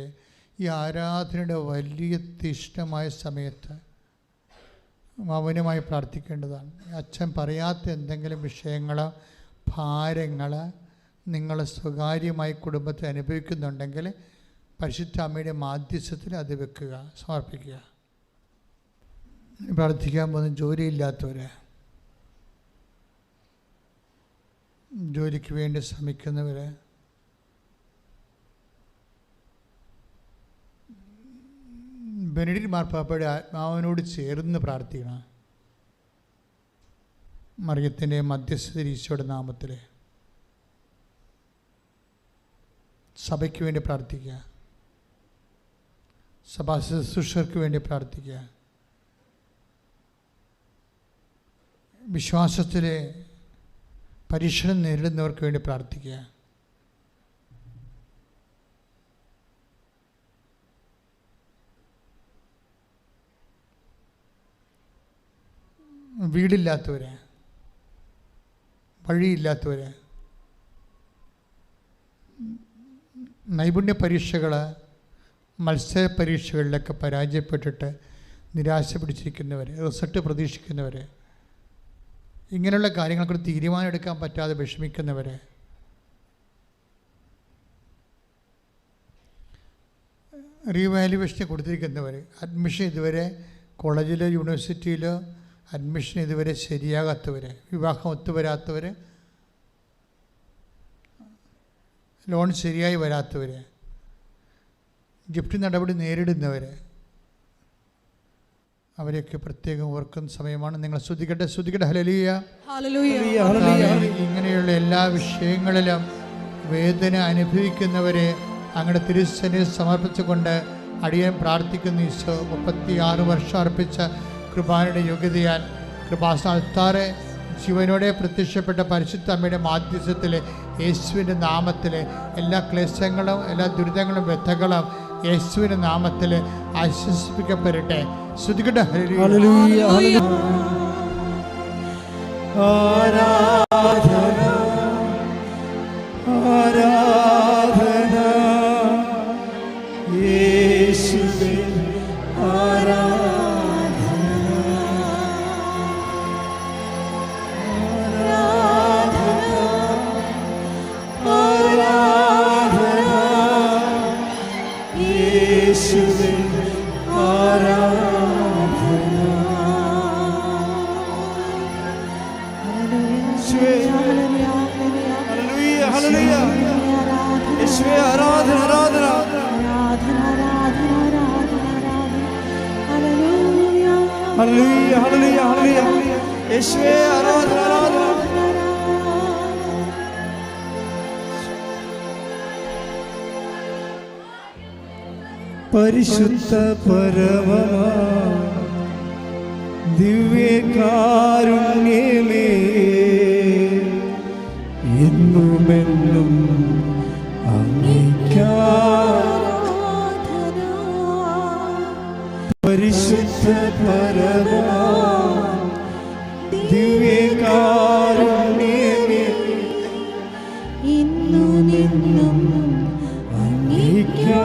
ഈ ആരാധനയുടെ വലിയ തീഷ്ണമായ സമയത്ത് മൗനമായി പ്രാർത്ഥിക്കേണ്ടതാണ്. അച്ഛൻ പറയാത്ത എന്തെങ്കിലും വിഷയങ്ങൾ, ഭാരങ്ങൾ നിങ്ങൾ സ്വകാര്യമായി കുടുംബത്തെ അനുഭവിക്കുന്നുണ്ടെങ്കിൽ പരിശുദ്ധ അമ്മയുടെ മാധ്യസ്ഥത്തിൽ അത് വെക്കുക, സമർപ്പിക്കുക. പ്രാർത്ഥിക്കാൻ പോകുന്ന ജോലിയില്ലാത്തവർ, ജോലിക്ക് വേണ്ടി ശ്രമിക്കുന്നവർ, ബെനഡിക്ട് മാർപ്പാപ്പയുടെ ആത്മാവിനോട് ചേർന്ന് പ്രാർത്ഥിക്കണം. മറിയത്തിൻ്റെ മധ്യസ്ഥ ഈശോയുടെ നാമത്തിൽ സഭയ്ക്ക് വേണ്ടി പ്രാർത്ഥിക്കുക, സഭാ ശുശ്രൂഷകർക്ക് വേണ്ടി പ്രാർത്ഥിക്കുക, വിശ്വാസത്തിലെ പരീക്ഷണം നേരിടുന്നവർക്ക് വേണ്ടി പ്രാർത്ഥിക്കുക. വീടില്ലാത്തവര്, വഴിയില്ലാത്തവര്, നൈപുണ്യ പരീക്ഷകൾ, മത്സര പരീക്ഷകളിലൊക്കെ പരാജയപ്പെട്ടിട്ട് നിരാശ പിടിച്ചിരിക്കുന്നവർ, റിസൾട്ട് പ്രതീക്ഷിക്കുന്നവർ, ഇങ്ങനെയുള്ള കാര്യങ്ങൾക്കൊരു തീരുമാനം എടുക്കാൻ പറ്റാതെ വിഷമിക്കുന്നവർ, റീവാലുവേഷന് കൊടുത്തിരിക്കുന്നവർ, അഡ്മിഷൻ ഇതുവരെ കോളേജിലോ യൂണിവേഴ്സിറ്റിയിലോ അഡ്മിഷൻ ഇതുവരെ ശരിയാകാത്തവർ, വിവാഹം ഒത്തുവരാത്തവർ, ലോൺ ശരിയായി വരാത്തവർ, ഗിഫ്റ്റ് നടപടി നേരിടുന്നവർ, അവരെയൊക്കെ പ്രത്യേകം ഓർക്കുന്ന സമയമാണ്. നിങ്ങൾ സ്തുതിക്കട്ടെ. ഹല്ലേലൂയ. ഇങ്ങനെയുള്ള എല്ലാ വിഷയങ്ങളിലും വേദന അനുഭവിക്കുന്നവരെ അങ്ങയുടെ തിരുസന്നിധിയിൽ സമർപ്പിച്ചുകൊണ്ട് അടിയൻ പ്രാർത്ഥിക്കുന്നു. ഈശോ 36 വർഷം അർപ്പിച്ച കൃപാനയുടെ യോഗ്യതയാൽ കൃപാസ്ഥാനത്താറെ ജീവനോടെ പ്രത്യക്ഷപ്പെട്ട പരിശുദ്ധ അമ്മയുടെ മാധ്യസ്ഥത്തിൽ യേശുവിൻ്റെ നാമത്തിൽ എല്ലാ ക്ലേശങ്ങളും എല്ലാ ദുരിതങ്ങളും വ്യഥകളും യേശുവിൻ്റെ നാമത്തിൽ ആശ്വസിപ്പിക്കപ്പെടട്ടെ. ശ്രുതികട്ടെ. ഹല്ലേലൂയ ഹല്ലേലൂയ. ആരാധന ആരാധന യേശുവേ ആരാധന ആരാധന യേശുവേ ആരാധന. ഹല്ലേലൂയ ഹല്ലേലൂയ. യേശുവേ ആരാധന ആരാധന ഹല്ലേലൂയ ഹല്ലേലൂയ ഹല്ലേലൂയ. യേശുവേ ആരാധന ആരാധന. പരിശുദ്ധ പരമമാ ദിവ്യകാരുണ്യമേ എന്നുമെന്നും അങ്ങേയ്ക്കാരാധന. പരിശുദ്ധ പരമമാ ദിവ്യകാരുണ്യമേ എന്നുമെന്നും അങ്ങേയ്ക്കാരാധന.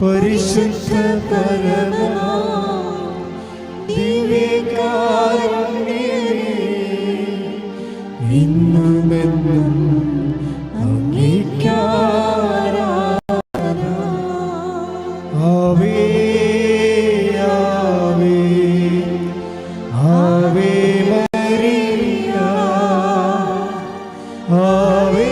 പരിശുദ്ധ പരമമാ ദിവ്യകാരുണ്യമേ എന്നുമെന്നും അങ്ങേയ്ക്കാരാധന. ആവേ ആവേ ആവേ മരിയ ആവേ